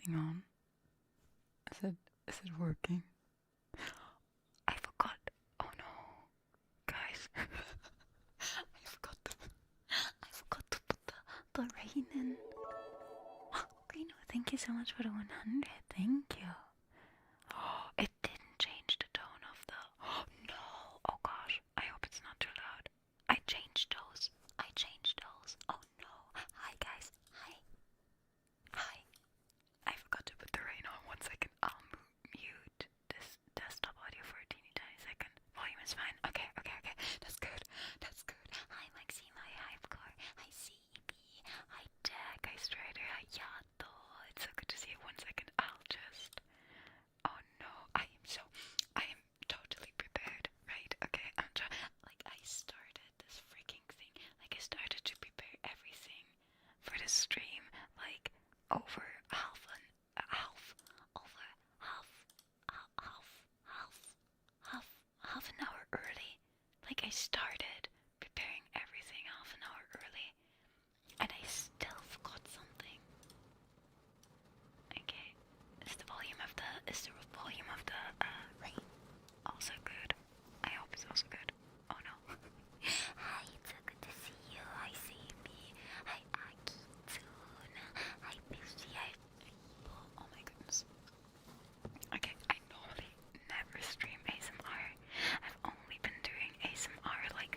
everything on? Is it working? I forgot. Oh no, guys. I forgot to put the rain in. Okay, no, thank you so much for the 100. Thank you. Oh, it didn't change the tone of the. Oh no. Oh gosh. I hope it's not too loud. I changed those. Oh no. Hi guys. Hi. I forgot to put the rain on. 1 second. I'll mute this desktop audio for a teeny tiny second. Volume is fine. Okay. That's good. Hi Maxime. Hi Hypecore. Hi CB. Hi Jack. Hi Strider. Hi Yato. It's so good to see you. 1 second. I'll just. Oh no. I am totally prepared. Right? Okay. I started this freaking thing. I started to prepare everything for the stream. Over half an hour early. I started preparing everything half an hour early, and I still forgot something. Okay, is the volume of the rain also good? I hope it's also good. Oh no. Hi, it's so good to see you. Hi, CB. Hi, Aki, Tuna. Hi, Fishy. Hi, people. Oh my goodness. Okay, I normally never stream ASMR. I've only been doing ASMR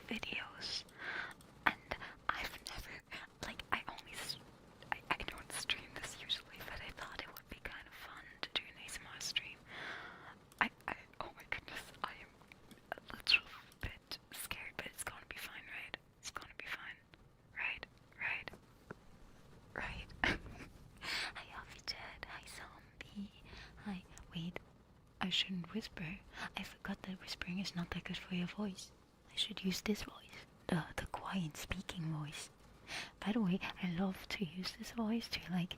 videos, and I've never I don't stream this usually, but I thought it would be kind of fun to do an ASMR stream. Oh my goodness, I am a little bit scared, but it's gonna be fine, right? It's gonna be fine, right? Hi, Offjet. Hi, Zombie. Hi. Wait, I shouldn't whisper. I forgot that whispering is not that good for your voice. I should use this voice, the quiet speaking voice. By the way, I love to use this voice to like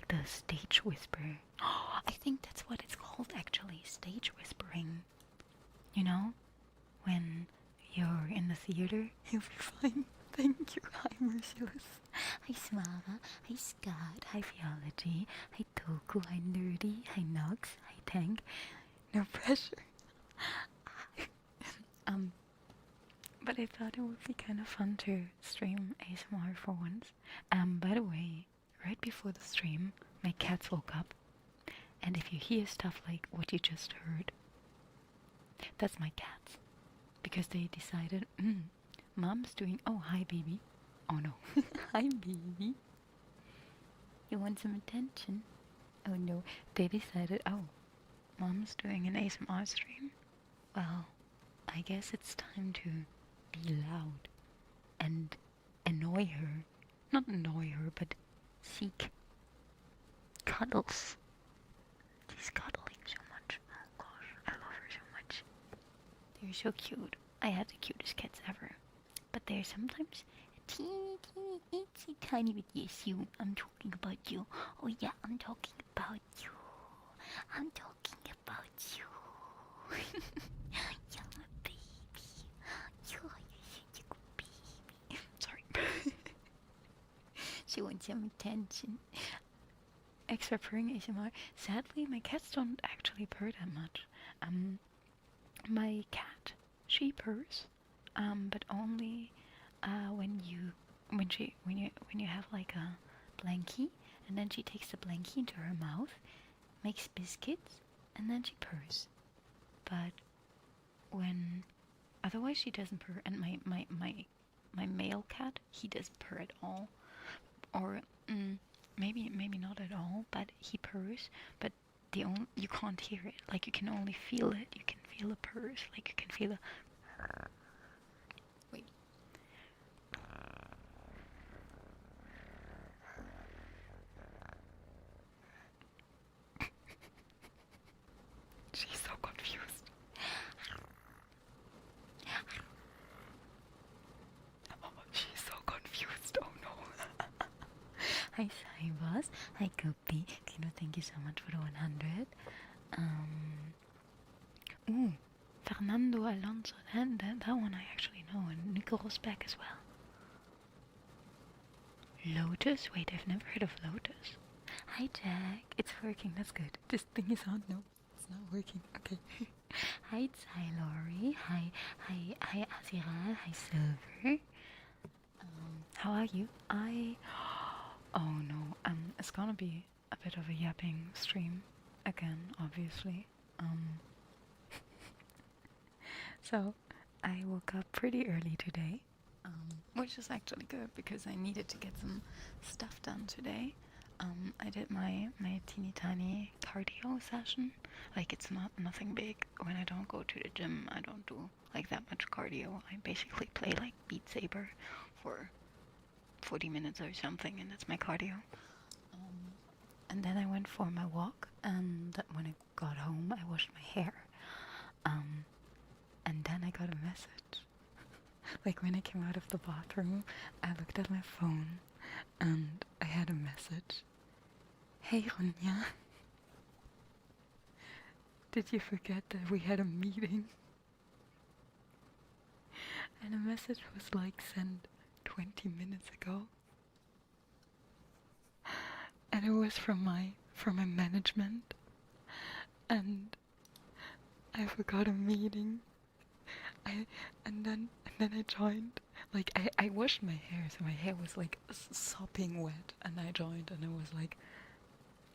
the stage whisper. Oh, I think that's what it's called actually, stage whispering. You know, when you're in the theater, you'll be fine. Thank you. Hi, Merciless. Hi, Smara. Hi, Scott. Hi, Theology. Hi, Toku. Hi, Nerdy. Hi, Nox. Hi, Tank. No pressure. But I thought it would be kind of fun to stream ASMR for once. By the way, right before the stream, my cats woke up. And if you hear stuff like what you just heard, that's my cats. Because they decided, Mom's doing, oh, hi, baby. Oh, no. Hi, baby. You want some attention? Oh, no. They decided, oh, Mom's doing an ASMR stream. Well, I guess it's time to be loud and annoy her. Not annoy her, but seek cuddles. She's cuddling so much. Oh gosh, I love her so much. They're so cute. I had the cutest cats ever. But they're sometimes a teeny, tiny bit. Yes, you. I'm talking about you. Oh yeah, I'm talking about you. You're my baby. You're such a good baby. Sorry. She wants some attention. Extra purring ASMR. Sadly, my cats don't actually purr that much. My cat, she purrs, but only when you have like a blankie, and then she takes the blankie into her mouth, makes biscuits, and then she purrs. But when otherwise she doesn't purr, and my male cat, he doesn't purr at all, or maybe not at all, but he purrs, but you can't hear it, you can only feel it. You can feel the purrs, you can feel the wait. She's so confused. She's so confused. Oh no. Hi Cybus. Hi Guppy. Thank you so much for the 100. Fernando Alonso. That one I actually know. And Nico Rosberg as well. Lotus? Wait, I've never heard of Lotus. Hi Jack. It's working. That's good. This thing is on. No, it's not working. Okay. Hi Lori. Hi Azira. Hi Silver. How are you? Oh no. It's gonna be a bit of a yapping stream again, obviously. So I woke up pretty early today, which is actually good because I needed to get some stuff done today. I did my teeny tiny cardio session. Like it's not nothing big. When I don't go to the gym, I don't do like that much cardio. I basically play like Beat Saber for 40 minutes or something, and that's my cardio. And then I went for my walk, and when I got home, I washed my hair. And then I got a message. Like when I came out of the bathroom, I looked at my phone, and I had a message. Hey Ronja, did you forget that we had a meeting? And the message was like sent 20 minutes ago. And it was from my management. And I forgot a meeting. And then I joined. Like I washed my hair, so my hair was like sopping wet, and I joined, and I was like,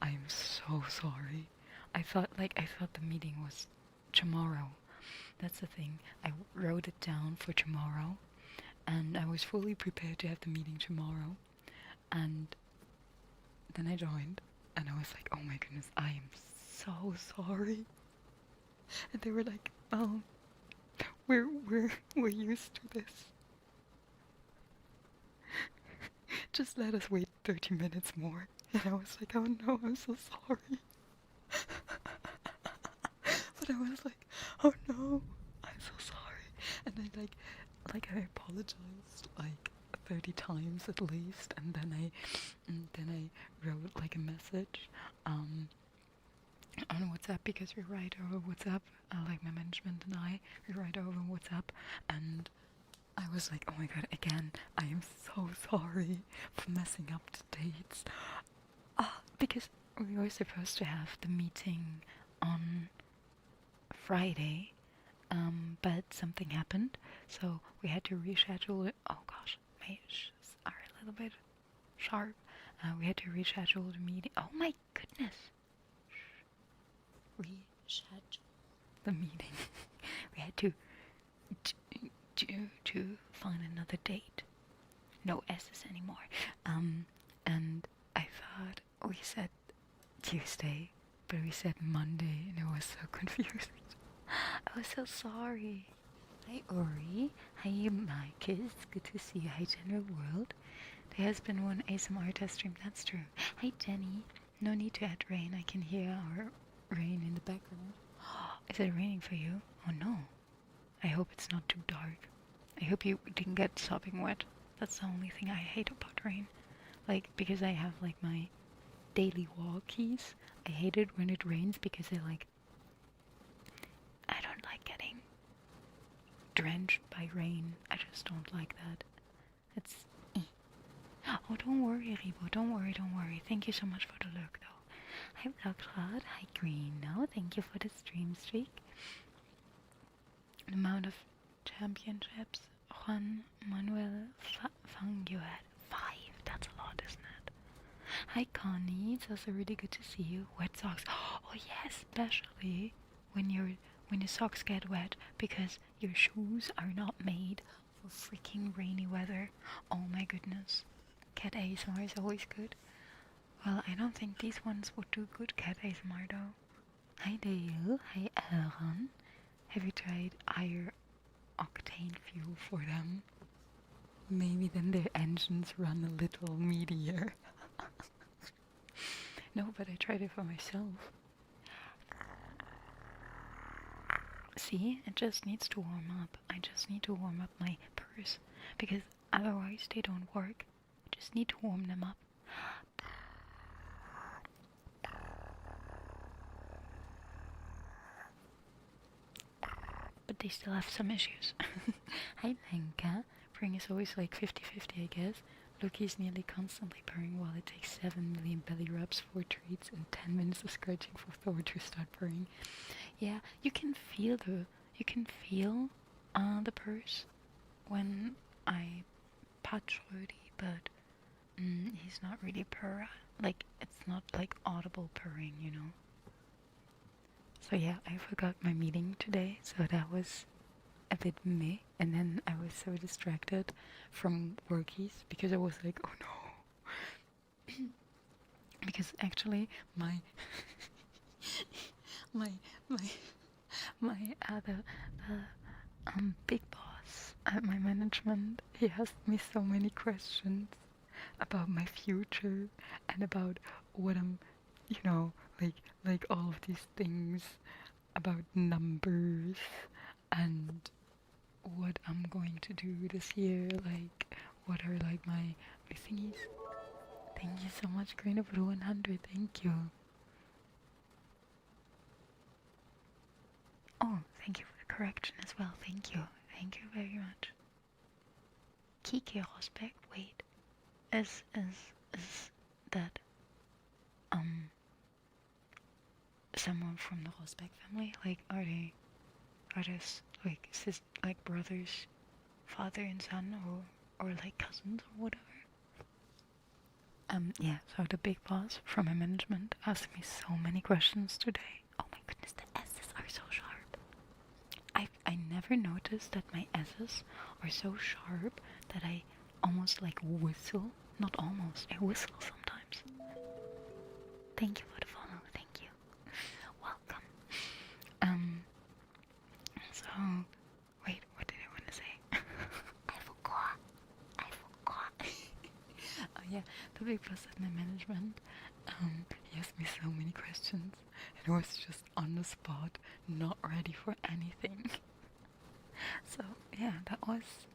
I'm so sorry. I thought the meeting was tomorrow. That's the thing. I wrote it down for tomorrow, and I was fully prepared to have the meeting tomorrow. And then I joined, and I was like, oh my goodness, I am so sorry. And they were like, oh, we're used to this. Just let us wait 30 minutes more. And I was like, oh no, I'm so sorry. But I was like, oh no, I'm so sorry. And I apologized like 30 times at least, and then I wrote like a message on WhatsApp, because we write over WhatsApp, like my management and we write over WhatsApp, and I was like, oh my god, again, I am so sorry for messing up the dates. Because we were supposed to have the meeting on Friday, but something happened, so we had to reschedule it. Oh gosh, my ears are a little bit sharp. We had to reschedule the meeting. Oh my goodness. Reschedule the meeting. We had to find another date. No S's anymore. And I thought we said Tuesday, but we said Monday, and I was so confused. I was so sorry. Hi Ori. Hi Marcus. Good to see you. Hi General World. There has been one ASMR test stream. That's true. Hi Jenny. No need to add rain. I can hear our rain in the background. Is it raining for you? Oh no. I hope it's not too dark. I hope you didn't get sopping wet. That's the only thing I hate about rain. Like, because I have like my daily walkies. I hate it when it rains because I don't like getting drenched by rain. I just don't like that. It's... Oh, don't worry, Ribo. Don't worry. Thank you so much for the look, though. Hi, Blockrod. Hi, Green. No, thank you for the stream streak. The amount of championships Juan Manuel Fangio had. 5. That's a lot, isn't it? Hi, Connie. It's also really good to see you. Wet socks. Oh, yeah, especially when your socks get wet because your shoes are not made for freaking rainy weather. Oh my goodness. Cat ASMR is always good. Well, I don't think these ones would do good cat ASMR though. Hi Dale. Hi Aaron. Have you tried higher octane fuel for them? Maybe then their engines run a little meatier. No, but I tried it for myself. See, it just needs to warm up. I just need to warm up my purse, because otherwise they don't work. I just need to warm them up. But they still have some issues. Hi Lenka. Spring is always like 50-50, I guess. Loki's nearly constantly purring while it takes 7 million belly rubs, 4 treats, and 10 minutes of scratching for Thor to start purring. Yeah, you can feel the purrs when I touch Rudy, but he's not really purr. Like, it's not like audible purring, you know. So yeah, I forgot my meeting today, so that was a bit meh. And then I was so distracted from workies because I was like, oh no. Because actually my my my the big boss at my management, he asked me so many questions about my future and about what I'm, you know, like all of these things about numbers and what I'm going to do this year, like what are like my thingies. Thank you so much, Green of 100, thank you. Oh, thank you for the correction as well, thank you. Thank you very much. Kike Rosbeck, wait. Is that someone from the Rosbeck family? Like are they like like brothers, father and son, or like cousins or whatever? Yeah, so the big boss from my management asked me so many questions today. Oh my goodness, the S's are so sharp. I never noticed that my S's are so sharp that I almost like whistle. Not almost, I whistle sometimes. Thank you for the follow, thank you. Welcome. So, wait, what did I want to say? I forgot. Oh yeah, the big boss at my management, he asked me so many questions, and I was just on the spot, not ready for anything. So yeah, that was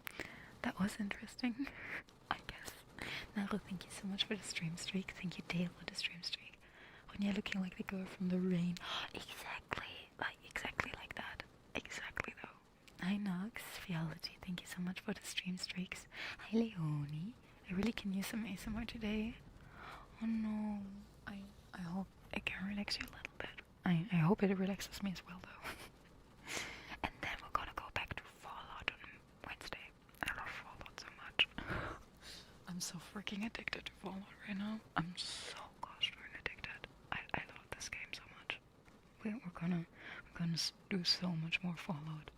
interesting, I guess. Naro, thank you so much for the stream streak. Thank you, Dale, for the stream streak. When you're looking like the girl from the rain. Exactly like that. Exactly though. Hi Nox, Phyology, thank you so much for the stream streaks. Hi Leonie. I really can use some ASMR today. Oh no. I hope it can relax you a little bit. I hope it relaxes me as well though. And then we're gonna go back to Fallout on Wednesday. I love Fallout so much. I'm so freaking addicted to Fallout right now. I'm so gosh darn addicted. I love this game so much. We're gonna do so much more Fallout.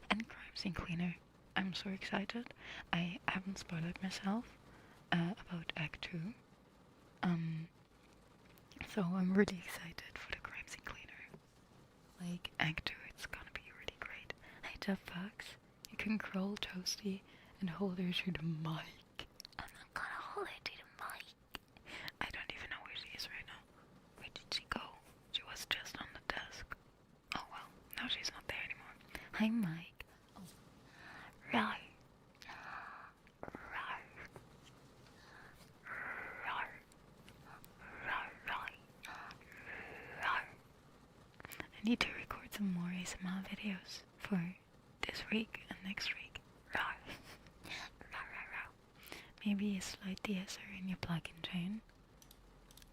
And Crime Scene Cleaner. I'm so excited. I haven't spoiled myself about Act 2. So I'm really excited for the Crime Scene Cleaner. Like Act 2, it's gonna be really great. Hey Jeff Fox, you can crawl Toasty and hold her to the mic. I'm not gonna hold her to the mic. I don't even know where she is right now. Where did she go? She was just on the desk. Oh well, now she's not there anymore. Hi Mike. Oh. Right. I need to record some more ASMR videos for this week and next week. Maybe a slight de-esser in your plug-in chain.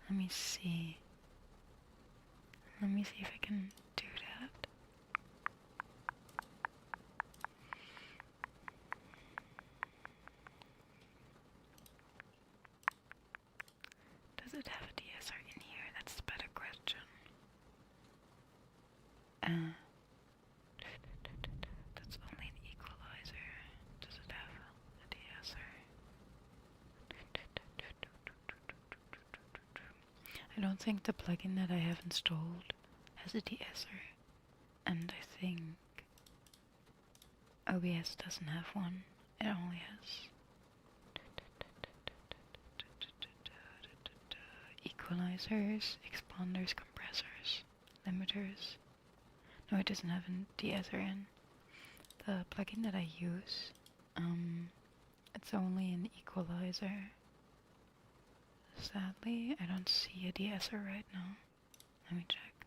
Let me see. If I can do that. Does it have a de-esser in here? That's the better question. That's only an equalizer. Does it have a de-esser? I don't think the plugin that I have installed has a de-esser, and I think OBS doesn't have one. It only has equalizers, expanders, compressors, limiters. No, it doesn't have a de-esser in. The plugin that I use, it's only an equalizer. Sadly, I don't see a de-esser right now. Let me check.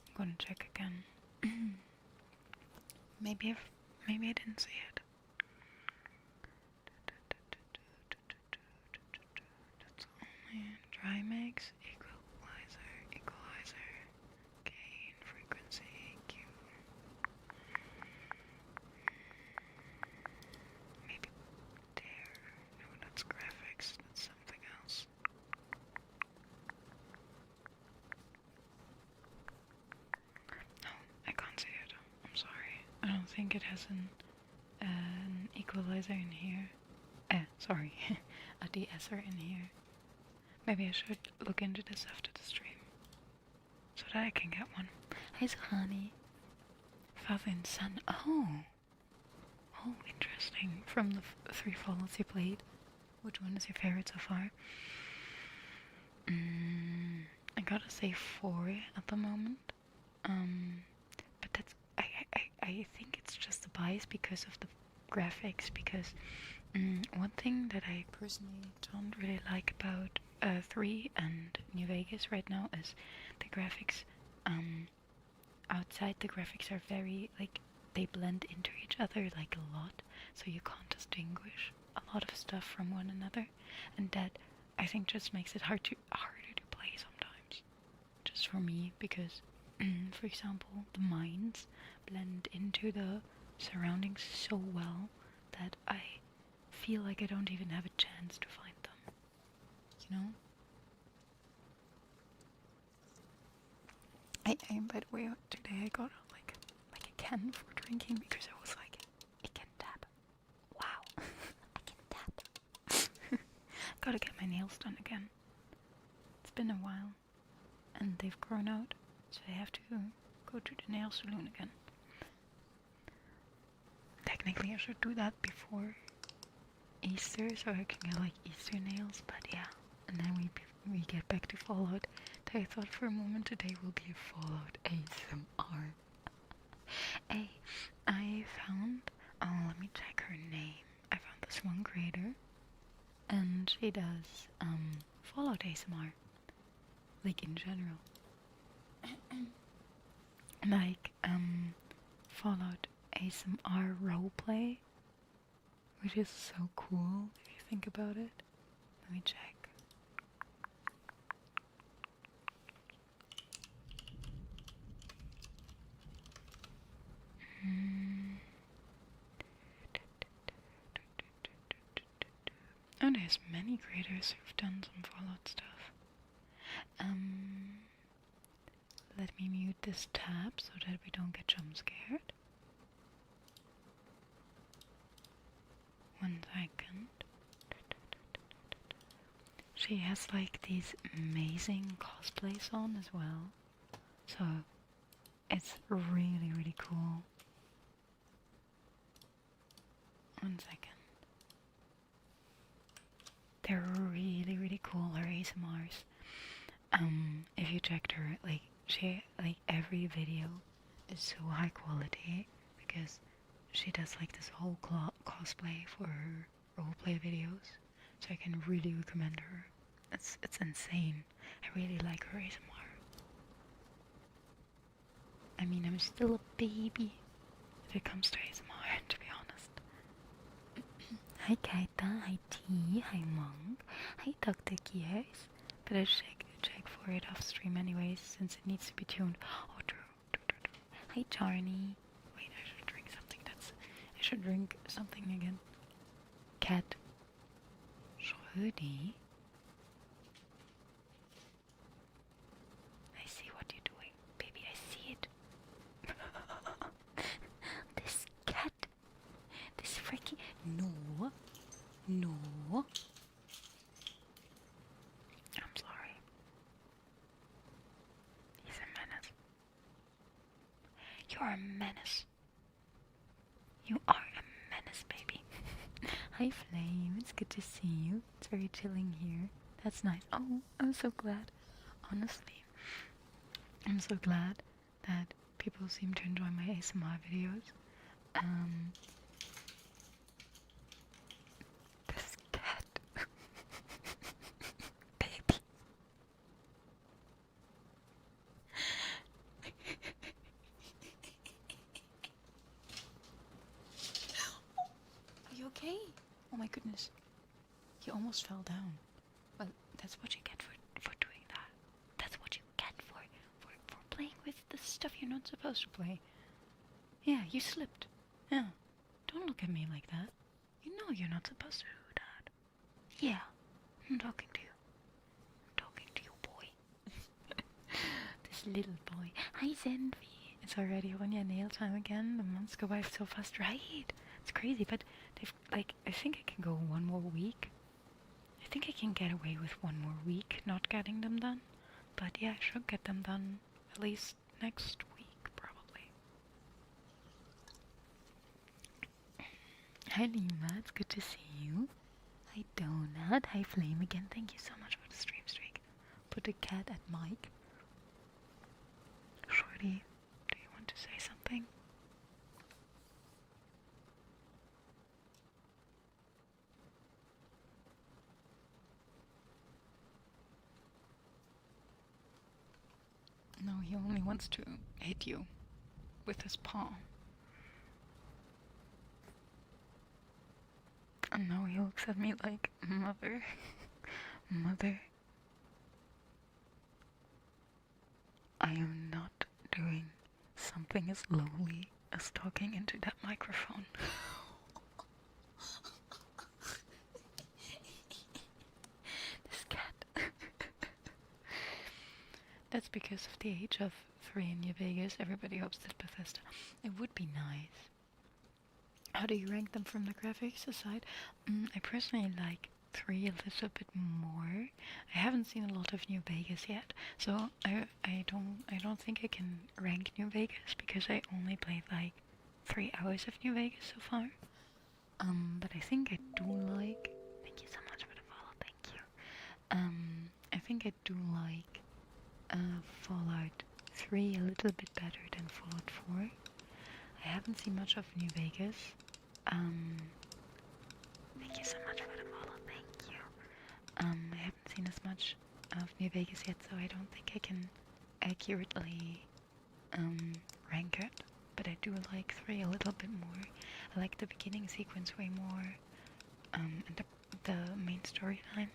I'm gonna check again. Maybe I didn't see it. Dry mix, equalizer, gain, frequency, Q. Maybe there. No, that's graphics. That's something else. No, I can't see it. I'm sorry. I don't think it has an equalizer in here. Sorry, a de-esser in here. Maybe I should look into this after the stream, so that I can get one. Hey, Suhani. Father and son. Oh, interesting. From the 3 follows you played, which one is your favorite so far? I gotta say 4 at the moment. But that's I think it's just a bias because of the graphics. Because one thing that I personally don't really like about 3 and New Vegas right now is the graphics. Outside the graphics are very, like, they blend into each other like a lot, so you can't distinguish a lot of stuff from one another, and that I think just makes it harder to play sometimes. Just for me, because for example, the mines blend into the surroundings so well that I feel like I don't even have a chance to find them, you know? By the way, today I got like a can for drinking because I was like, I can tap. Wow, I can tap. Gotta get my nails done again. It's been a while, and they've grown out, so I have to go to the nail salon again. Technically, I should do that before Easter, so I can get like Easter nails. But yeah, and then we get back to Fallout. I thought for a moment today will be a Fallout ASMR. Hey, I found, let me check her name. I found this one creator, and she does Fallout ASMR, like in general. Like Fallout ASMR roleplay, which is so cool if you think about it. Let me check. Oh, there's many creators who've done some Fallout stuff. Let me mute this tab so that we don't get jump scared. 1 second. She has like these amazing cosplays on as well, so it's really, really cool. 1 second. They're really, really cool, her ASMRs. If you checked her, like, every video is so high quality because she does like this whole cosplay for her roleplay videos, so I can really recommend her. It's insane. I really like her ASMR. I mean, I'm still a baby if it comes to ASMR, to be honest. Hi Kaita, hi T, hi Monk, hi Dr. Gears. But I check for it off stream anyways, since it needs to be tuned. Oh, true. Hi Charney. Wait, I should drink something. I should drink something again. Cat. Schrödi. I see what you're doing, baby. I see it. This cat. This freaking. No. I'm sorry. He's a menace. You're a menace. You are a menace, baby. Hi Flame, it's good to see you. It's very chilling here. That's nice. Oh, I'm so glad. Honestly, I'm so glad that people seem to enjoy my ASMR videos. This cat. Baby. Are you okay? Oh my goodness. You almost fell down. Well, that's what you get for doing that. That's what you get for playing with the stuff you're not supposed to play. Yeah, you slipped. Yeah. Don't look at me like that. You know you're not supposed to do that. Yeah, I'm talking to you. I'm talking to you, boy. This little boy. Hi, Zenvi. It's already on your nail time again. The months go by so fast, right? It's crazy, but they've, like, I think I can go one more week. I think I can get away with one more week not getting them done. But yeah, I should get them done at least next week, probably. Hi, Lima. It's good to see you. Hi, Donut. Hi, Flame again. Thank you so much for the stream streak. Put a cat at Mike. Shorty, do you want to say something? No, he only wants to hit you with his paw. And now he looks at me like, mother, mother. I am not doing something as lowly as talking into that microphone. This cat. That's because of the age of 3 in New Vegas. Everybody hopes that Bethesda. It would be nice. How do you rank them from the graphics aside? I personally like 3 a little bit more. I haven't seen a lot of New Vegas yet, so I don't think I can rank New Vegas because I only played like 3 hours of New Vegas so far. But I think I do like. Thank you so much for the follow. Thank you. I think I do like Fallout 3 a little bit better than Fallout 4. I haven't seen much of New Vegas. Thank you so much for the follow, thank you. I haven't seen as much of New Vegas yet, so I don't think I can accurately rank it. But I do like 3 a little bit more. I like the beginning sequence way more. And the main storyline.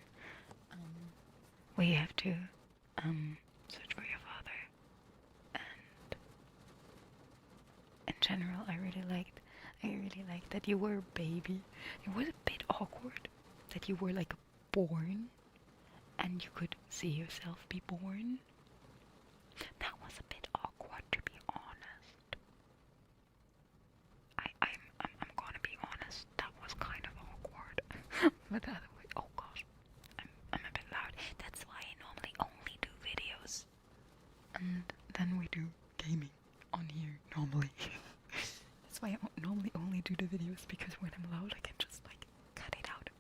Where you have to search for your father. And in general, I really liked that you were a baby. It was a bit awkward that you were like born and you could see yourself be born. That was a bit awkward, to be honest. I'm gonna be honest. That was kind of awkward. But the other way, oh gosh, I'm a bit loud. That's why I normally only do videos, and then we do gaming on here normally. That's why I normally only do the videos, because when I'm loud I can just like cut it out.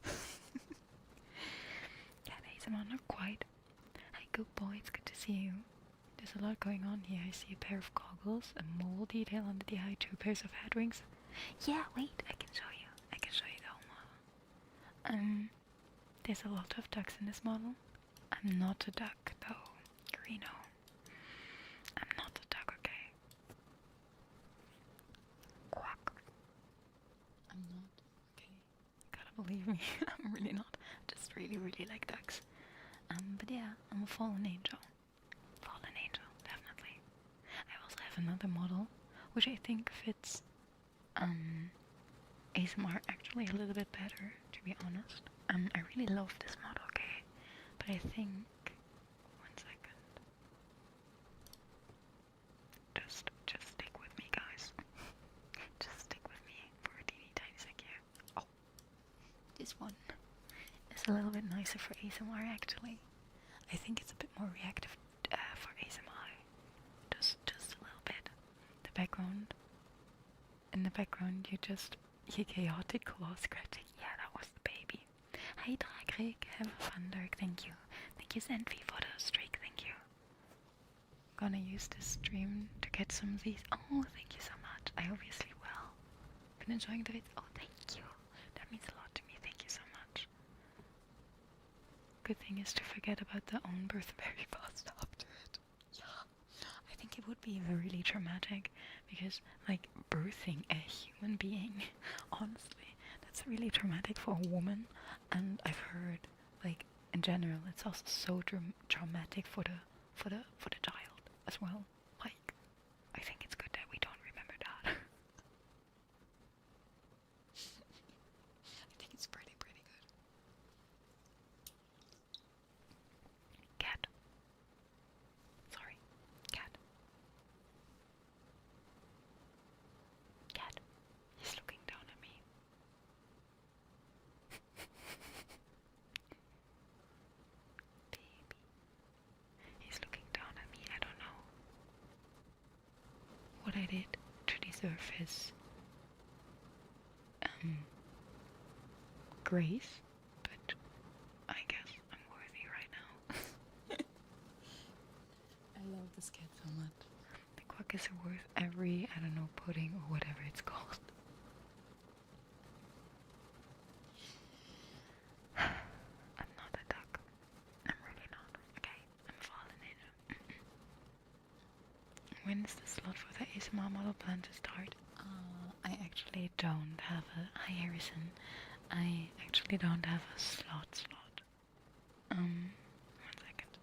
Yeah, ASMR not quite. Hi, good boy, it's good to see you. There's a lot going on here. I see a pair of goggles, a mole detail under the eye, 2 pairs of head rings. Yeah, wait, I can show you. I can show you the whole model. There's a lot of ducks in this model. I'm not a duck though, Reno. I'm not a duck, okay? Quack. I'm not, okay? You gotta believe me. I'm really not. Just really, really like ducks. But yeah, I'm a fallen angel. Fallen angel, definitely. I also have another model, which I think fits ASMR actually a little bit better, to be honest. I really love this model, okay? But I think, 1 second. Just stick with me, guys. Just stick with me for a teeny tiny sec here. Oh, this one is a little bit nicer for ASMR actually. I think it's a bit more reactive for ASMR. Just a little bit. The background. In the background, you chaotic claw scratching. Yeah, that was the baby. Hi, Dragrig. Have a fun, Dark. Thank you. Thank you, Zenvi, for the streak. Thank you. Gonna use this stream to get some of these. Oh, thank you so much. I obviously will. Been enjoying the vids. Oh, thank you. That means a lot to me. Thank you so much. Good thing is to forget about the own birth very fast after it. Yeah. I think it would be really traumatic because, like, birthing a human being, honestly, that's really traumatic for a woman. And I've heard, like, in general, it's also so traumatic for the child as well. Like, I think it's good that we don't remember that. I think it's pretty good. Cat. Sorry, cat. Cat. He's looking down at me. Baby. He's looking down at me. I don't know what I did to deserve his grace, but I guess I'm worthy right now. I love this cat so much. The quack is worth every, I don't know, pudding or whatever it's called. I'm not a duck. I'm really not. Okay, I'm falling in. When is the slot for the ASMR model plan to start? I actually don't have a... Hi Harrison. I actually don't have a slot. 1 second.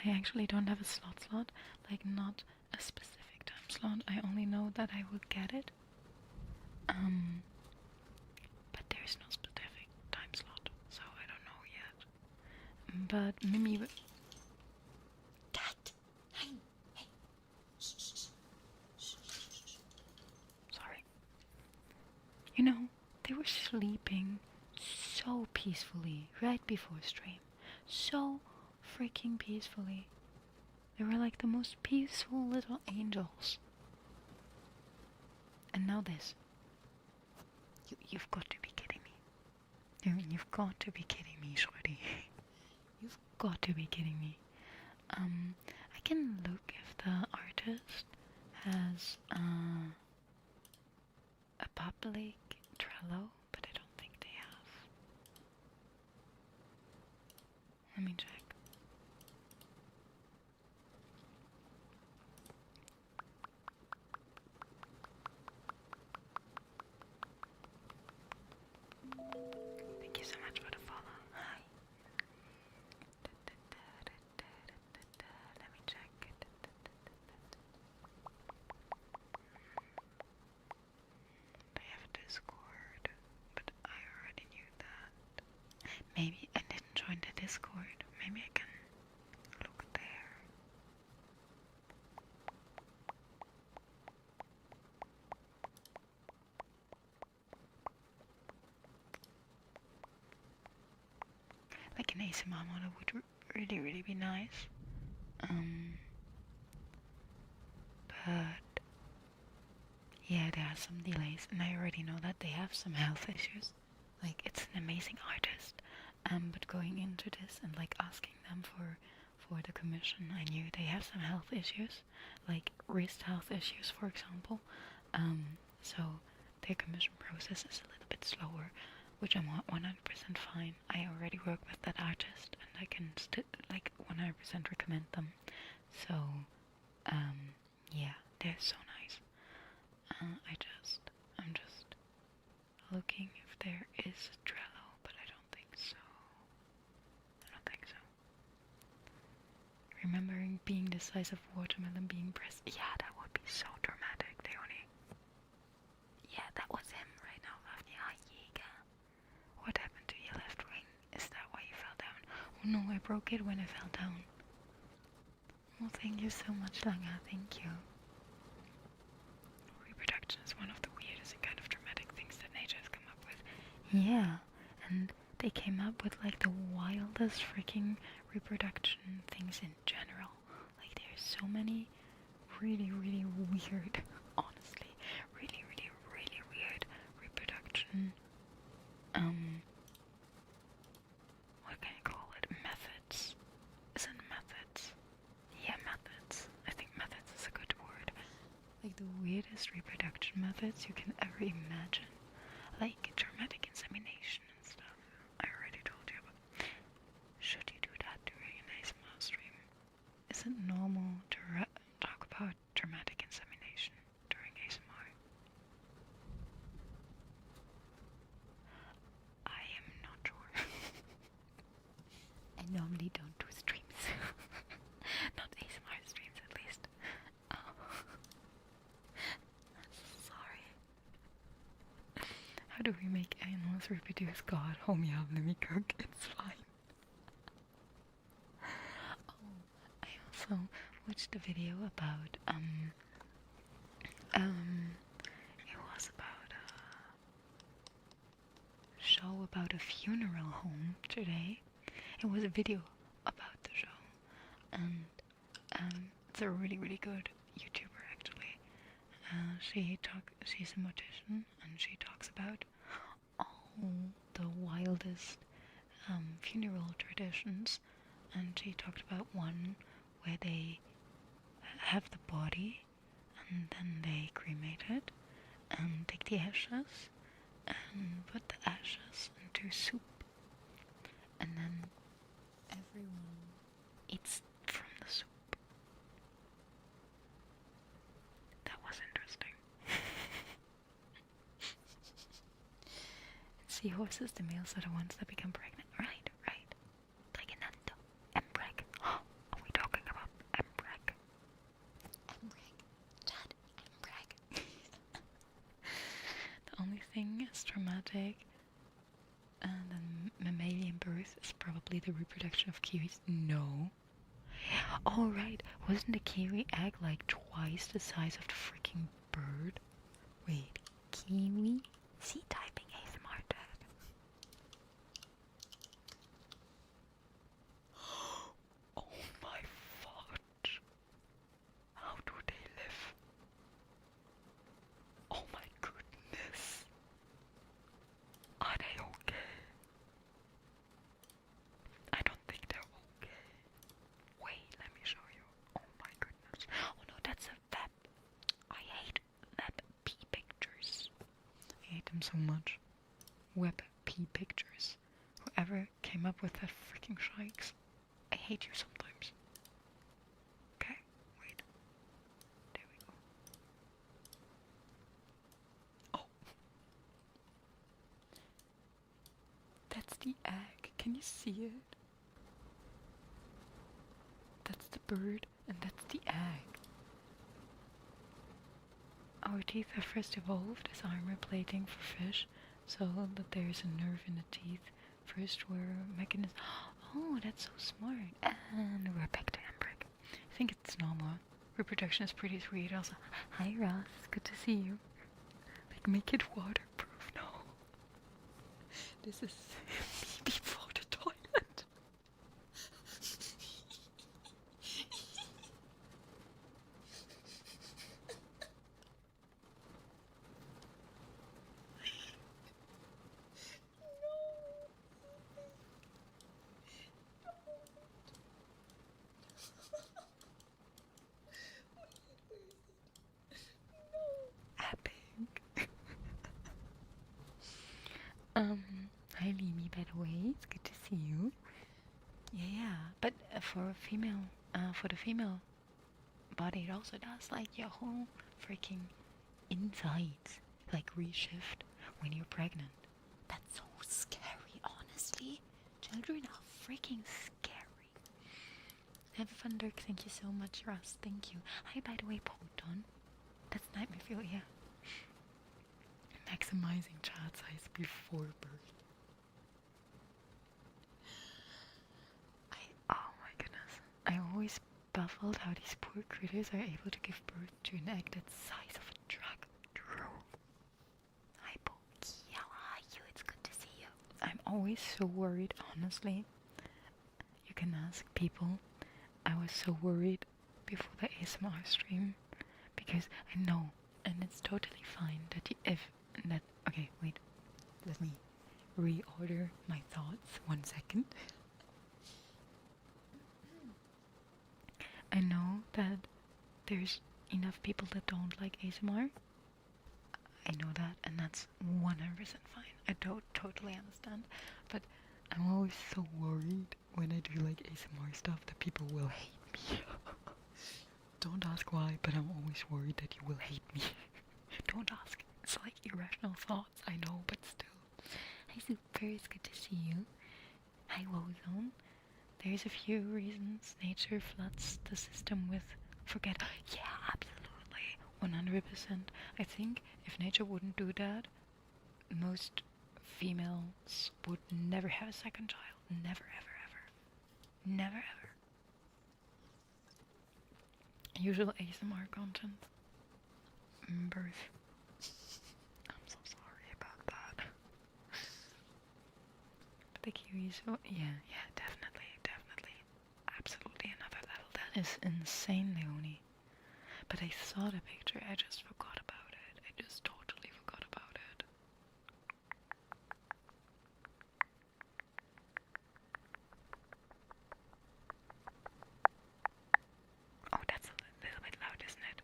I actually don't have a slot, like not a specific time slot. I only know that I will get it. But there's no specific time slot, so I don't know yet. But Mimi... Cat! Hey! Hey! Shh. Sorry. You know, they were sleeping so peacefully right before stream. So freaking peacefully. They were like the most peaceful little angels. And now this. You've got to be kidding me. You've got to be kidding me, shorty. You've got to be kidding me. I can look if the artist has a public Trello, but I don't think they have. Let me check. Thank you so much for the follow. Hi. Let me check. They have a Discord, but I already knew that. Maybe I didn't join the Discord. Maybe I can look there. Like an ASMR model would really be nice. But yeah, there are some delays, and I already know that they have some health issues. Like, it's an amazing artist, but going into this and like asking them for the commission, I knew they have some health issues, like wrist health issues, for example. So their commission process is a little bit slower, which I'm 100% fine. I already work with that artist, and I can like 100% recommend them. So, yeah, they're so nice. I'm just looking if there is a Trello, but I don't think so. Remembering being the size of watermelon being pressed. Yeah, that would be so dramatic, Leonie. Yeah, that was him right now, Ravnia. Yiga. What happened to your left wing? Is that why you fell down? Oh no, I broke it when I fell down. Well, thank you so much, Langa. Thank you. Reproduction is one of the weirdest and kind of dramatic things that nature has come up with. Yeah, and they came up with like the wildest freaking reproduction things in general. Like, there's so many really weird, honestly, really weird reproduction, what can I call it? Methods? Is it methods? Yeah, methods. I think methods is a good word. Like the weirdest reproduction methods you can ever imagine. Like traumatic insemination and stuff. I already told you about. Should you do that during an ASMR stream? Is it normal to talk about traumatic insemination during ASMR? I am How do we make animals reproduce? God, hold me up, let me cook. It's fine. Oh, I also watched a video about it was about a show about a funeral home today. It was a video about the show, and it's a really good YouTuber actually. She's a mortician, and she talks about all the wildest funeral traditions, and she talked about one where they have the body and then they cremate it and take the ashes and put the ashes into soup, and then everyone eats from the soup. That was interesting. Seahorses, the males are the ones that become pregnant. Right. Pregnant. Embrek. Are we talking about embrek? Embrek. Chad, embrek. The only thing as traumatic than mammalian birth is probably the reproduction of kiwis. No. Oh right, wasn't the kiwi egg like twice the size of the freaking bird? Wait, kiwi? See, typing ASMR tag. Oh my fudge. How do they live? Oh my goodness. Are they okay? I don't think they're okay. Wait, let me show you. Oh my goodness. Oh no, that's a web. I hate web P pictures. I hate them so much. Web P pictures. Whoever came up with that freaking shikes. I hate you sometimes. Okay, wait. There we go. Oh. That's the egg. Can you see it? That's the bird and that's the egg. Our teeth are first evolved as armor plating for fish, so that there's a nerve in the teeth. First were mechanisms. Oh, that's so smart. And we're back to Embrick. I think it's normal. Reproduction is pretty sweet also. Hi Ross, good to see you. Like, make it waterproof now. This is me before the toilet. Yapping. Hi Limi, by the way, it's good to see you. Yeah, but for the female body, it also does like your whole freaking insides like reshift when you're pregnant. That's so scary, honestly. Children are freaking scary. Have fun, Dirk. Thank you so much, Russ. Thank you. Hi, by the way, Proton. That's Nightmare Fuel, yeah. Maximizing child size before birth. Oh my goodness. I always baffled how these poor critters are able to give birth to an egg that's the size of a truck. Hi, Pokey. How are you? It's good to see you. I'm always so worried, honestly. You can ask people. I was so worried before the ASMR stream because I know, and it's totally fine that okay, wait, let me reorder my thoughts 1 second. I know that there's enough people that don't like ASMR. I know that, and that's 100% fine. I don't totally understand, but I'm always so worried when I do like ASMR stuff that people will hate me. Don't ask why, but I'm always worried that you will hate me. Don't ask. It's like irrational thoughts, I know, but still. Hi Super, it's good to see you. Hi Wozone. There's a few reasons nature floods the system with forget. Yeah, absolutely. 100%. I think if nature wouldn't do that, most females would never have a second child. Never, ever, ever. Never, ever. Usual ASMR content. Birth. I'm so sorry about that. But the Kiwis, oh, yeah, definitely. Absolutely another level. That is insane, Leonie. But I saw the picture, I just forgot about it. I just totally forgot about it. Oh, that's a little bit loud, isn't it?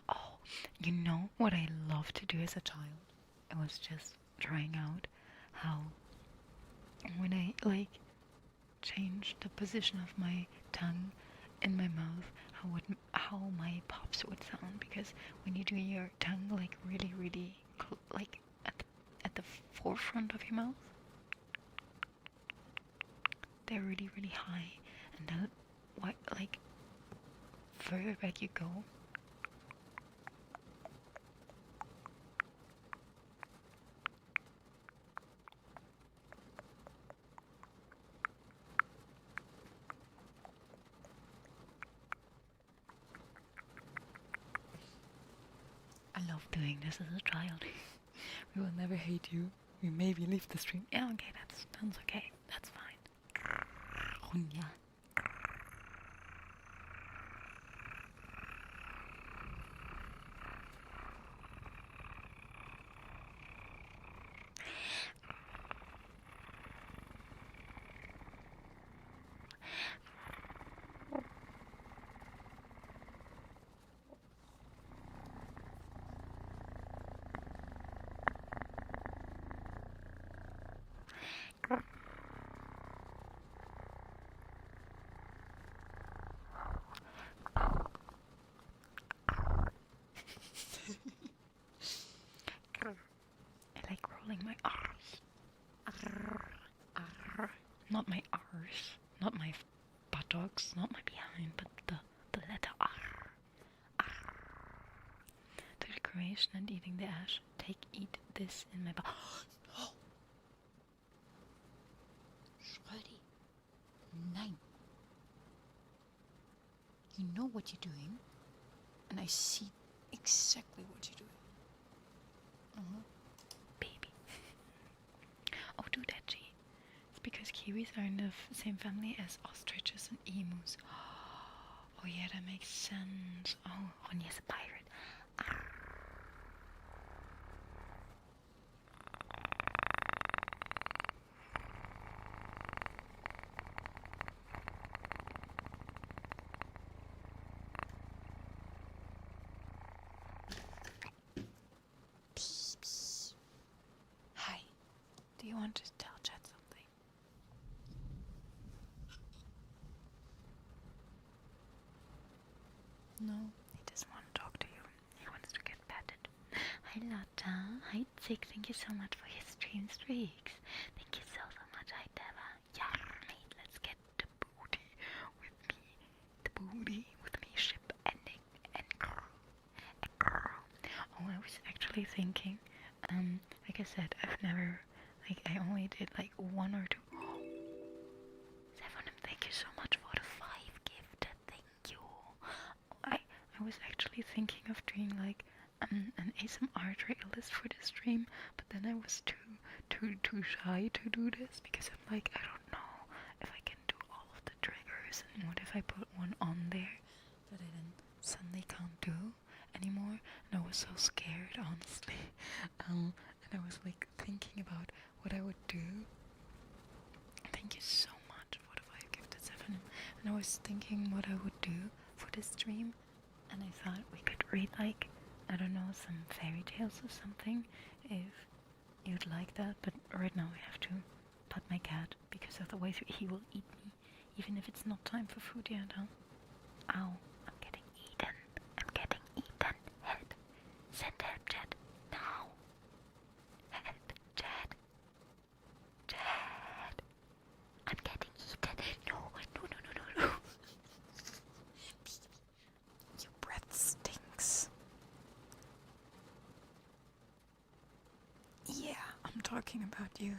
Oh, you know what I loved to do as a child? I was just trying out how when I changed the position of my tongue in my mouth, how my pops would sound, because when you do your tongue really at the forefront of your mouth, they're really high, and then further back you go, I love doing this as a child. We will never hate you. We maybe leave the stream. Yeah, okay, that's okay. That's fine. Yeah. I like rolling my R's. Not my R's. Not my buttocks. Not my behind, but the letter R. The decoration and eating the ash. Eat this in my No! Shreddy. Nein. You know what you're doing, and I see exactly what you're doing. Baby. Oh, do that, G. It's because kiwis are in the same family as ostriches and emus. Oh yeah, that makes sense. Oh, Ronja's a pirate. Hi. Do you want to tell Chad something? No, he doesn't want to talk to you. He wants to get petted. Hi Lotta. Hi Tick. Thank you so much for your stream streaks. Thank you so much. Hi Deva. Yeah, mate. Let's get the booty with me. The booty with me. Ship ending and girl. Oh, I was actually thinking. Like I said, I've never. I only did one or two. Seven, thank you so much for the 5 gift. Thank you. I was actually thinking of doing an ASMR trigger list for this stream, but then I was too shy to do this because I'm I don't know if I can do all of the triggers, and what if I put one on there that I then suddenly can't do anymore? And I was so scared, honestly. And I was thinking about what I would do. Thank you so much for the 5 gifted 7. And I was thinking what I would do for this stream, and I thought we could read I don't know, some fairy tales or something, if you'd like that. But right now I have to pet my cat, because otherwise he will eat me, even if it's not time for food yet, huh? Ow, I'm getting eaten. I'm getting eaten. Head. Send help, Chad. Now. Head, Chad. Chad. I'm getting eaten. No. Your breath stinks. talking about you.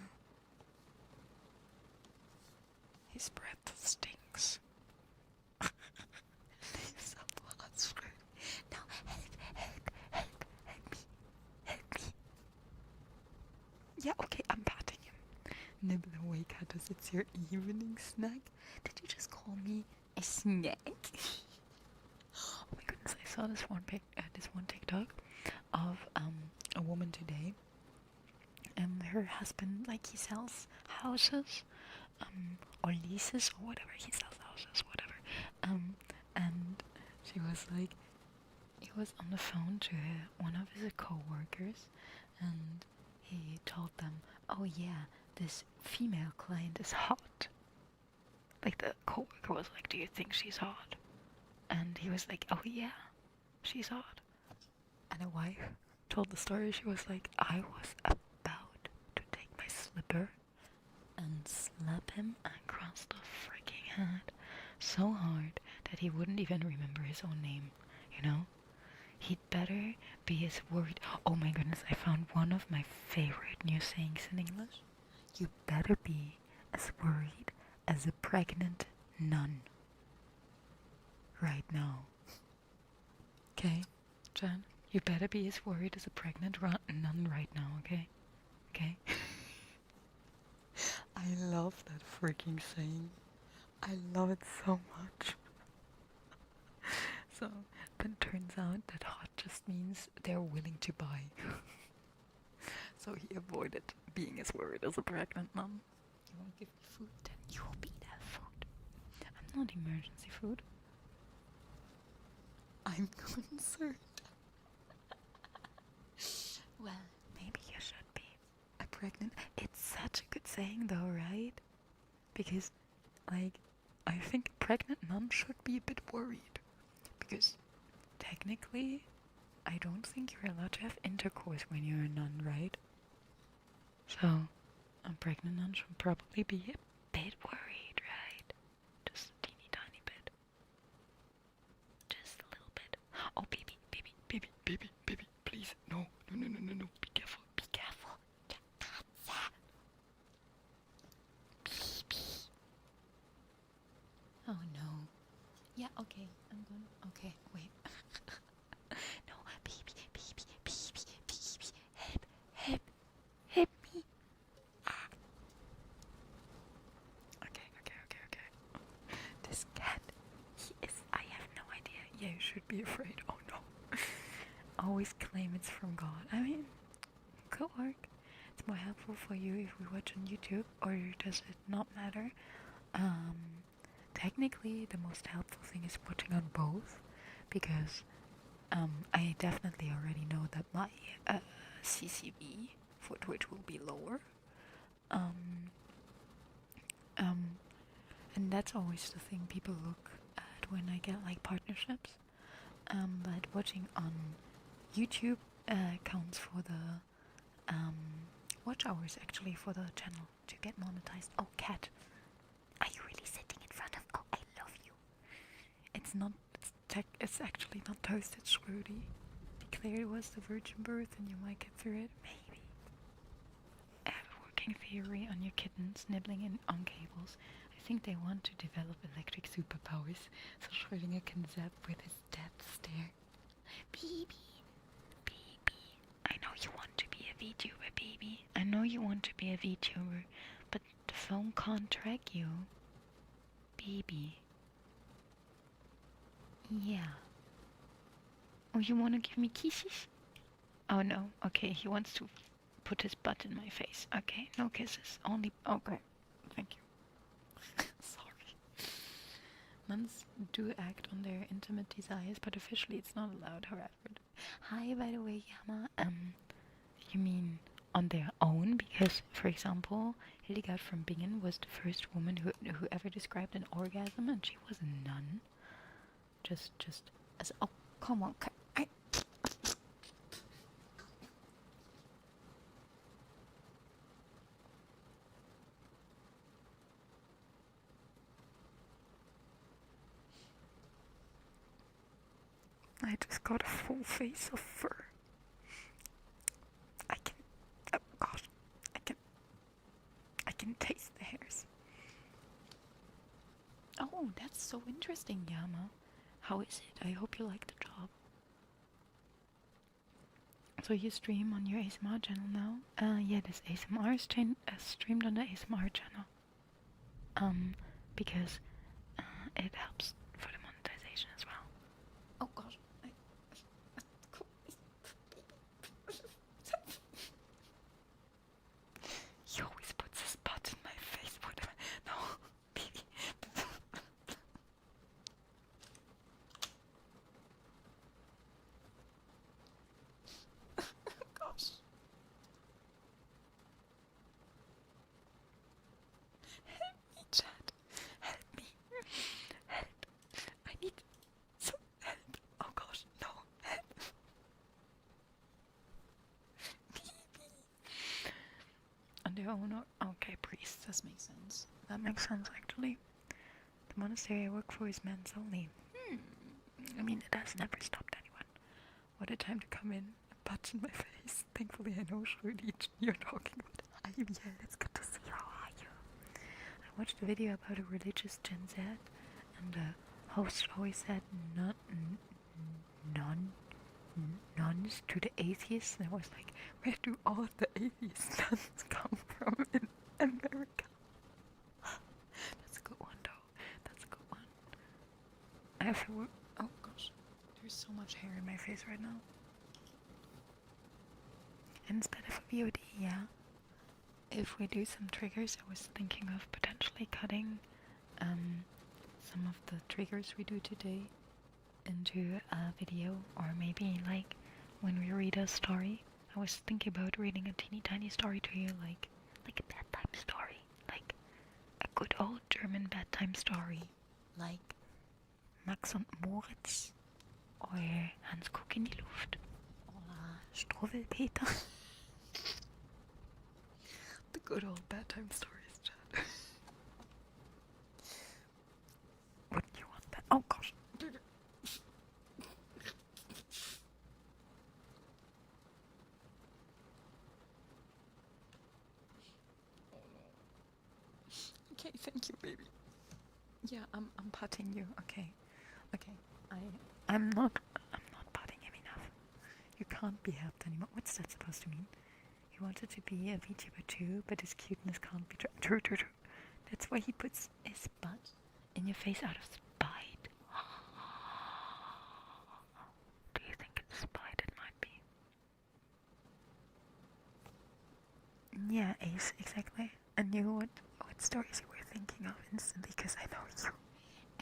His breath stinks. Leaves a blast. No, help me. Yeah, okay, I'm patting him. Nibble away, Catus, it's your evening snack. Did you just call me a snack? Oh my goodness, I saw this one TikTok of a woman today, and her husband, like, he sells houses, or leases or whatever. He sells houses, whatever. And she was like, he was on the phone to one of his co-workers, and he told them, "Oh yeah, this female client is hot." Like, the co-worker was like, "Do you think she's hot?" And he was like, "Oh yeah, she's hot." And the wife told the story. She was like, "I was about to take my slipper and slap him across the freaking head so hard that he wouldn't even remember his own name, you know? He'd better be as worried." Oh my goodness, I found one of my favorite new sayings in English. You better be as worried as a pregnant nun right now. Okay, Jen? You better be as worried as a pregnant nun right now, okay? Okay? I love that freaking saying. I love it so much. So, then turns out that hot just means they're willing to buy. So he avoided being as worried as a pregnant mom. You won't give me food, then you will be that food. I'm not emergency food. I'm concerned. Well, maybe you should be. A pregnant... It's such a good saying though, right? Because, like, I think a pregnant mom should be a bit worried. Because, technically, I don't think you're allowed to have intercourse when you're a nun, right? So, a pregnant nun should probably be a bit worried, right? Just a teeny tiny bit. Just a little bit. Oh, baby, please. No. Be careful. Oh no. Yeah, okay. I'm gonna... Okay, wait. No, baby. Help me. Okay. This cat, he is... I have no idea. Yeah, you should be afraid. Oh no. Always claim it's from God. I mean, could work. It's more helpful for you if we watch on YouTube, or does it not matter? Technically, the most helpful thing is watching on both, because I definitely already know that my CCV for Twitch will be lower. And that's always the thing people look at when I get like partnerships. But watching on YouTube counts for the watch hours actually for the channel to get monetized. Oh, cat, are you really sitting in front of? Oh, I love you. It's not. It's actually not toast. It's Rudy. Declare it was the virgin birth, and you might get through it. Maybe. I have a working theory on your kittens nibbling on cables. I think they want to develop electric superpowers, so Schrödinger can zap with his death stare. Baby. I know you want to be a Vtuber, baby. I know you want to be a Vtuber, but the phone can't track you. Baby. Yeah. Oh, you want to give me kisses? Oh no. Okay, he wants to put his butt in my face. Okay, no kisses. Only... Okay. Thank you. Sorry. Nuns do act on their intimate desires, but officially it's not allowed, however. Hi, by the way, Yama. You mean on their own? Because, for example, Hildegard from Bingen was the first woman who ever described an orgasm, and she was a nun. Just as... Oh, come on. I just got a full face of fur. I can... Oh gosh. I can... Oh, that's so interesting, Yama. How is it? I hope you like the job. So you stream on your ASMR channel now? Yeah, this ASMR is streamed on the ASMR channel. Because it helps for the monetization as well. Oh gosh. He always puts his butt in my face. Whatever. No, baby. Gosh. Help me, chat. Help me. Help. I need some help. Oh gosh, no. Help. And the owner. Okay, priest. This makes sense. That makes sense, actually. The monastery I work for is men's only. I mean, it has never stopped anyone. What a time to come in. Butts in my face. Thankfully, I know Shruti you're talking about. Yeah, it's good to see you. How are you? I watched a video about a religious Gen Z, and the host always said nuns to the atheists, and I was like, where do all the atheist nuns come from in America? That's a good one, though. That's a good one. I have to. Oh gosh, there's so much hair in my face right now. And it's better for VOD, yeah. If we do some triggers, I was thinking of potentially cutting some of the triggers we do today into a video, or maybe like when we read a story. I was thinking about reading a teeny tiny story to you, like a bedtime story, like a good old German bedtime story, like Max und Moritz, or Hans Guck in die Luft, or Struwwelpeter. The good old bedtime stories, chat. Wouldn't you want that? Oh gosh. Okay, thank you, baby. Yeah, I'm patting you. Okay. I'm not patting him enough. You can't be helped anymore. What's that supposed to mean? He wanted to be a Vtuber too, but his cuteness can't be true. That's why he puts his butt in your face out of spite. Do you think it's spite? It might be. Yeah, Ace, exactly. I knew what stories you were thinking of instantly, because I know you.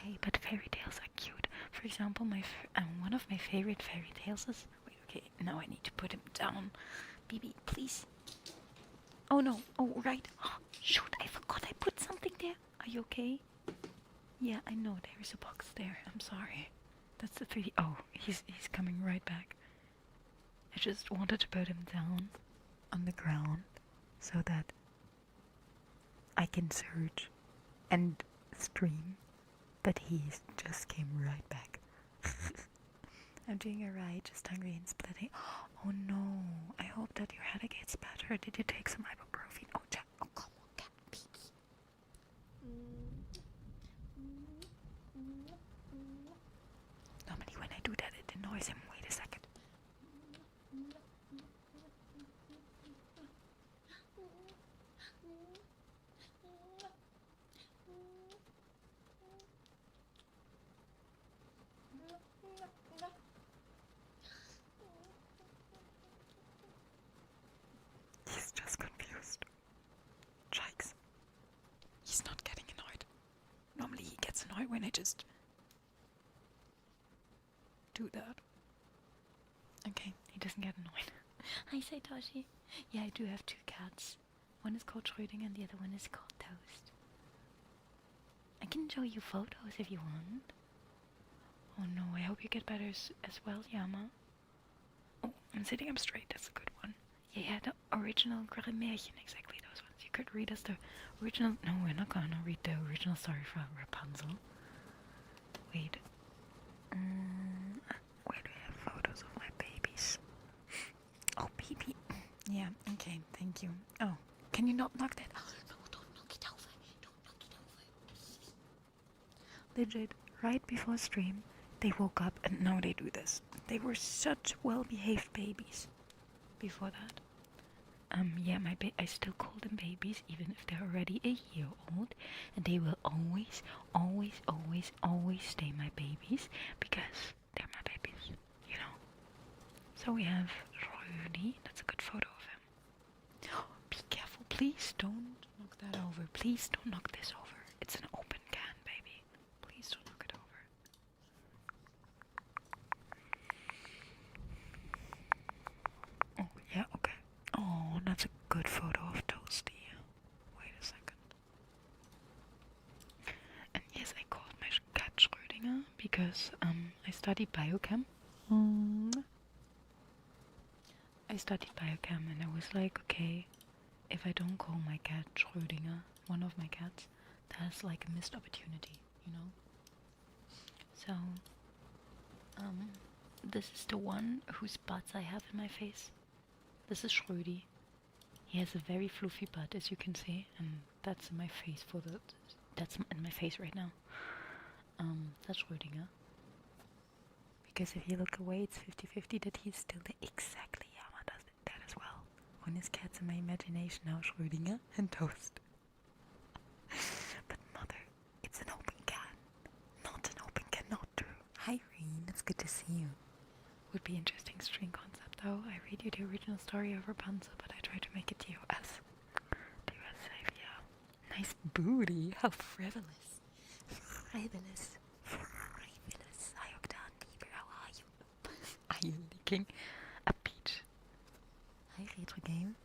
Hey, but fairy tales are cute. For example, one of my favorite fairy tales is... Wait, okay, now I need to put him down. Bibi, please. Oh no, oh right. Oh, shoot, I forgot I put something there. Are you okay? Yeah, I know, there's a box there. I'm sorry. That's the 3D. Oh, he's coming right back. I just wanted to put him down on the ground so that I can search and stream, but he just came right back. I'm doing alright, just hungry and splitting. Oh no, I hope that your headache gets better. Did you take some ibuprofen? Oh, Jack, oh come on, cat, please. Normally when I do that, it annoys him. Wait a second. He's just confused. Jikes. He's not getting annoyed. Normally he gets annoyed when I just do that. Okay, he doesn't get annoyed. Hi, Saitoshi. Yeah, I do have 2 cats. One is called Schrödinger and the other one is called Toast. I can show you photos if you want. Oh no, I hope you get better as well, Yama. Oh, I'm sitting up straight, that's a good one. Yeah, the original Märchen, exactly those ones. You could read us the original... No, we're not gonna read the original story from Rapunzel. Wait. Where do we have photos of my babies? Oh, baby. Yeah, okay, thank you. Oh, can you not knock that? Oh, no, don't knock it over. Don't knock it over. legit, right before stream, they woke up and now they do this. They were such well-behaved babies before that. Yeah, I still call them babies, even if they're already a year old, and they will always, always, always, always stay my babies, because they're my babies, you know. So we have Rudy, that's a good photo of him. Be careful, please don't knock that over. Please don't knock this over. It's an open can, baby. Please don't knock it over. Oh, yeah, okay. Oh, that's a good photo of Toasty. Wait a second. And yes, I called my cat Schrödinger because I studied biochem. I studied biochem and I was like, okay, if I don't call my cat Schrödinger, one of my cats, that's like a missed opportunity, you know? So, this is the one whose butts I have in my face. This is Schrödi. He has a very fluffy butt, as you can see, and that's in my face that's in my face right now. That's Schrödinger. Because if you look away, it's 50-50 that he's still exactly Yama does that as well. One is cats in my imagination now, Schrödinger and Toast. But mother, it's an open can. Not an open can, not true. Hi Reen, it's good to see you. Would be interesting string concept though. I read you the original story of Rapunzel, but I try to make it TOS. TOS savior. Nice booty. How frivolous. Frivolous. Frivolous. Hi Octan, Lieber, how are you? Are you licking a peach? Hi Retro Game.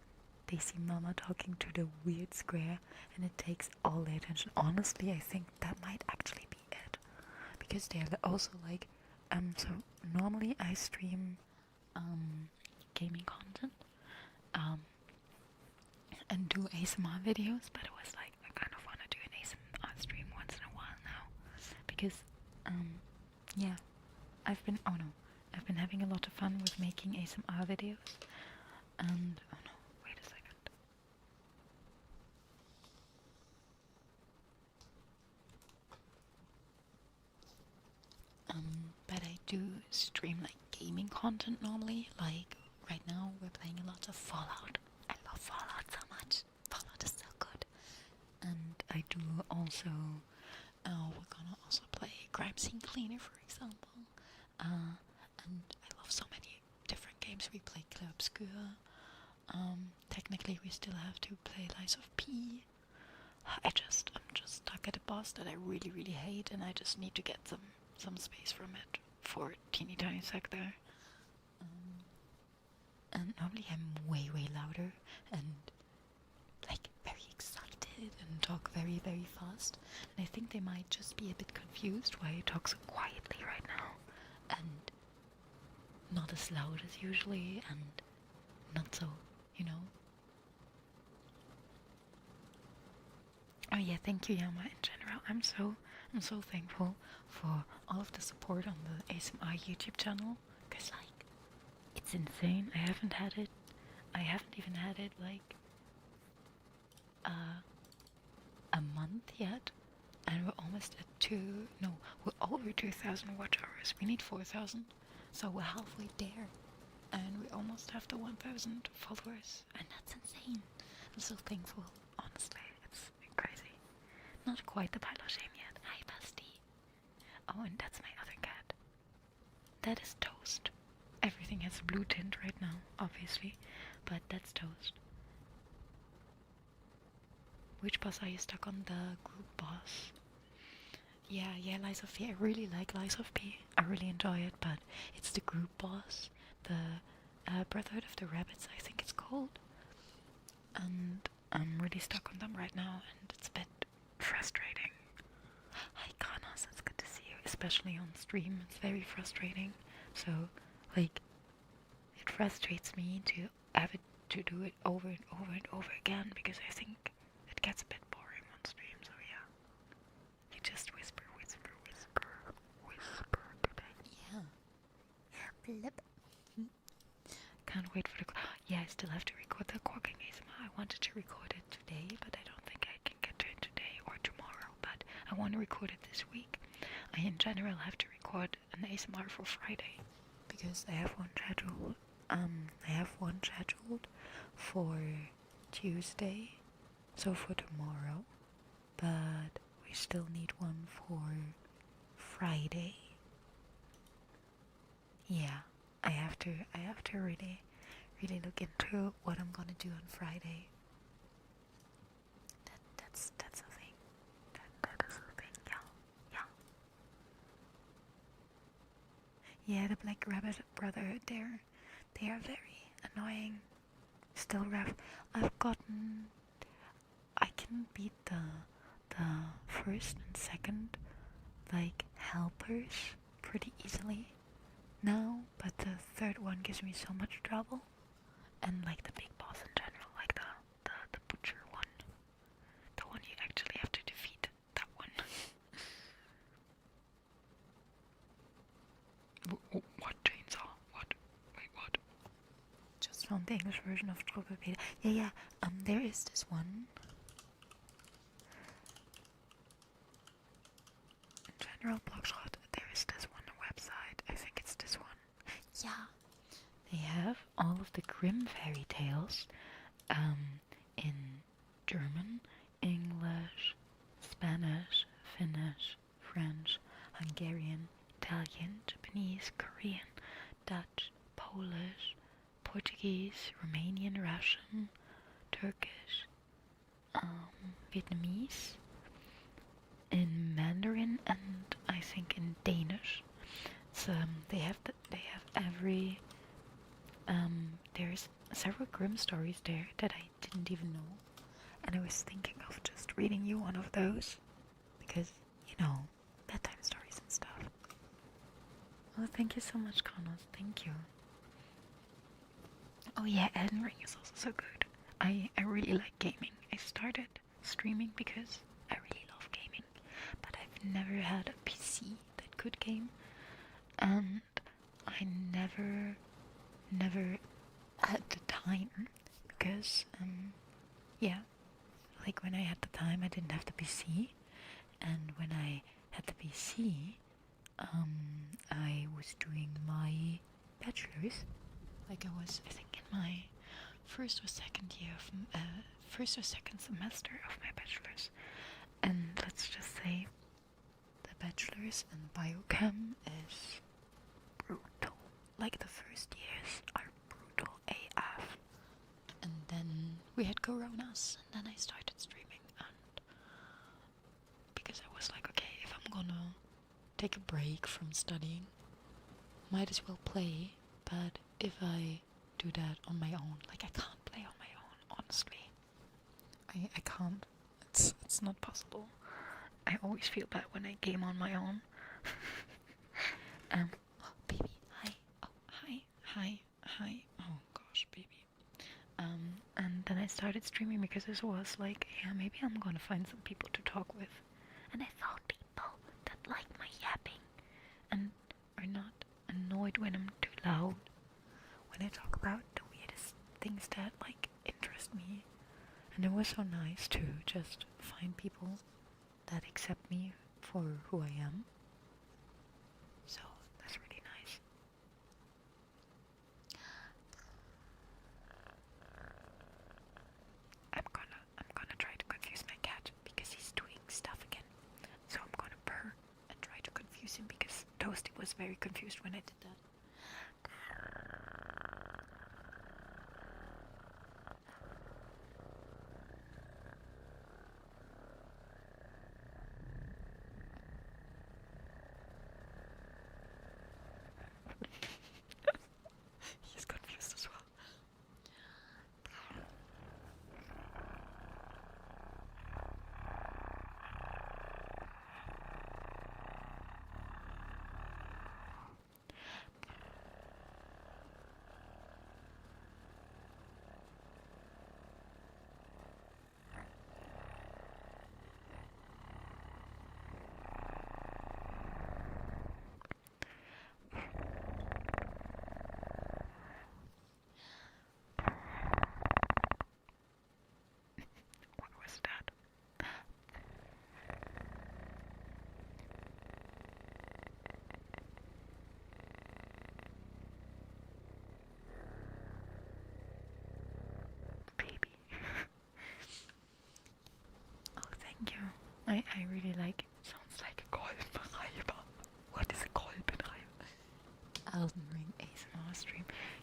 They see Mama talking to the weird square and it takes all their attention. Honestly, I think that might actually be it. Because they're also like, so normally I stream gaming content and do ASMR videos, but it was like I kind of want to do an ASMR stream once in a while now because yeah, I've been having a lot of fun with making ASMR videos, and oh no, wait a second. But I do stream like gaming content normally. Like right now, we're playing a lot of Fallout. I love Fallout so much. Fallout is so good. And I do also, we're gonna also play Crime Scene Cleaner, for example. And I love so many different games. We play Clubscure. Technically, we still have to play Lies of P. I'm just stuck at a boss that I really, really hate, and I just need to get some space from it for teeny tiny sec there. And normally I'm way, way louder and like very excited and talk very, very fast. And I think they might just be a bit confused why I talk so quietly right now and not as loud as usually and not so, you know. Oh yeah, thank you Yama in general. I'm so thankful for all of the support on the ASMR YouTube channel, cause like it's insane. I haven't even had it like a month yet, and we're almost at we're over 2,000 watch hours. We need 4,000, so we're halfway there, and we almost have the 1,000 followers, and that's insane. I'm so thankful, honestly. It's crazy. Not quite the pile of shame yet. Hi, Basti. Oh, and that's my other cat. That is Toast. Everything has a blue tint right now, obviously, but that's Toast. Which boss are you stuck on? The group boss. Yeah, Lies of P. I really like Lies of P. I really enjoy it, but it's the group boss. The Brotherhood of the Rabbits, I think it's called. And I'm really stuck on them right now, and it's a bit frustrating. Hi, Kanas, it's good to see you, especially on stream. It's very frustrating. So, like, it frustrates me to have it to do it over and over and over again because I think it gets a bit boring on stream. So yeah, you just whisper today. Yeah. Blip. Can't wait for the. Yeah, I still have to record the quacking ASMR. I wanted to record it today, but I don't think I can get to it today or tomorrow. But I want to record it this week. I in general have to record an ASMR for Friday because I have one scheduled. I have one scheduled for Tuesday, so for tomorrow, but we still need one for Friday. Yeah, I have to really look into what I'm gonna do on Friday. That's a thing. That is a thing. Yeah. Yeah, the Black Rabbit Brotherhood. They are very annoying. Still rough. I can beat the first and second like helpers pretty easily now, but the third one gives me so much trouble. And like the big boss in general, like the butcher one. The one you actually have to defeat. That one. What chainsaw? What? Wait, what? Just found the English version of Strawberry. Yeah. There is this one. In general, Blogshot, there is this one website. I think it's this one. Yeah. They have all of the Grimm fairy tales in German, English, Spanish, Finnish, French, Hungarian, Italian, Japanese, Korean, Dutch, Polish, Portuguese, Romanian, Russian, Turkish, Vietnamese, in Mandarin, and I think in Danish. So they have every there's several Grimm stories there that I didn't even know, and I was thinking of just reading you one of those because, you know, bedtime stories and stuff. Oh, thank you so much, Connors. Thank you. Oh yeah, Elden Ring is also so good. I really like gaming. I started streaming because I really love gaming, but I've never had a PC that could game, and I never had the time because yeah, like when I had the time I didn't have the PC, and when I had the PC I was doing my bachelor's. Like I think in my first or second semester of my bachelor's, and let's just say the bachelor's in biochem is brutal. Like the first years are brutal AF. And then we had coronas, and then I started streaming, and because I was like, okay, if I'm gonna take a break from studying, might as well play. But if I do that on my own, like I can't play on my own, honestly. I can't. It's not possible. I always feel bad when I game on my own. Oh, baby, hi. Oh, hi. Oh gosh, baby. And then I started streaming because it was like, yeah, maybe I'm gonna find some people to talk with. And I found people that like my yapping and are not annoyed when I'm too loud. When I talk about the weirdest things that like interest me. And it was so nice to just find people that accept me for who I am. So that's really nice. I'm gonna try to confuse my cat because he's doing stuff again. So I'm gonna purr and try to confuse him because Toasty was very confused when I did that. He's confused as well.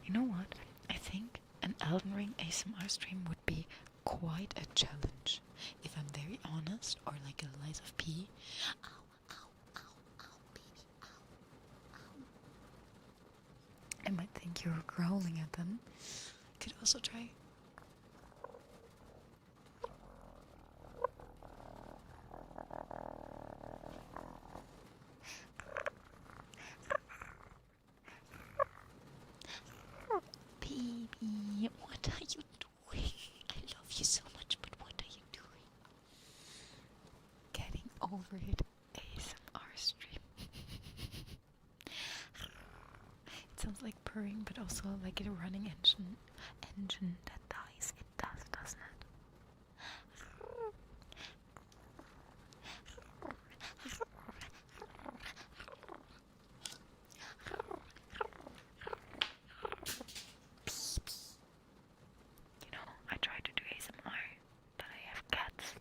You know what? I think an Elden Ring ASMR stream would be quite a challenge. If I'm very honest, or like a Lies of P. Ow, ow, ow, ow, baby, ow, ow. I might think you're growling at them. Could also try. Baby, what are you doing? I love you so much, but what are you doing? Getting over it. ASMR stream. It sounds like purring, but also like a running engine that dies. It does, doesn't it? You know, I try to do ASMR, but I have cats,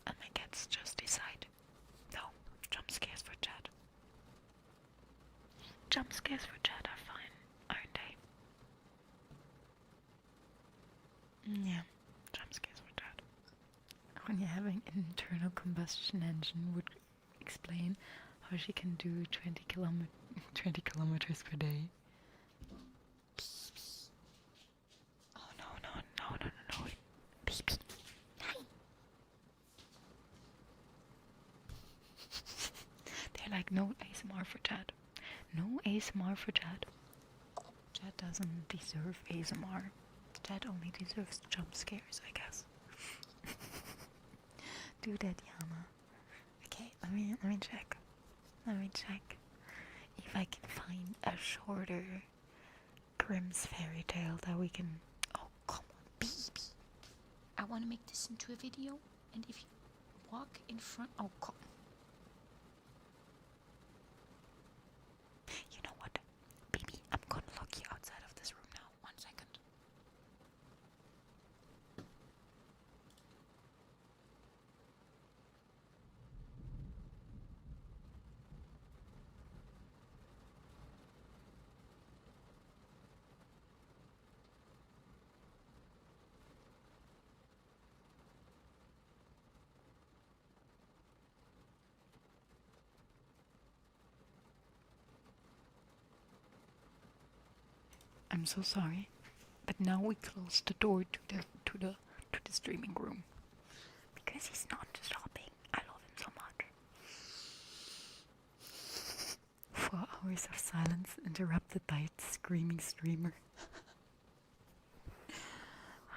and my cats just decide, no, jump scares for chat. Jump scares for chat are fine, aren't they? Yeah, jump scares for chat. When you're having an internal combustion engine would explain how she can do 20 kilometers per day. Oh no. Beep. Hi. They're like, no ASMR for chat. No ASMR for chat. Chat doesn't deserve ASMR. Chat only deserves jump scares, I guess. Do that, Yama. Okay, let me check. Let me check if I can find a shorter Grimm's fairy tale that we can. Oh, come on, baby. I want to make this into a video, and if you walk in front. Oh, come. You know what, baby? I'm gonna lock you outside of this room now. 1 second. I'm so sorry, but now we close the door to the streaming room because he's not stopping. I love him so much. 4 hours of silence interrupted by a screaming streamer.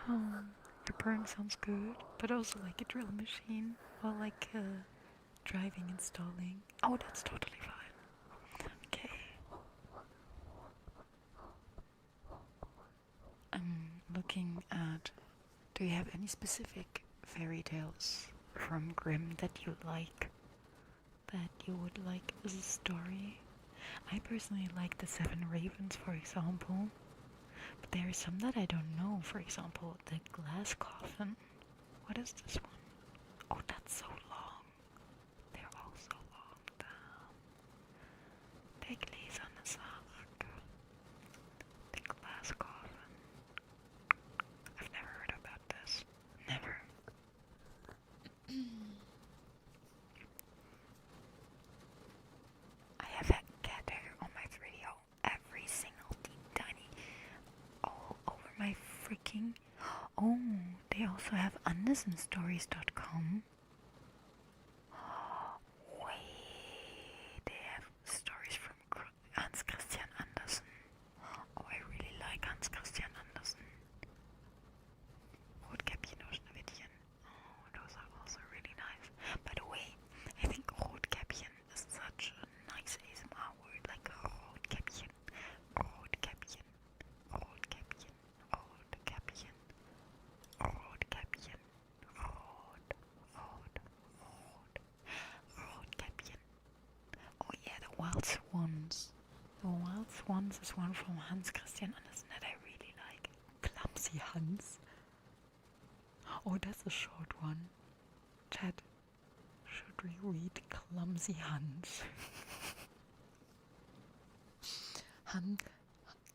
Oh, the purring sounds good, but also like a drill machine or like driving and stalling. Oh, that's totally fine. Okay. I'm looking at, do you have any specific fairy tales from Grimm that you like? That you would like as a story? I personally like the Seven Ravens, for example. But there are some that I don't know. For example, the Glass Coffin. What is this one? Oh, that's so long. They're all so long. Take Lisa on the Sarg. The Glass Coffin. I've never heard about this. Never. I have a cat hair on my video. Every single tiny. All over my freaking. Oh, they also have andersenstories.com. Wait, they have stories from Hans Christian Andersen. Oh, I really like Hans Christian Andersen. Rotkäppchen och Schneewittchen. Oh, those are also really nice. By the way, I think Rotkäppchen is such a nice ASMR word, like Rotkäppchen, Rotkäppchen, Rotkäppchen, Rotkäppchen, Rotkäppchen, Rotkäppchen. Oh yeah, the Wild Swans. The Wild Swans is one from Hans Christian Andersen that I really like. Clumsy Hans. Oh, that's a short one. Chat, should we read Clumsy Hans?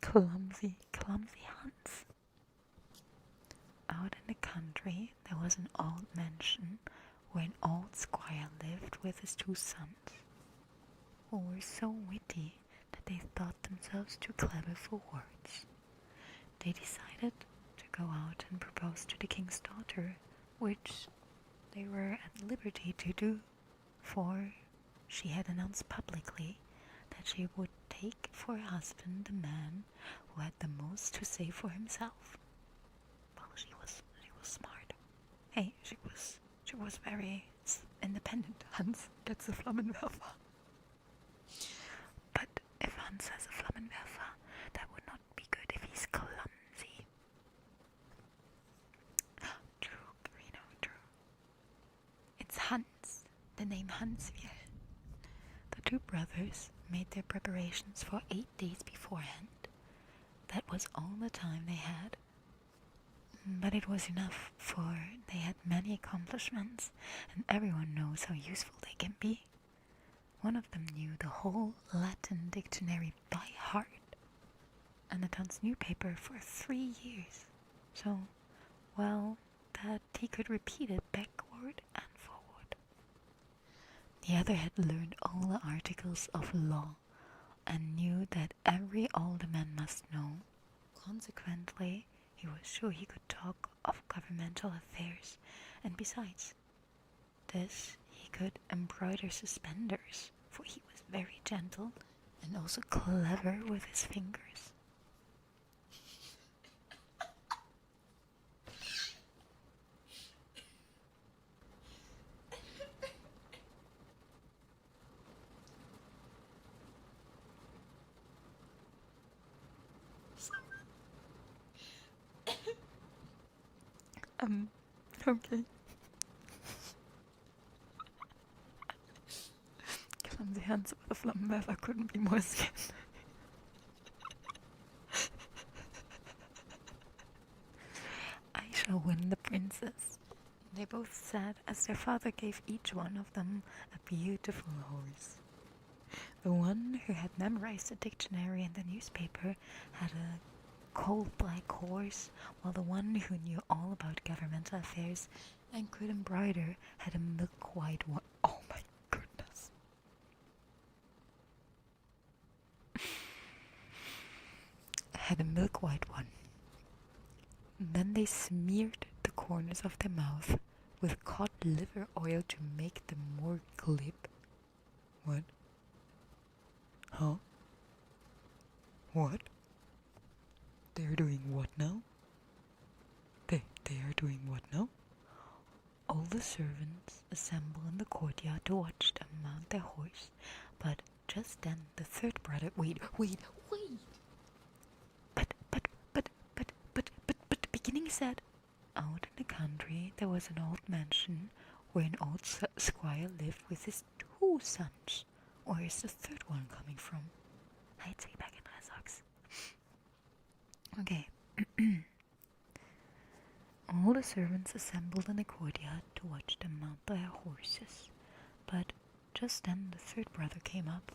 Clumsy Clumsy Hans. Out in the country there was an old mansion where an old squire lived with his 2 sons, who were so witty that they thought themselves too clever for words. They decided to go out and propose to the king's daughter, which they were at liberty to do, for she had announced publicly that she would take for a husband the man who had the most to say for himself. Well, she was smart. Hey, she was very independent. Hans gets a Flammenwerfer. But if Hans has a Flammenwerfer, that would not be good if he's clumsy. True, Carino, true. It's Hans, the name Hansviel. The 2 brothers made their preparations for 8 days beforehand. That was all the time they had. But it was enough, for they had many accomplishments, and everyone knows how useful they can be. One of them knew the whole Latin dictionary by heart, and had Hans newspaper for 3 years. So, well, that he could repeat it backward and forward. The other had learned all the articles of law, and knew that every alderman must know. Consequently, he was sure he could talk of governmental affairs, and besides this, he could embroider suspenders, for he was very gentle and also clever with his fingers. Okay. Clumsy Hans with a Flammenwerfer couldn't be more scared. I shall win the princess, they both said as their father gave each one of them a beautiful horse. The one who had memorized the dictionary and the newspaper had a coal black horse, while the one who knew all about governmental affairs and could embroider had a milk white one. Oh my goodness. Had a milk white one. Then they smeared the corners of their mouth with cod liver oil to make them more glib. What? Huh? What? They're doing what now? They are doing what now? All the servants assemble in the courtyard to watch them mount their horse, but just then the 3rd brother— Wait! But the beginning said, out in the country there was an old mansion where an old squire lived with his 2 sons. Where is the 3rd one coming from? I'd say back in Resox. Okay. All the servants assembled in the courtyard to watch them mount their horses, but just then the 3rd brother came up.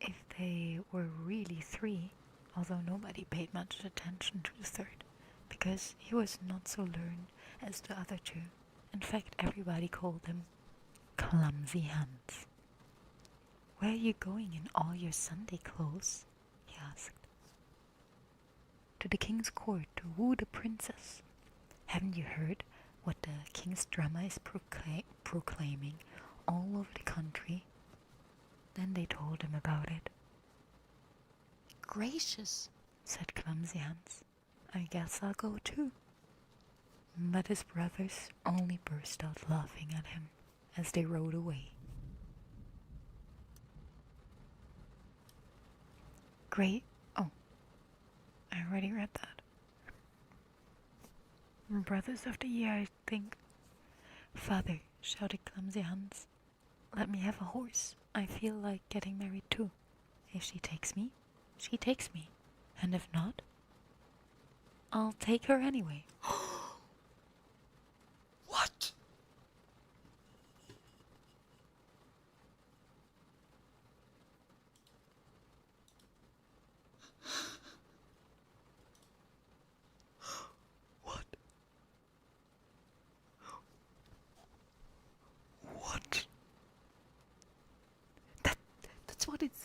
If they were really 3, although nobody paid much attention to the 3rd, because he was not so learned as the other 2. In fact, everybody called him Clumsy Hans. Where are you going in all your Sunday clothes? He asked. To the king's court to woo the princess. Haven't you heard what the king's drummer is proclaiming all over the country? Then they told him about it. Gracious, said Clumsy Hans. I guess I'll go too. But his brothers only burst out laughing at him as they rode away. Great. Oh, I already read that. Brothers of the year, I think. Father, shouted Clumsy Hans, let me have a horse. I feel like getting married too. If she takes me, she takes me. And if not, I'll take her anyway. What?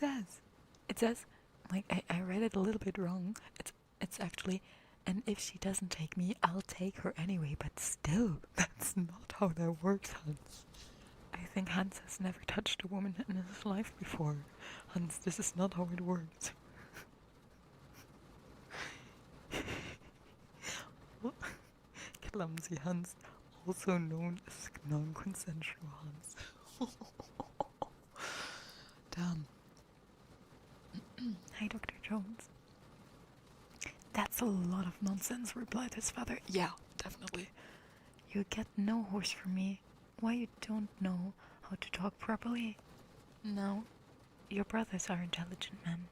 It says, like, I read it a little bit wrong. It's actually, and if she doesn't take me, I'll take her anyway. But still, that's not how that works, Hans. I think Hans has never touched a woman in his life before. Hans, this is not how it works. Clumsy Hans, also known as non-consensual Hans. Damn. Hi, Dr. Jones. That's a lot of nonsense, replied his father. Yeah, definitely. You get no horse from me. Why you don't know how to talk properly? No, your brothers are intelligent men.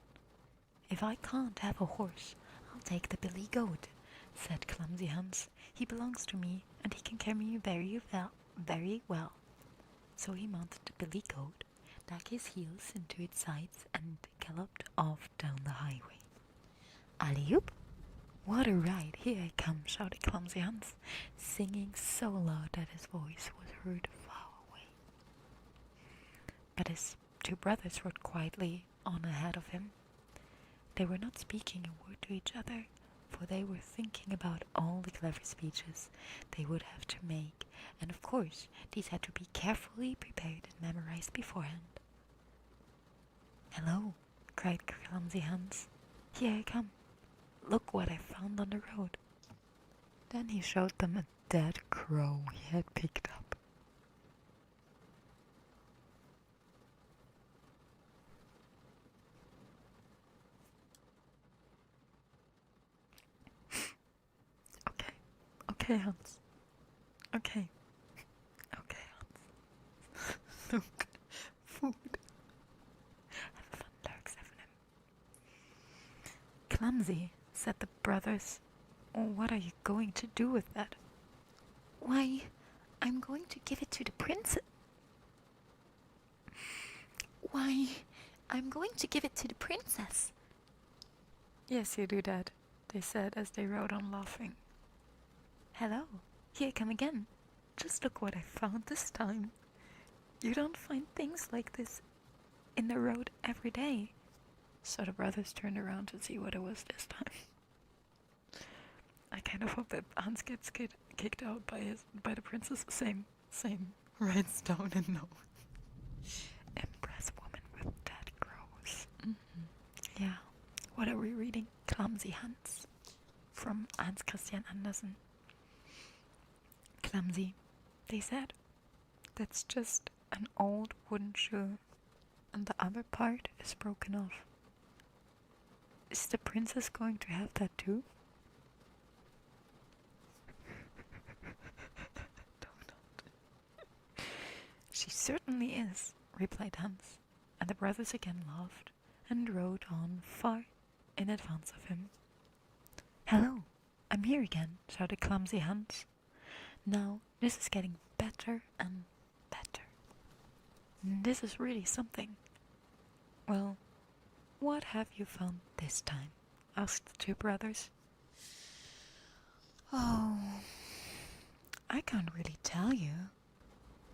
If I can't have a horse, I'll take the billy goat, said Clumsy Hans. He belongs to me, and he can carry me very well. So he mounted the billy goat, dug his heels into its sides, and galloped off down the highway. Alley-oop! What a ride! Here I come, shouted Clumsy Hans, singing so loud that his voice was heard far away. But his two brothers rode quietly on ahead of him. They were not speaking a word to each other, for they were thinking about all the clever speeches they would have to make, and of course these had to be carefully prepared and memorized beforehand. Hello, cried Clumsy Hans. Here I come. Look what I found on the road. Then he showed them a dead crow he had picked up. Okay, Hans. Okay, Hans. Look, food. Have fun, Dark Sevenim. Clumsy, said the brothers. What are you going to do with that? Why, I'm going to give it to the princess. Yes, you do, Dad, they said as they rode on laughing. Hello, here I come again. Just look what I found this time. You don't find things like this in the road every day. So the brothers turned around to see what it was this time. I kind of hope that Hans gets kicked out by the princess. Same. Writes down a note. Impress woman with dead crows. Yeah. What are we reading? Clumsy Hans. From Hans Christian Andersen. Clumsy, they said. That's just an old wooden shoe. And the other part is broken off. Is the princess going to have that too? She certainly is, replied Hans, and the brothers again laughed and rode on far in advance of him. Hello, I'm here again, shouted Clumsy Hans. Now this is getting better and better. This is really something. Well, what have you found this time? Asked the two brothers. Oh, I can't really tell you,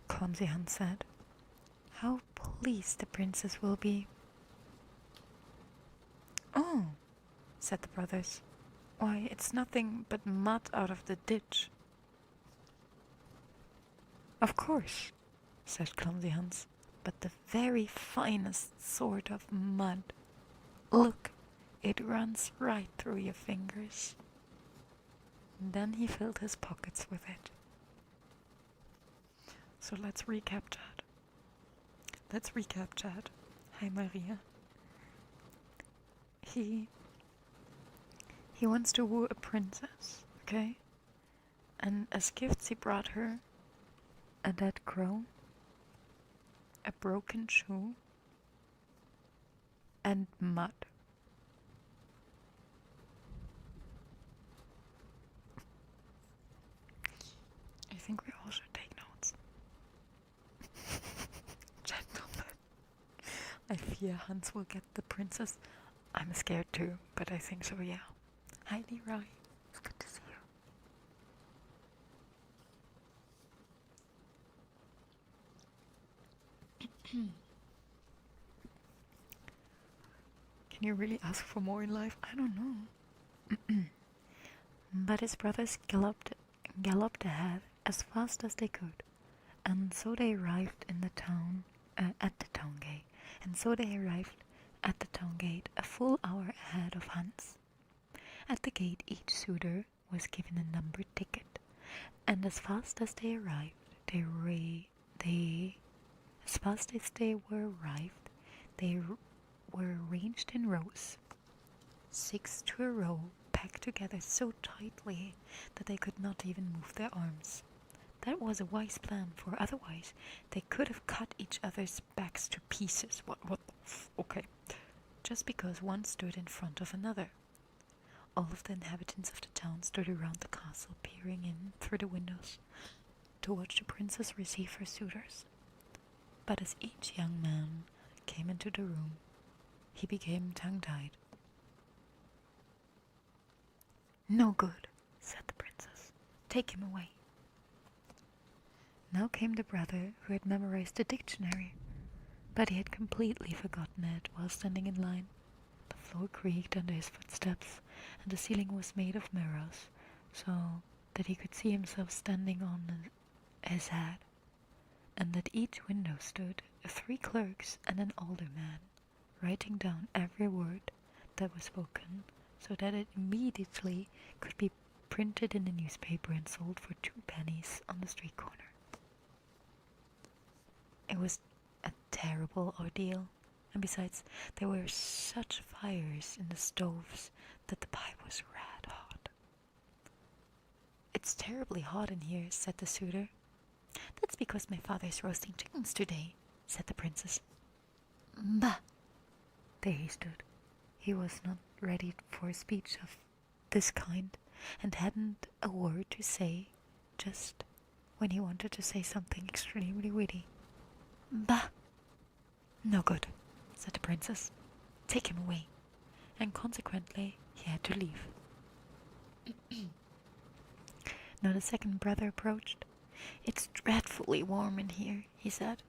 Clumsy Hans said. How pleased the princess will be. Oh, said the brothers. Why, it's nothing but mud out of the ditch. Of course, said Clumsy Hans, but the very finest sort of mud. Look, it runs right through your fingers. And then he filled his pockets with it. So let's recap, Chad. Hi, Maria. He wants to woo a princess, okay? And as gifts he brought her a dead crow, a broken shoe, and mud. I think we all should take notes. Gentlemen, I fear Hans will get the princess. I'm scared too, but I think so, yeah. Hi, Leroy. It's good to see you. Can you really ask for more in life? I don't know. But his brothers galloped ahead as fast as they could, and so they arrived in the town at the town gate. And so they arrived at the town gate a full hour ahead of Hans. At the gate, each suitor was given a numbered ticket, and as fast as they arrived, as fast as they were arrived, they were arranged in rows, 6 to a row, packed together so tightly that they could not even move their arms. That was a wise plan, for otherwise they could have cut each other's backs to pieces. Okay. Just because one stood in front of another. All of the inhabitants of the town stood around the castle, peering in through the windows to watch the princess receive her suitors. But as each young man came into the room, he became tongue-tied. "No good," said the princess. "Take him away." Now came the brother who had memorized the dictionary, but he had completely forgotten it while standing in line. The floor creaked under his footsteps, and the ceiling was made of mirrors, so that he could see himself standing on his head, and at each window stood 3 clerks and an older man, writing down every word that was spoken, so that it immediately could be printed in the newspaper and sold for 2 pennies on the street corner. It was a terrible ordeal, and besides, there were such fires in the stoves that the pie was red hot. "It's terribly hot in here," said the suitor. "That's because my father's roasting chickens today," said the princess. "Bah!" There he stood. He was not ready for a speech of this kind, and hadn't a word to say, just when he wanted to say something extremely witty. "Bah! No good," said the princess. "Take him away." And consequently he had to leave. Now the second brother approached. "It's dreadfully warm in here," he said.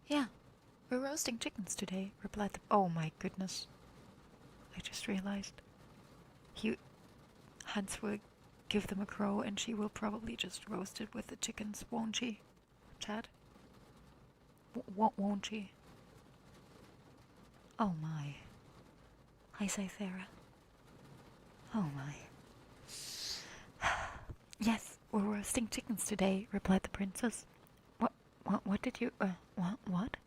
"Yeah, we're roasting chickens today," replied the... Oh my goodness. I just realized. Hans will give them a crow and she will probably just roast it with the chickens, won't she, Chad? Won't she? Oh my. Hi, Cythera. Oh my. "Yes, we're roasting chickens today," replied the princess. What did you, what?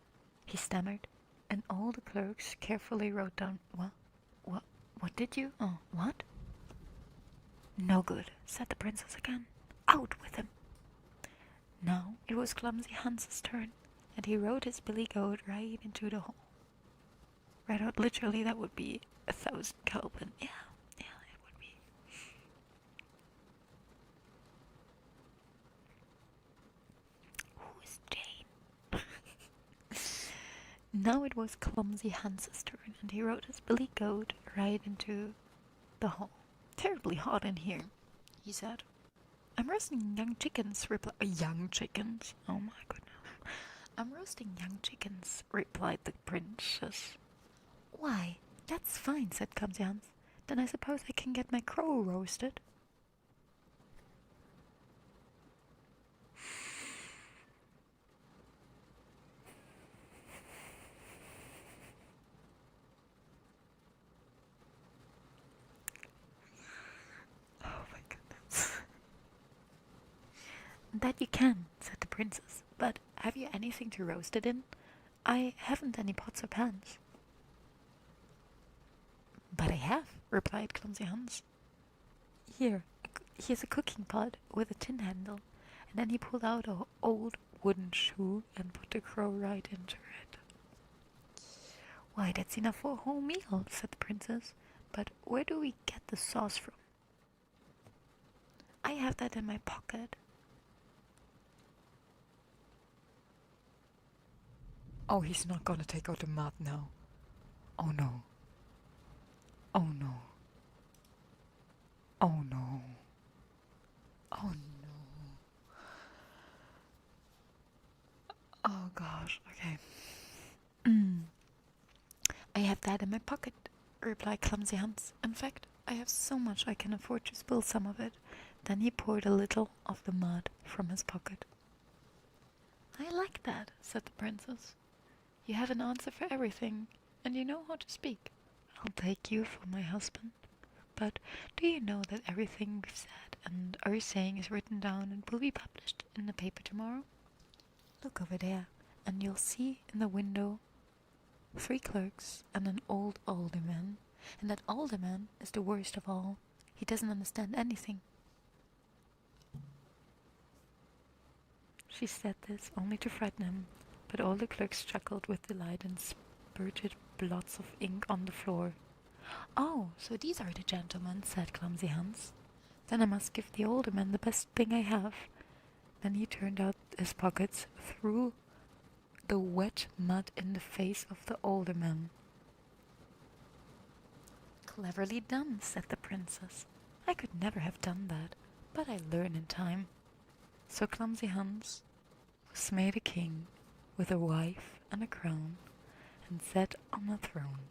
He stammered, and all the clerks carefully wrote down, what did you, what? "No good," said the princess again. "Out with him." Now it was Clumsy Hans's turn, and he rode his billy goat right into the hole. Right out, literally, that would be 1,000 Kelvin. Yeah, it would be. Who is Jane? Now it was Clumsy Hans's turn, and he rode his billy goat right into the hole. "Terribly hot in here," he said. "I'm roasting young chickens," young chickens? Oh my goodness. "I'm roasting young chickens," replied the princess. "Why, that's fine," said Clumsy Hans. "Then I suppose I can get my crow roasted." Oh my goodness. "That you can," said the princess. "But have you anything to roast it in? I haven't any pots or pans." "But I have," replied Clumsy Hans. Here's a cooking pot with a tin handle." And then he pulled out an old wooden shoe and put the crow right into it. "Why, that's enough for a whole meal," said the princess. "But where do we get the sauce from?" "I have that in my pocket." Oh, he's not gonna take out the mud now. Oh no. Oh no. Oh no. Oh no. Oh gosh, okay. "I have that in my pocket," replied Clumsy Hans. In fact, I have so much I can afford to spill some of it. Then he poured a little of the mud from his pocket. I like that, said the princess. You have an answer for everything, and you know how to speak. I'll take you for my husband. But do you know that everything we've said and are saying is written down and will be published in the paper tomorrow? Look over there, and you'll see in the window 3 clerks and an old alderman, and that alderman is the worst of all. He doesn't understand anything. She said this only to frighten him, but all the clerks chuckled with delight and spurted blots of ink on the floor. Oh, so these are the gentlemen, said Clumsy Hans. Then I must give the alderman the best thing I have. Then he turned out his pockets, threw the wet mud in the face of the alderman. Cleverly done, said the princess. I could never have done that, but I learn in time. So Clumsy Hans was made a king, with a wife and a crown, and sat on a throne.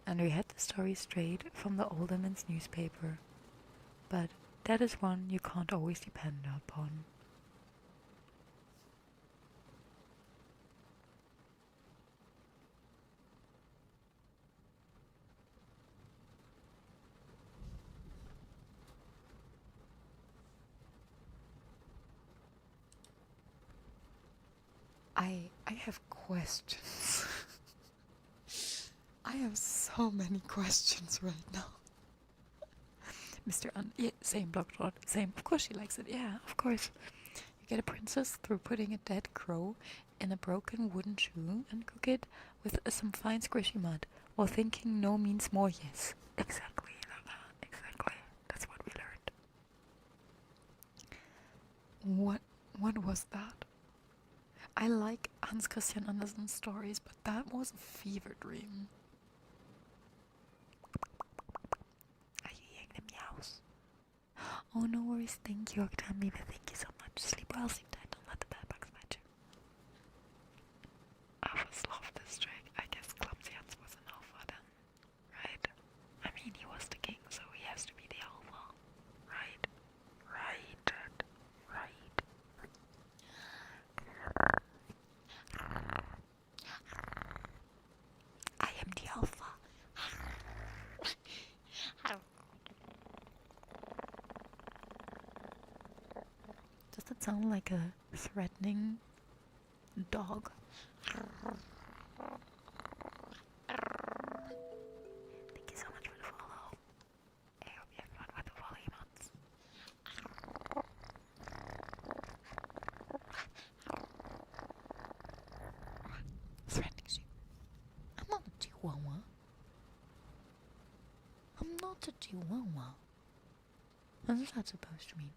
And we had the story straight from the alderman's newspaper. But that is one you can't always depend upon. I have questions. I have so many questions right now. Mr. Yeah, same block dot, same. Of course she likes it. Yeah, of course. You get a princess through putting a dead crow in a broken wooden shoe and cook it with some fine squishy mud, while thinking no means more. Yes, exactly. Exactly. That's what we learned. What was that? I like Hans Christian Andersen's stories, but that was a fever dream. Are you hearing the meows? Oh, no worries. Thank you, Octavia. Thank you so much. Sleep well, sleep tight. Don't let the bed bugs bite you. Alphas love this trick. I guess Clumsy Hans was an alpha then, right? I mean, he was the king, so he has to be the alpha, right? Right. I am the alpha. Does that sound like a threatening dog? Thank you so much for the follow. I hope you have fun with the volume ups. Threatening sheep. I'm not a chihuahua. I'm not a chihuahua. What is that supposed to mean?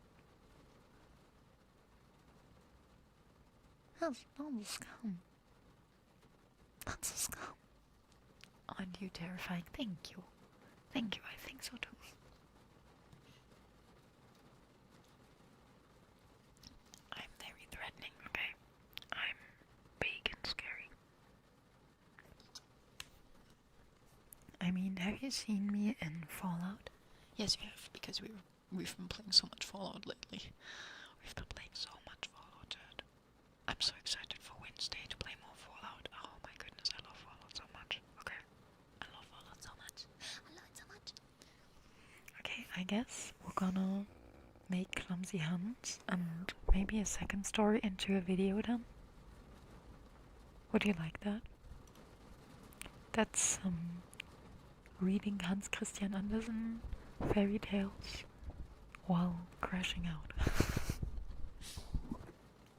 That's not a scum. That's a scum. Aren't you terrifying? Thank you. Thank you, I think so too. I'm very threatening, okay? I'm big and scary. I mean, have you seen me in Fallout? Yes, you have, because we've been playing so much Fallout lately. We've been playing so much Fallout, dude. I'm so excited for Wednesday to play more Fallout. Oh my goodness, I love Fallout so much. Okay. I love Fallout so much. I love it so much. Okay, I guess we're gonna make Clumsy Hans and maybe a second story into a video then. Would you like that? That's reading Hans Christian Andersen fairy tales while crashing out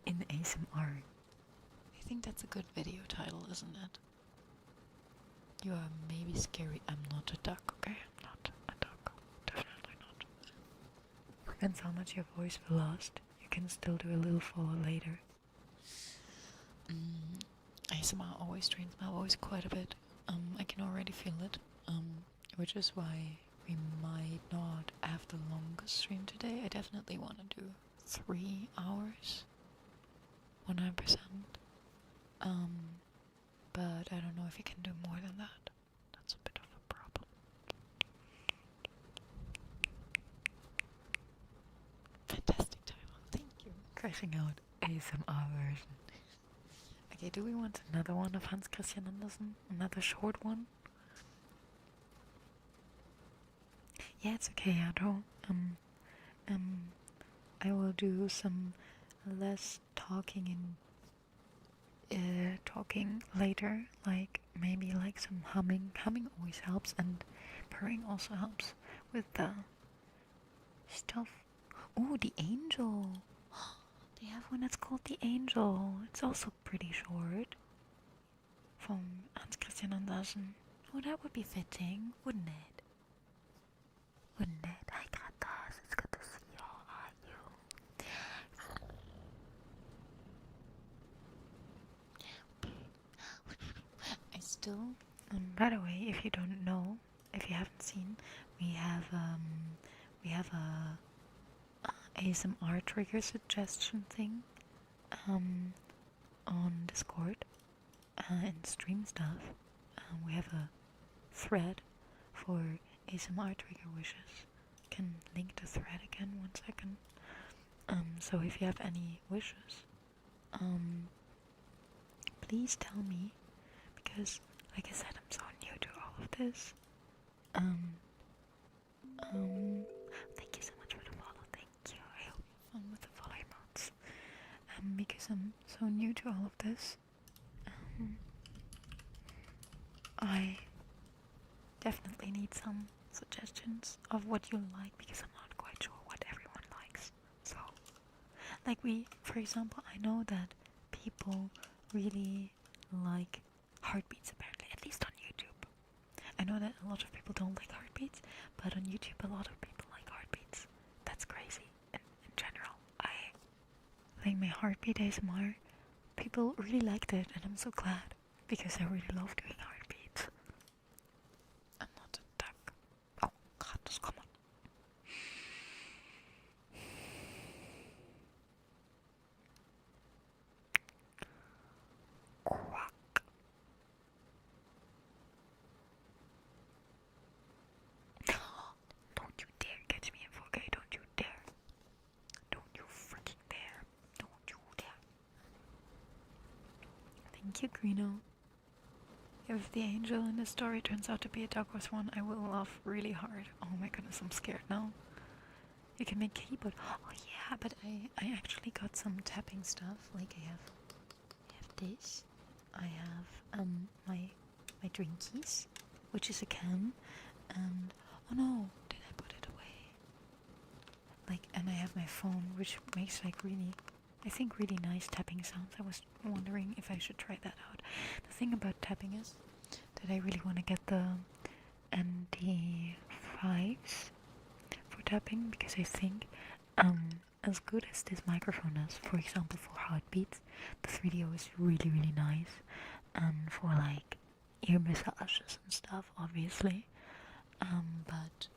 in ASMR. I think that's a good video title, isn't it? You are maybe scary. I'm not a duck, okay? I'm not a duck. Definitely not. Depends how much your voice will last. You can still do a little follow later. ASMR always trains my voice quite a bit. I can already feel it. Which is why we might not have the longest stream today. I definitely want to do 3 hours. 100%. But I don't know if you can do more than that. That's a bit of a problem. pressing out ASMR version. Okay, do we want another one of Hans Christian Andersen? Another short one? Yeah, it's okay, Adro. I will do some less talking talking later, like maybe like some humming. Humming always helps, and purring also helps with the stuff. Oh, the angel. They have one that's called the angel. It's also pretty short. From Hans Christian Andersen. Oh, that would be fitting, wouldn't it? Wouldn't it? Hi, Kratos. It's good to see you. How are you? I still. By the way, if you don't know, if you haven't seen, we have a ASMR trigger suggestion thing on Discord and stream stuff. We have a thread for ASMR trigger wishes. Can link the thread again 1 second. So if you have any wishes, please tell me, because like I said, I'm so new to all of this. Thank you so much for the follow. Thank you. I hope you have fun with the follow emotes. Because I'm so new to all of this, I definitely need some suggestions of what you like, because I'm not quite sure what everyone likes. So, like for example, I know that people really like heartbeats, apparently, at least on YouTube. I know that a lot of people don't like heartbeats, but on YouTube a lot of people like heartbeats. That's crazy. In general, I think my heartbeat ASMR, people really liked it, and I'm so glad, because I really love doing heartbeats. I'm not a duck. Oh god, just come on. Quack. Don't you dare catch me in 4K, don't you dare. Don't you freaking dare. Don't you dare. Thank you, Greeno. If the angel in the story turns out to be a duck or swan, I will laugh really hard. Oh my goodness, I'm scared now. You can make keyboard. Oh yeah, but I actually got some tapping stuff. Like I have this. I have my drinkies, which is a can, and oh no, did I put it away? Like, and I have my phone, which makes like really, I think, really nice tapping sounds. I was wondering if I should try that out. The thing about tapping is that I really want to get the ND5s for tapping, because I think as good as this microphone is, for example for heartbeats, the 3DO is really really nice, and for like ear massages and stuff, obviously. But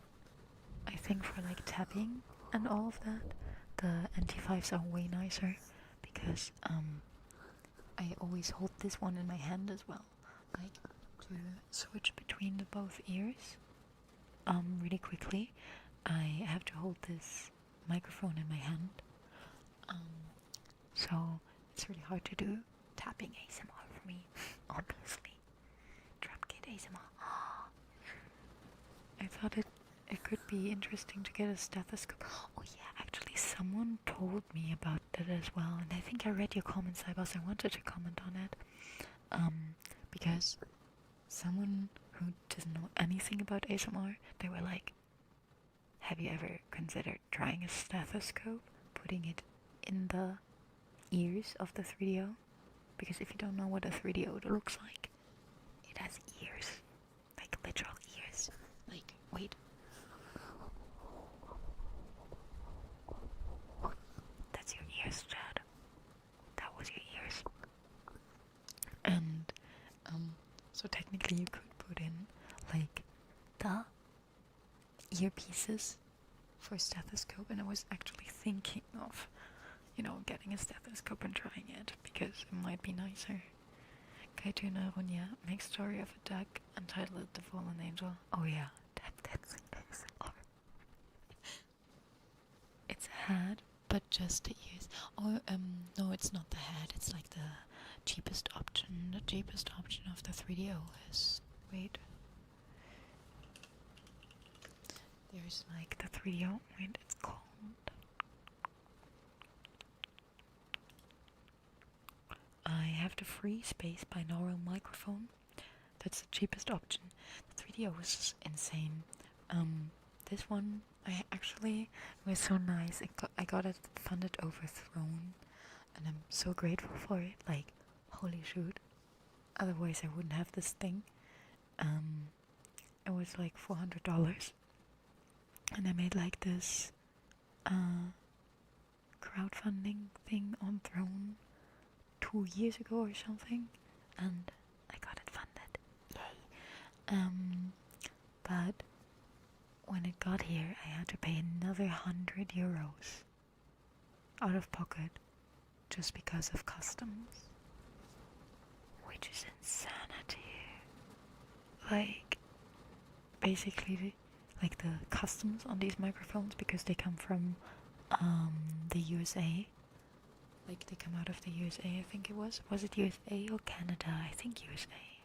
I think for like tapping and all of that, the NT5s are way nicer, because I always hold this one in my hand as well, like to switch between the both ears really quickly. I have to hold this microphone in my hand, so it's really hard to do tapping ASMR for me, obviously. Dropkit ASMR. I thought it could be interesting to get a stethoscope. Oh yeah, actually someone told me about that as well, and I think I read your comments, Ibos. I wanted to comment on it, because someone who doesn't know anything about ASMR, they were like, have you ever considered trying a stethoscope, putting it in the ears of the 3DO? Because if you don't know what a 3DO looks like, it has ears, like literal ears. Like, wait. That's your ears, Chad. That was your ears. And so technically you could put in like the earpieces for a stethoscope, and I was actually thinking of, getting a stethoscope and trying it, because it might be nicer. Kaituna Ronya, make story of a duck and title it The Fallen Angel. Oh yeah, that's nice. It's a hat, but just the ears. Oh, no, it's not the head. It's like the cheapest option. The cheapest option of the 3DO is, wait. There's like the 3DO. Wait, it's called. I have the free space binaural microphone. That's the cheapest option. The 3DO is insane. This one, I actually, it was so nice. I got it funded overthrown, and I'm so grateful for it. Like, holy shoot. Otherwise, I wouldn't have this thing. It was like $400, and I made like this crowdfunding thing on Throne 2 years ago or something, and I got it funded. Yay! But when it got here, I had to pay another €100 out of pocket just because of customs, which is insanity. Like, basically, like the customs on these microphones, because they come from the USA. Like, they come out of the USA, I think it was. Was it USA or Canada? I think USA.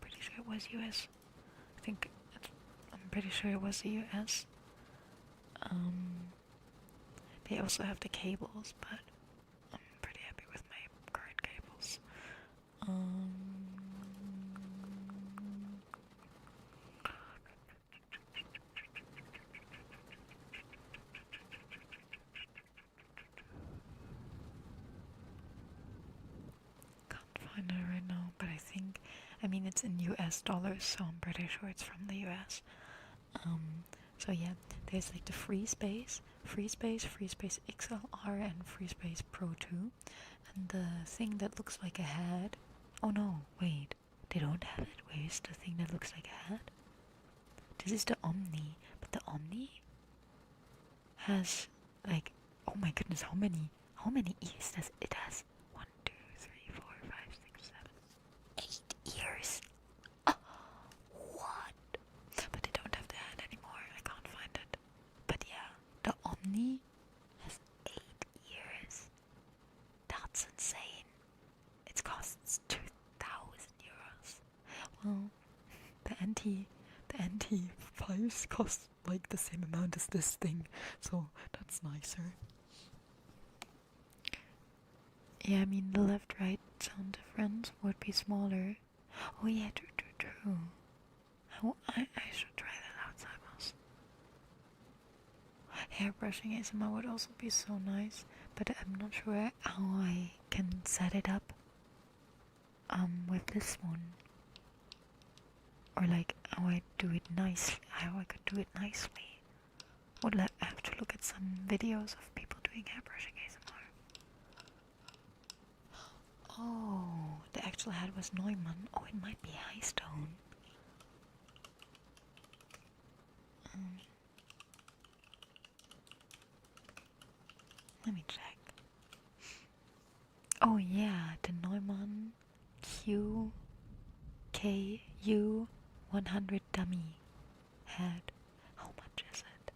Pretty sure it was US. I'm pretty sure it was the US. They also have the cables, but I'm pretty happy with my current cables. Can't find it right now, but I mean it's in US dollars, so I'm pretty sure it's from the US. So yeah, there's like the free space XLR, and free space Pro 2. And the thing that looks like a head. Oh no, wait, they don't have it? Where is the thing that looks like a head? This is the Omni, but the Omni has like, oh my goodness, how many ears does it has? 1, 2, 3, 4, 5, 6, 7, 8 ears. What? But they don't have the head anymore. I can't find it. But yeah, the Omni has 8 ears. That's insane. It costs €2,000. Well, the NT5s cost like the same amount as this thing, so that's nicer. Yeah, I mean the left-right sound difference would be smaller. Oh yeah, true. I should try that out, Simons. Hairbrushing ASMR would also be so nice, but I'm not sure how I can set it up with this one. Or like how I do it nicely, how I could do it nicely. Would I have to look at some videos of people doing hairbrushing ASMR. Oh, the actual head was Neumann. Oh, it might be Highstone. Let me check. Oh yeah, the Neumann QKU 100 dummy head. How much is it?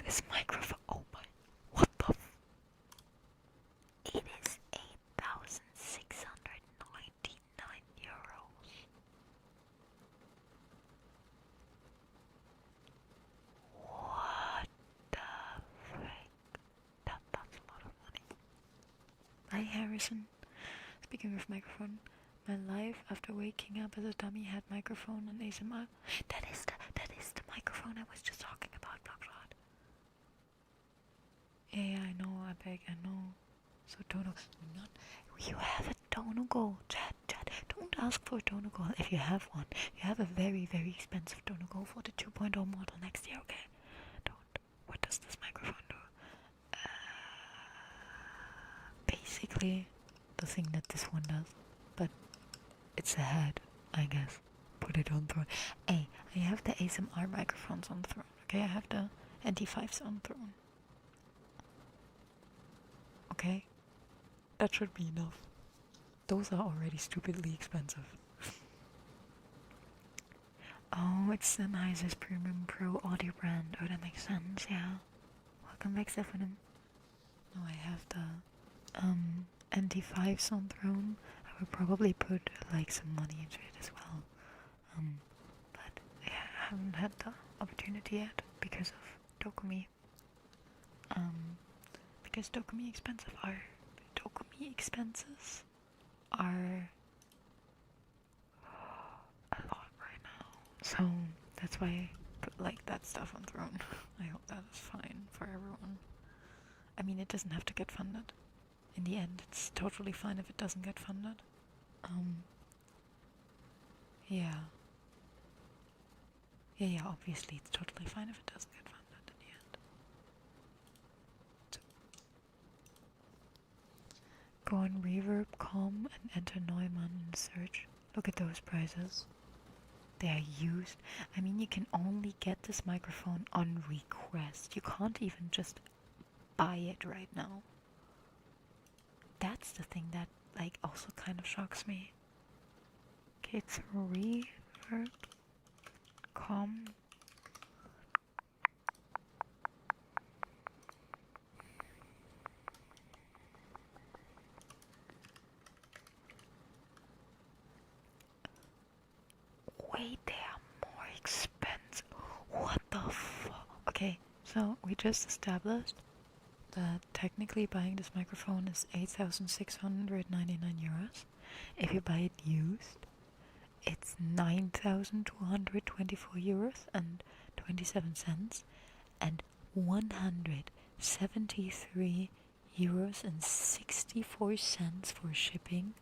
This microphone. Oh my. What the It is €8,699. What the frick? That's a lot of money. Hi Harrison. Speaking of microphone, my life after waking up as a dummy had microphone and ASMR. That is the microphone I was just talking about, Blockshot. Yeah, I know, I know. So you have a Donegal, chat. Don't ask for a Donegal if you have one. You have a very, very expensive Donegal for the 2.0 model next year, okay? Don't. What does this microphone do? Basically, the thing that this one does, but it's a head, I guess. Put it on Throne. Hey, I have the ASMR microphones on Throne, okay? I have the NT5s on Throne. Okay? That should be enough. Those are already stupidly expensive. Oh, it's the nicest premium pro audio brand. Oh, that makes sense, yeah. Welcome back, Stefan. Now I have the NT5s on Throne. I would probably put like some money into it as well. But yeah, I haven't had the opportunity yet because of Dokumi. Because Dokumi expenses are a lot right now. So that's why I put like that stuff on Throne. I hope that is fine for everyone. I mean, it doesn't have to get funded. In the end, it's totally fine if it doesn't get funded. Yeah. Yeah, obviously it's totally fine if it doesn't get funded in the end. So, go on reverb.com and enter Neumann in search. Look at those prices. They are used. I mean, you can only get this microphone on request. You can't even just buy it right now. That's the thing that like also kind of shocks me. Okay, it's reverb.com. Wait, they are more expensive. What the fuck? Okay, so we just established that technically buying this microphone is 8,699 euros. If you buy it used, it's 9,224 euros and 27 cents and 173 euros and 64 cents for shipping.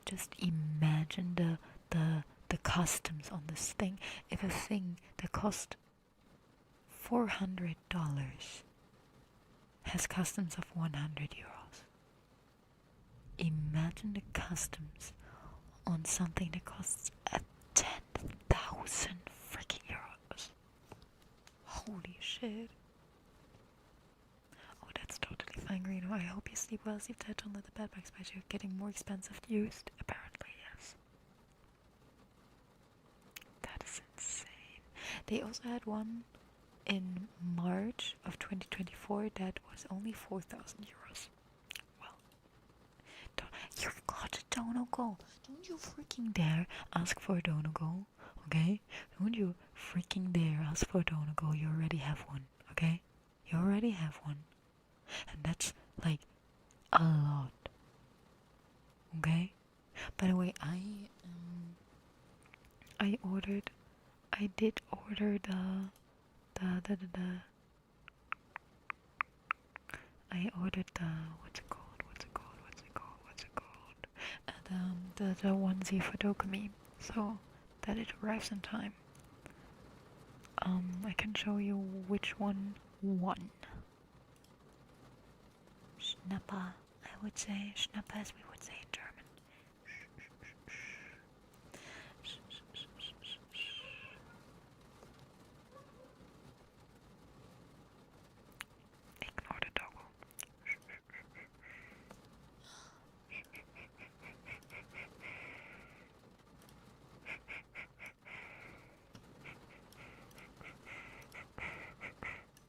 Just imagine the customs on this thing. If a thing that cost $400 has customs of 100 euros, imagine the customs on something that costs 10,000 freaking euros. Holy shit. Oh, that's totally fine, Greeno. I hope you sleep well. Sleep tight, don't let the bed bugs bite you. Getting more expensive used? Apparently, yes. That is insane. They also had one in March of 2024 that was only 4,000 euros. Well, you've got a Donegal. Don't you freaking dare ask for a Donegal, okay? Don't you freaking dare ask for a Donegal. You already have one, okay? You already have one. And that's like a lot, okay? By the way, I did order I ordered the what's it called? The onesie for Dokumi, so that it arrives in time. I can show you which one won. Schnapper, I would say. Schnapper, as we would say in German. Ignore the doggo.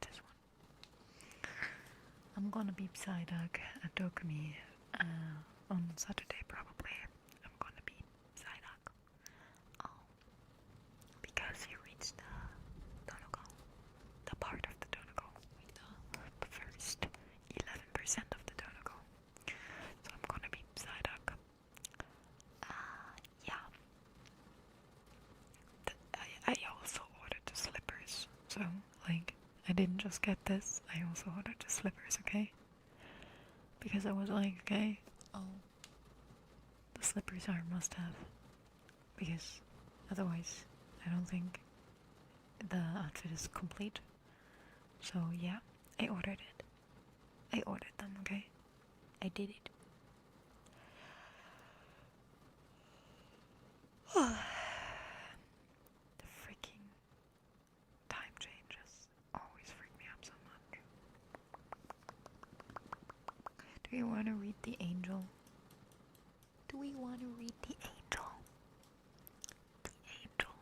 This one. I'm gonna be Psyduck at Dokumi on Saturday probably. I'm gonna be Psyduck. Because you reached the Donegal, the part of the Donegal, like the first 11% of the Donegal. So I'm gonna be Psyduck. Yeah. I also ordered the slippers. So, like, I didn't just get this, I also ordered the slippers, okay? Because I was like, okay, the slippers are a must-have. Because otherwise, I don't think the outfit is complete. So yeah, I ordered it. I ordered them, okay? I did it. The freaking time changes always freak me up so much. Do you want to read the angel? Do we want to read the angel? The angel.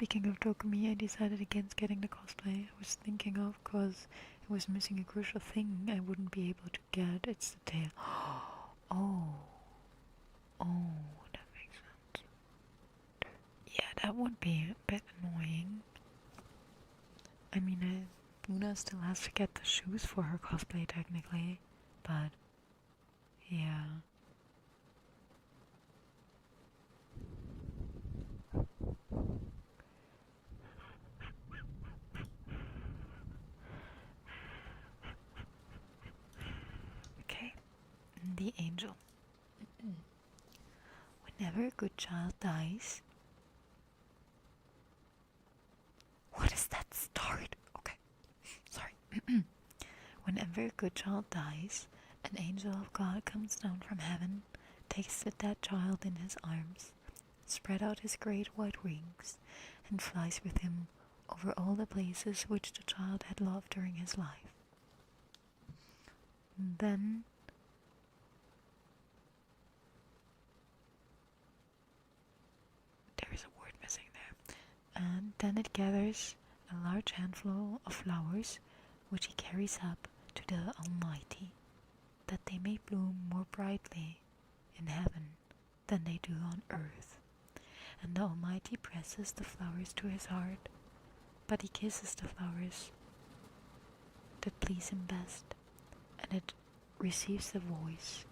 speaking of Dokumi, I decided against getting the cosplay I was thinking of because it was missing a crucial thing I wouldn't be able to get. It's the tail. Oh. Oh, that makes sense. Yeah, that would be a bit annoying. I mean, Luna still has to get the shoes for her cosplay technically, but yeah. Okay, the angel. Whenever a good child dies... What is that start? Okay, sorry. Whenever a good child dies, an angel of God comes down from heaven, takes the dead child in his arms, spread out his great white wings, and flies with him over all the places which the child had loved during his life. Then there is a word missing there. And then it gathers a large handful of flowers which he carries up to the Almighty, that they may bloom more brightly in heaven than they do on earth. And the Almighty presses the flowers to his heart, but he kisses the flowers that please him best, and it receives a voice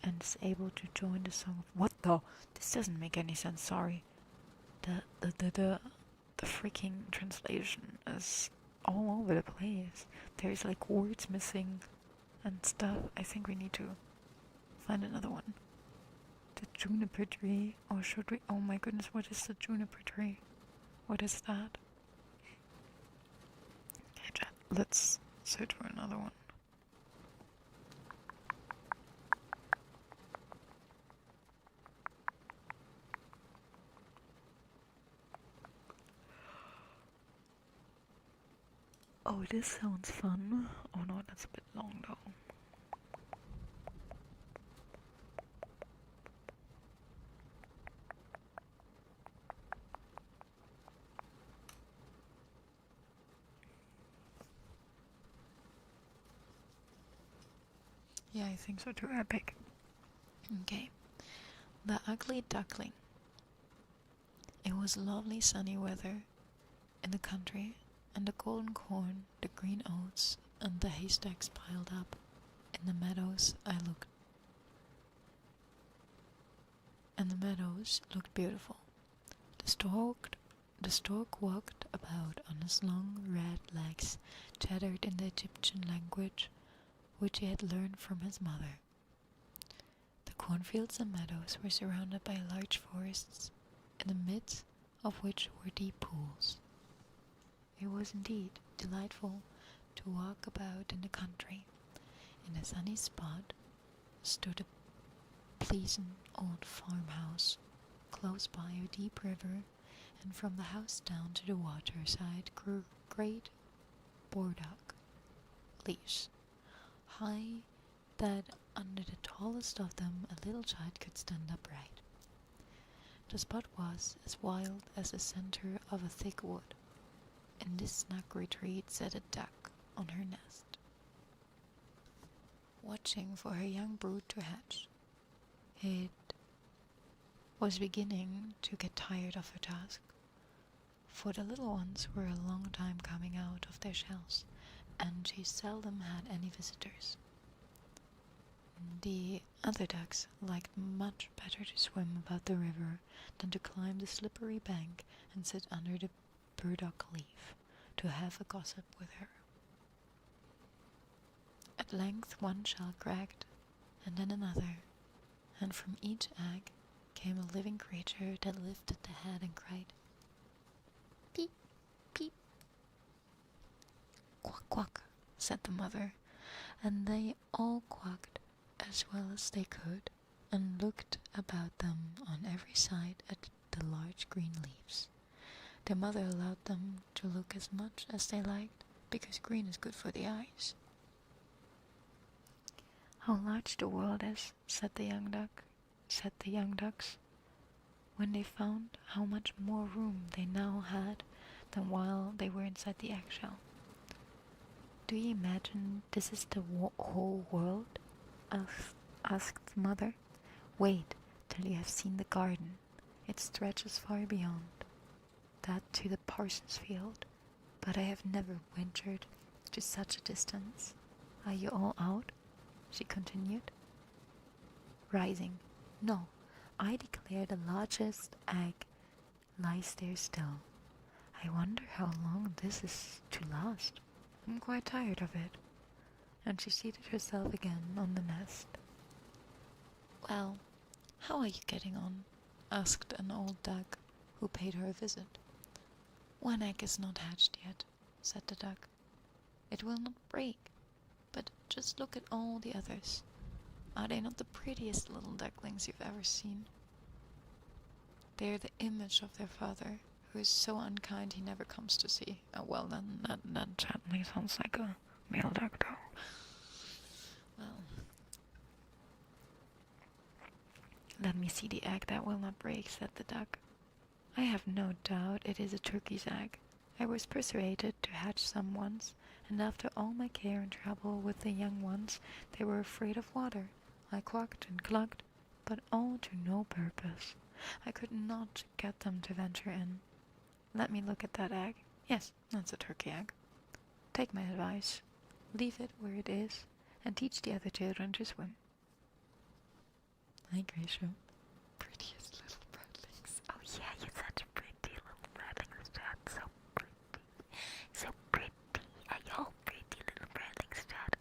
and is able to join the song of... What the? This doesn't make any sense, sorry. The freaking translation is all over the place. There's like words missing and stuff. I think we need to find another one. The juniper tree. Or should we? Oh my goodness, what is the juniper tree? What is that? Okay, chat, let's search for another one. Oh, this sounds fun. Oh no, that's a bit long though. Yeah, I think so too. Epic. Okay. The Ugly Duckling. It was lovely sunny weather in the country, and the golden corn, the green oats, and the haystacks piled up in the meadows. And the meadows looked beautiful. The stork walked about on his long red legs, chattered in the Egyptian language, which he had learned from his mother. The cornfields and meadows were surrounded by large forests, in the midst of which were deep pools. It was indeed delightful to walk about in the country. In a sunny spot stood a pleasant old farmhouse, close by a deep river, and from the house down to the water side grew great burdock leaves, high that under the tallest of them a little child could stand upright. The spot was as wild as the center of a thick wood. In this snug retreat sat a duck on her nest, watching for her young brood to hatch. It was beginning to get tired of her task, for the little ones were a long time coming out of their shells, and she seldom had any visitors. The other ducks liked much better to swim about the river than to climb the slippery bank and sit under the burdock leaf to have a gossip with her. At length one shell cracked, and then another, and from each egg came a living creature that lifted the head and cried, "Peep, peep." "Quack, quack," said the mother, and they all quacked as well as they could, and looked about them on every side at the large green leaves. Their mother allowed them to look as much as they liked, because green is good for the eyes. "How large the world is," said the young ducks. when they found how much more room they now had than while they were inside the eggshell. "Do you imagine this is the whole world?" asked Mother. "Wait till you have seen the garden. It stretches far beyond that to the parson's field, but I have never ventured to such a distance. Are you all out?" she continued, rising. "No, I declare the largest egg lies there still. I wonder how long this is to last. I'm quite tired of it." And she seated herself again on the nest. "Well, how are you getting on?" asked an old duck who paid her a visit. "One egg is not hatched yet," said the duck. "It will not break, but just look at all the others. Are they not the prettiest little ducklings you've ever seen? They are the image of their father, who is so unkind he never comes to see." Oh, well, then that certainly sounds like a male duck, though. Well, "Let me see the egg that will not break," said the duck. "I have no doubt it is a turkey's egg. I was persuaded to hatch some once, and after all my care and trouble with the young ones, they were afraid of water. I clucked and clucked, but all to no purpose. I could not get them to venture in. Let me look at that egg. Yes, that's a turkey egg. Take my advice. Leave it where it is, and teach the other children to swim." Hi, Gracia. Prettiest little birdlings. Oh yeah, you're such a pretty little birdlings, Chad. So pretty. So pretty. Are you all pretty little birdlings, Chad?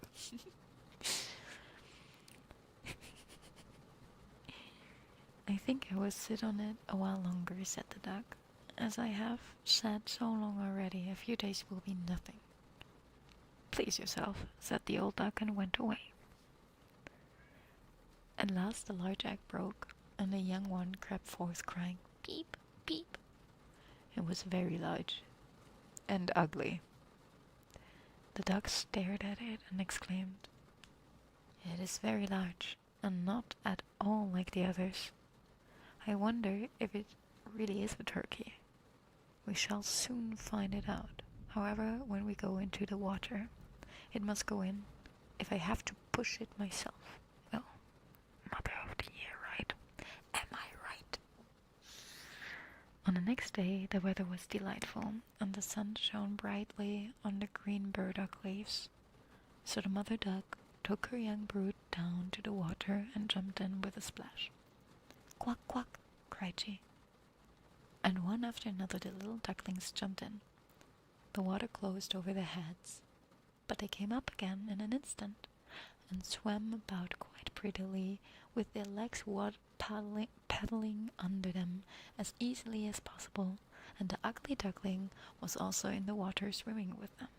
"I think I will sit on it a while longer," said the duck. "As I have sat so long already, a few days will be nothing." "Please yourself," said the old duck, and went away. At last the large egg broke, and the young one crept forth, crying, "Peep, peep." It was very large and ugly. The duck stared at it and exclaimed, "It is very large, and not at all like the others. I wonder if it really is a turkey. We shall soon find it out. However, when we go into the water, it must go in if I have to push it myself. Well, Mother of the Year, right? Am I right?" On the next day the weather was delightful, and the sun shone brightly on the green burdock leaves. So the mother duck took her young brood down to the water and jumped in with a splash. "Quack, quack," cried she. And one after another the little ducklings jumped in. The water closed over their heads, but they came up again in an instant, and swam about quite prettily, with their legs paddling under them as easily as possible, and the ugly duckling was also in the water swimming with them.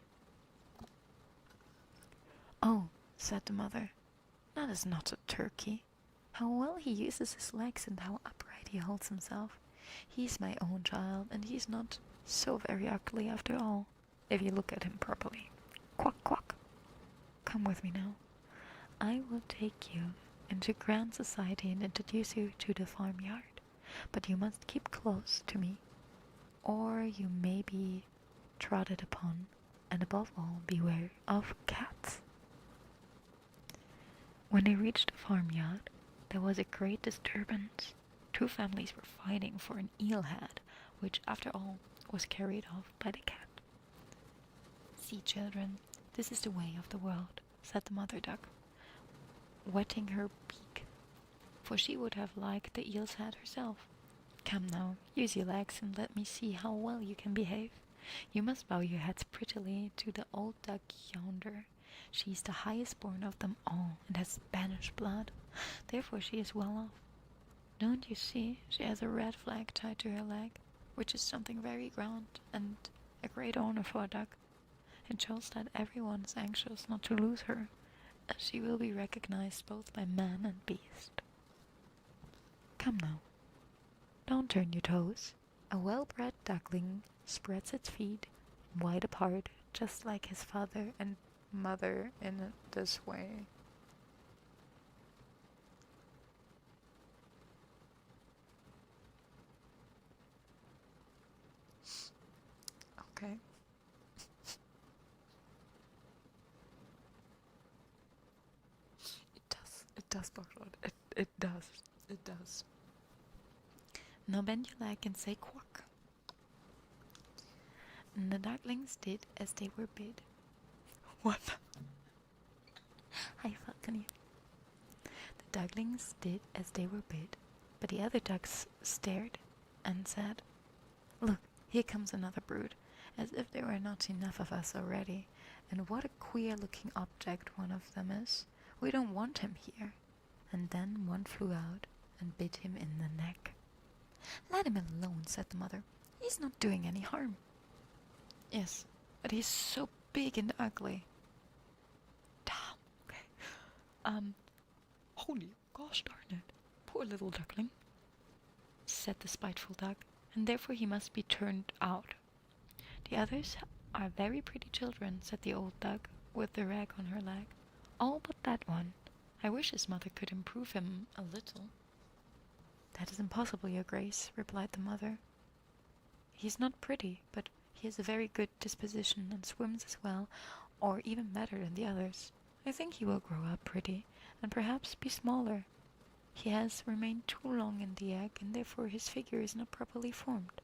"Oh," said the mother, "that is not a turkey. How well he uses his legs, and how upright he holds himself. He's my own child, and he's not so very ugly after all, if you look at him properly. Quack, quack. Come with me now. I will take you into grand society and introduce you to the farmyard, but you must keep close to me, or you may be trodden upon, and above all, beware of cats." When they reached the farmyard, there was a great disturbance. 2 families were fighting for an eel head, which, after all, was carried off by the cat. "See, children, this is the way of the world," said the mother duck, wetting her beak, for she would have liked the eel's head herself. "Come now, use your legs and let me see how well you can behave. You must bow your heads prettily to the old duck yonder. She is the highest born of them all, and has Spanish blood. Therefore she is well off. Don't you see she has a red flag tied to her leg, which is something very grand and a great honor for a duck. It shows that everyone is anxious not to lose her, as she will be recognized both by man and beast. Come now, don't turn your toes. A well-bred duckling spreads its feet wide apart, just like his father and mother in this way." does, Blockshot. It does. It does. Now bend your leg and say quack. And the ducklings did as they were bid. What? I fucking you. The ducklings did as they were bid, but the other ducks stared and said, "Look, here comes another brood," as if there were not enough of us already. "And what a queer-looking object one of them is. We don't want him here." And then one flew out and bit him in the neck. "Let him alone," said the mother. "He's not doing any harm." "Yes, but he's so big and ugly." Damn, okay. Holy gosh darn it. Poor little duckling, said the spiteful duck, and therefore he must be turned out. "The others are very pretty children," said the old duck, with the rag on her leg. "All but that one. I wish his mother could improve him a little." "That is impossible, your grace," replied the mother. "He is not pretty, but he has a very good disposition and swims as well, or even better than the others. I think he will grow up pretty, and perhaps be smaller. He has remained too long in the egg, and therefore his figure is not properly formed."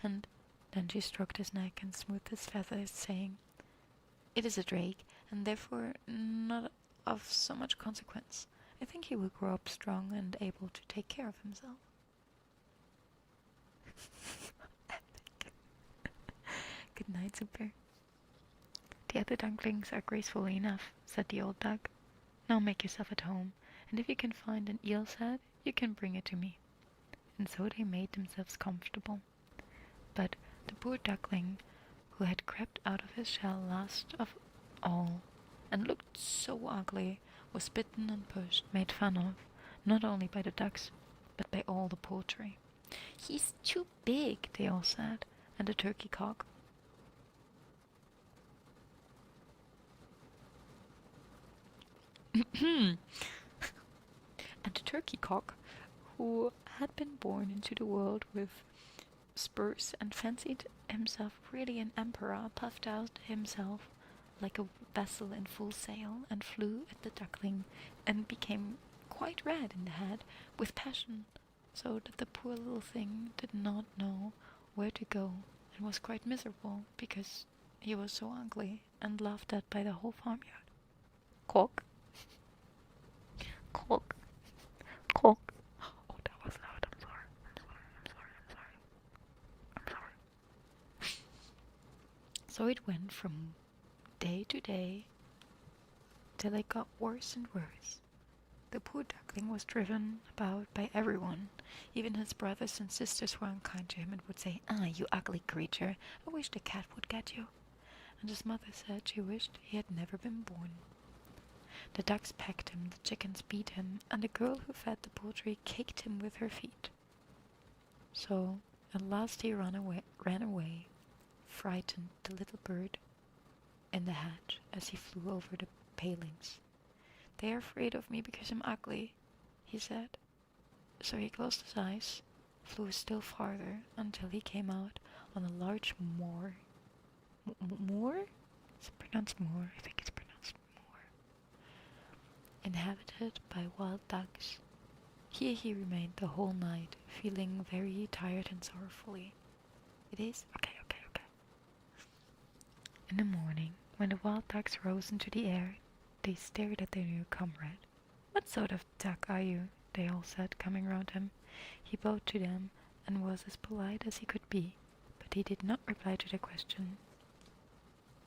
And then she stroked his neck and smoothed his feathers, saying, "It is a drake, and therefore not of so much consequence. I think he will grow up strong and able to take care of himself." Epic. Good night, Super. "The other ducklings are graceful enough," said the old duck. "Now make yourself at home, and if you can find an eel's head, you can bring it to me." And so they made themselves comfortable. But the poor duckling, who had crept out of his shell last of all, and looked so ugly, was bitten and pushed, made fun of, not only by the ducks, but by all the poultry. "He's too big," they all said, and the turkey cock and the turkey cock, who had been born into the world with spurs and fancied himself really an emperor, puffed out himself like a vessel in full sail, and flew at the duckling, and became quite red in the head with passion, so that the poor little thing did not know where to go, and was quite miserable because he was so ugly and laughed at by the whole farmyard. Quack, quack, quack. Oh, that was loud. I'm sorry. So it went from day to day till it got worse and worse. The poor duckling was driven about by everyone. Even his brothers and sisters were unkind to him and would say, "Ah, you ugly creature, I wish the cat would get you." And his mother said she wished he had never been born. The ducks pecked him, the chickens beat him, and the girl who fed the poultry kicked him with her feet. So at last he ran away, frightened the little bird in the hatch as he flew over the palings. "They are afraid of me because I'm ugly," he said. So he closed his eyes, flew still farther until he came out on a large moor. Moor? Is it pronounced moor? I think it's pronounced moor. Inhabited by wild ducks. Here he remained the whole night, feeling very tired and sorrowfully. It is? Okay. In the morning, when the wild ducks rose into the air, they stared at their new comrade. "What sort of duck are you?" they all said, coming round him. He bowed to them and was as polite as he could be, but he did not reply to the question.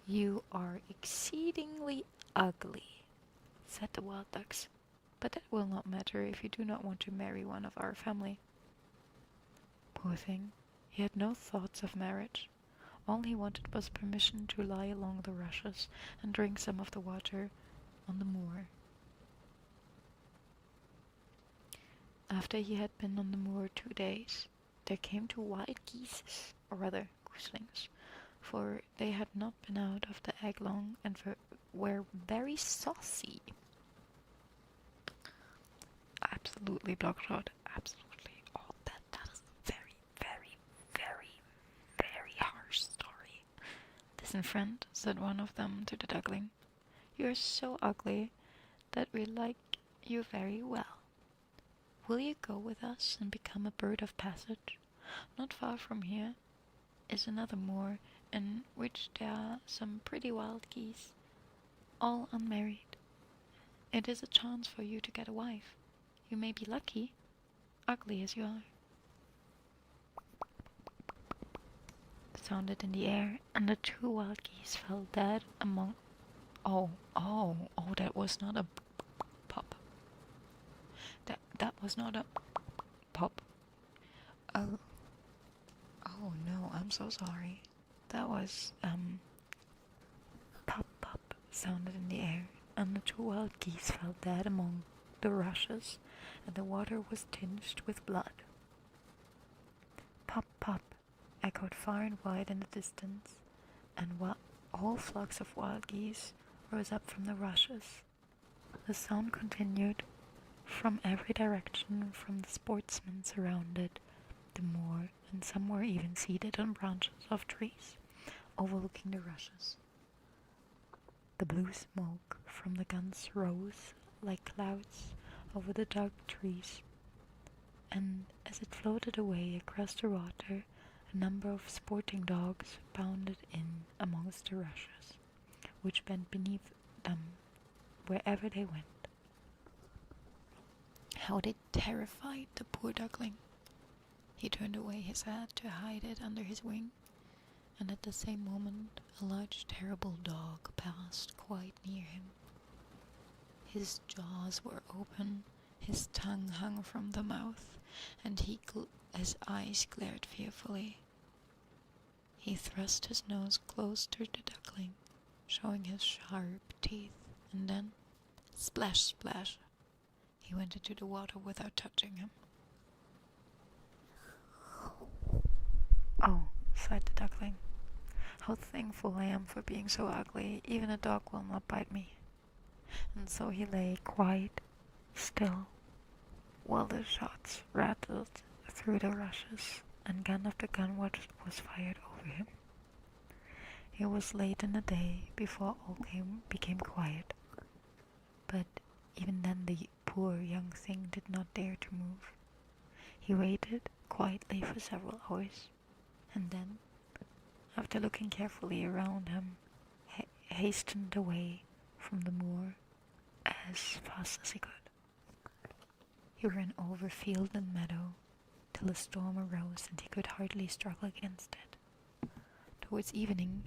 "You are exceedingly ugly," said the wild ducks, "but that will not matter if you do not want to marry one of our family." Poor thing, he had no thoughts of marriage. All he wanted was permission to lie along the rushes and drink some of the water on the moor. After he had been on the moor 2 days, there came 2 wild geese, or rather goslings, for they had not been out of the egg long and were very saucy. Absolutely, Blockshot, absolutely. Oh, that is a very, very, very, very harsh story. "Listen, friend," said one of them to the duckling, "you are so ugly that we like you very well. Will you go with us and become a bird of passage? Not far from here is another moor in which there are some pretty wild geese, all unmarried. It is a chance for you to get a wife. You may be lucky, ugly as you are. Sounded in the air, and the two wild geese fell dead among. Oh, that was not a pop. That was not a pop. Oh, no, I'm so sorry. That was, pop sounded in the air, and the two wild geese fell dead among the rushes, and the water was tinged with blood. Pop echoed far and wide in the distance, and whole flocks of wild geese rose up from the rushes. The sound continued from every direction from the sportsmen surrounded the moor, and some were even seated on branches of trees, overlooking the rushes. The blue smoke from the guns rose like clouds over the dark trees, and as it floated away across the water, a number of sporting dogs bounded in amongst the rushes, which bent beneath them wherever they went. How they terrified the poor duckling! He turned away his head to hide it under his wing, and at the same moment a large terrible dog passed quite near him. His jaws were open, his tongue hung from the mouth, and his eyes glared fearfully. He thrust his nose close to the duckling, showing his sharp teeth, and then, splash, splash, he went into the water without touching him. Oh, sighed the duckling, how thankful I am for being so ugly, even a dog will not bite me. And so he lay quite still, while the shots rattled through the rushes, and gun after gun was fired over him. It was late in the day before all became quiet, but even then the poor young thing did not dare to move. He waited quietly for several hours, and then, after looking carefully around him, hastened away from the moor as fast as he could. He ran over field and meadow till a storm arose and he could hardly struggle against it. Towards evening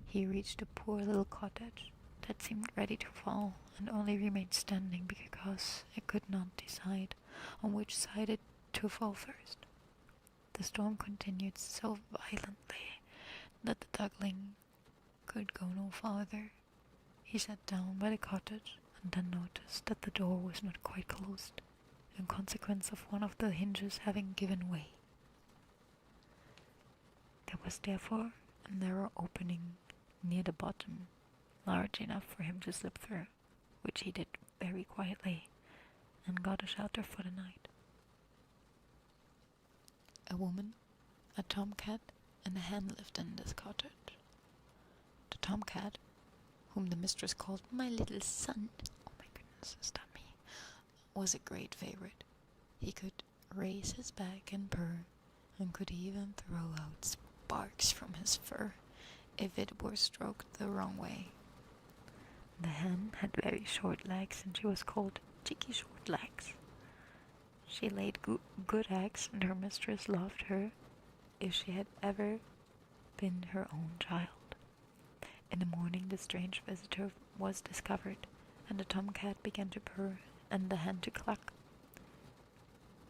he reached a poor little cottage that seemed ready to fall and only remained standing because it could not decide on which side it to fall first. The storm continued so violently that the duckling could go no farther. He sat down by the cottage and then noticed that the door was not quite closed, in consequence of one of the hinges having given way. There was therefore a narrow opening near the bottom, large enough for him to slip through, which he did very quietly, and got a shelter for the night. A woman, a tomcat, and a hen lived in this cottage. The tomcat, whom the mistress called my little son, oh my goodness, is that me, was a great favorite. He could raise his back and purr, and could even throw out sparks from his fur if it were stroked the wrong way. The hen had very short legs, and she was called Cheeky Short Legs. She laid good eggs, and her mistress loved her if she had ever been her own child. In the morning the strange visitor was discovered, and the tomcat began to purr, and the hen to cluck.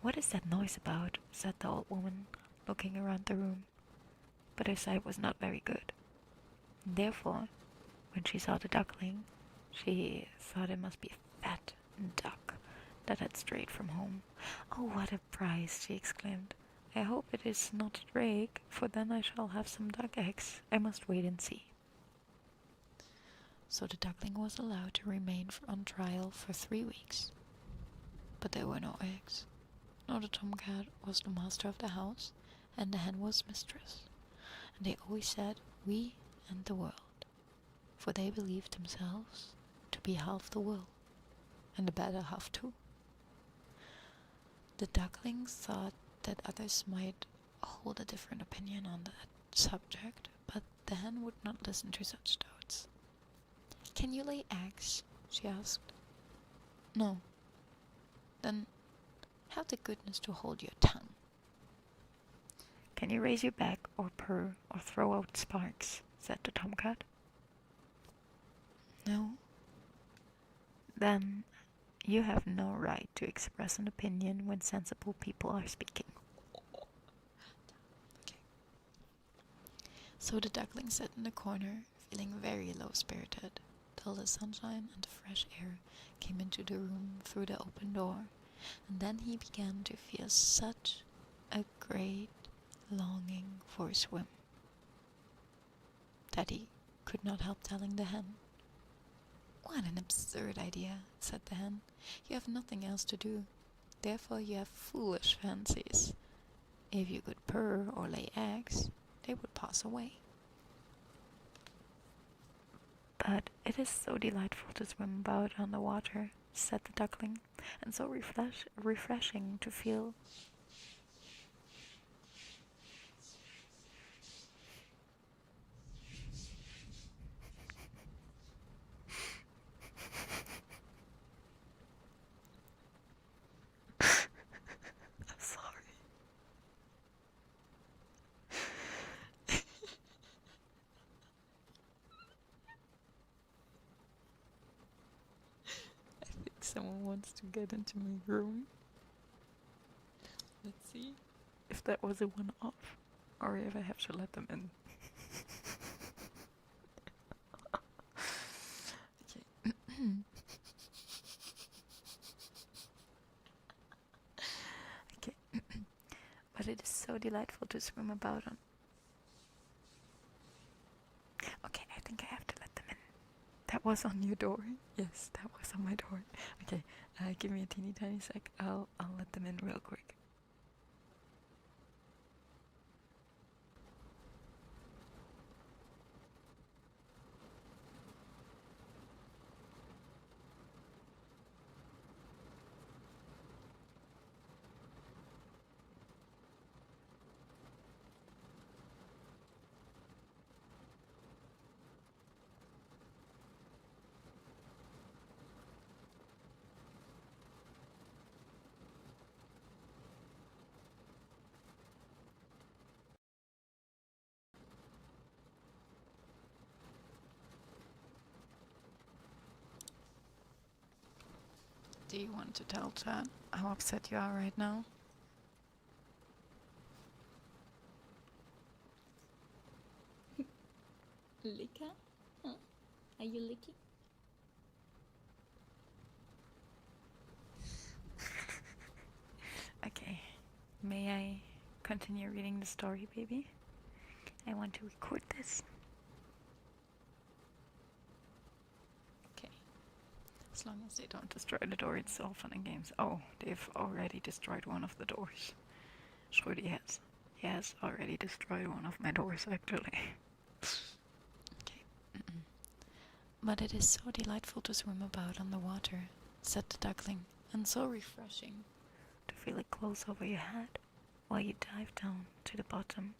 "What is that noise about?" said the old woman, looking around the room, but her sight was not very good. Therefore, when she saw the duckling, she thought it must be a fat duck that had strayed from home. "Oh, what a prize!" she exclaimed. "I hope it is not a drake, for then I shall have some duck eggs. I must wait and see." So the duckling was allowed to remain on trial for 3 weeks. But there were no eggs. Now the tomcat was the master of the house, and the hen was mistress. And they always said, "we and the world," for they believed themselves to be half the world, and the better half too. The ducklings thought that others might hold a different opinion on that subject, but the hen would not listen to such doubts. "Can you lay eggs?" she asked. "No." "Then have the goodness to hold your tongue." "Can you raise your back or purr or throw out sparks?" said the tomcat. "No." "Then you have no right to express an opinion when sensible people are speaking." Okay. So the duckling sat in the corner, feeling very low-spirited, till the sunshine and the fresh air came into the room through the open door, and then he began to feel such a great longing for a swim that he could not help telling the hen. "What an absurd idea," said the hen. "You have nothing else to do, therefore you have foolish fancies. If you could purr or lay eggs, they would pass away." "But it is so delightful to swim about on the water," said the duckling, "and so refreshing to feel I'm sorry. I think someone wants to get into my room. Let's see if that was a one-off or if I have to let them in. Okay. Okay. But it is so delightful to swim about on. Okay, I think I have to let them in. That was on your door? Yes, that was on my door. Okay, give me a teeny tiny sec. I'll let them in real quick. Do you want to tell Chad how upset you are right now? Licker? Huh? Are you licking? Okay, may I continue reading the story, baby? I want to record this. Okay. As long as they don't destroy the door, it's all fun and games. Oh, they've already destroyed one of the doors. Schrödi has. He has already destroyed one of my doors, actually. Okay. But it is so delightful to swim about on the water, said the duckling, and so refreshing to feel it close over your head while you dive down to the bottom.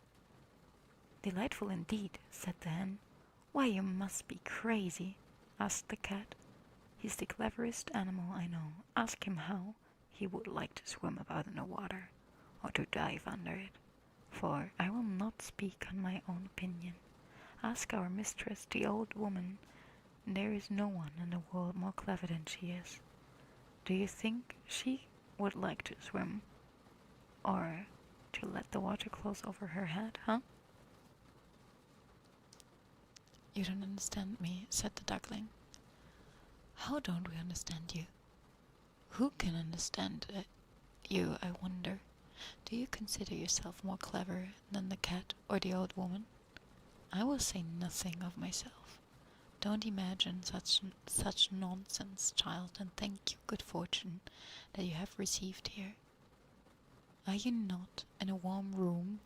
Delightful indeed, said the hen. Why, you must be crazy, asked the cat. He's the cleverest animal I know. Ask him how he would like to swim about in the water, or to dive under it, for I will not speak on my own opinion. Ask our mistress, the old woman. There is no one in the world more clever than she is. Do you think she would like to swim, or to let the water close over her head, huh? You don't understand me, said the duckling. How don't we understand you? Who can understand you, I wonder? Do you consider yourself more clever than the cat or the old woman? I will say nothing of myself. Don't imagine such nonsense, child, and thank you, good fortune, that you have received here. Are you not in a warm room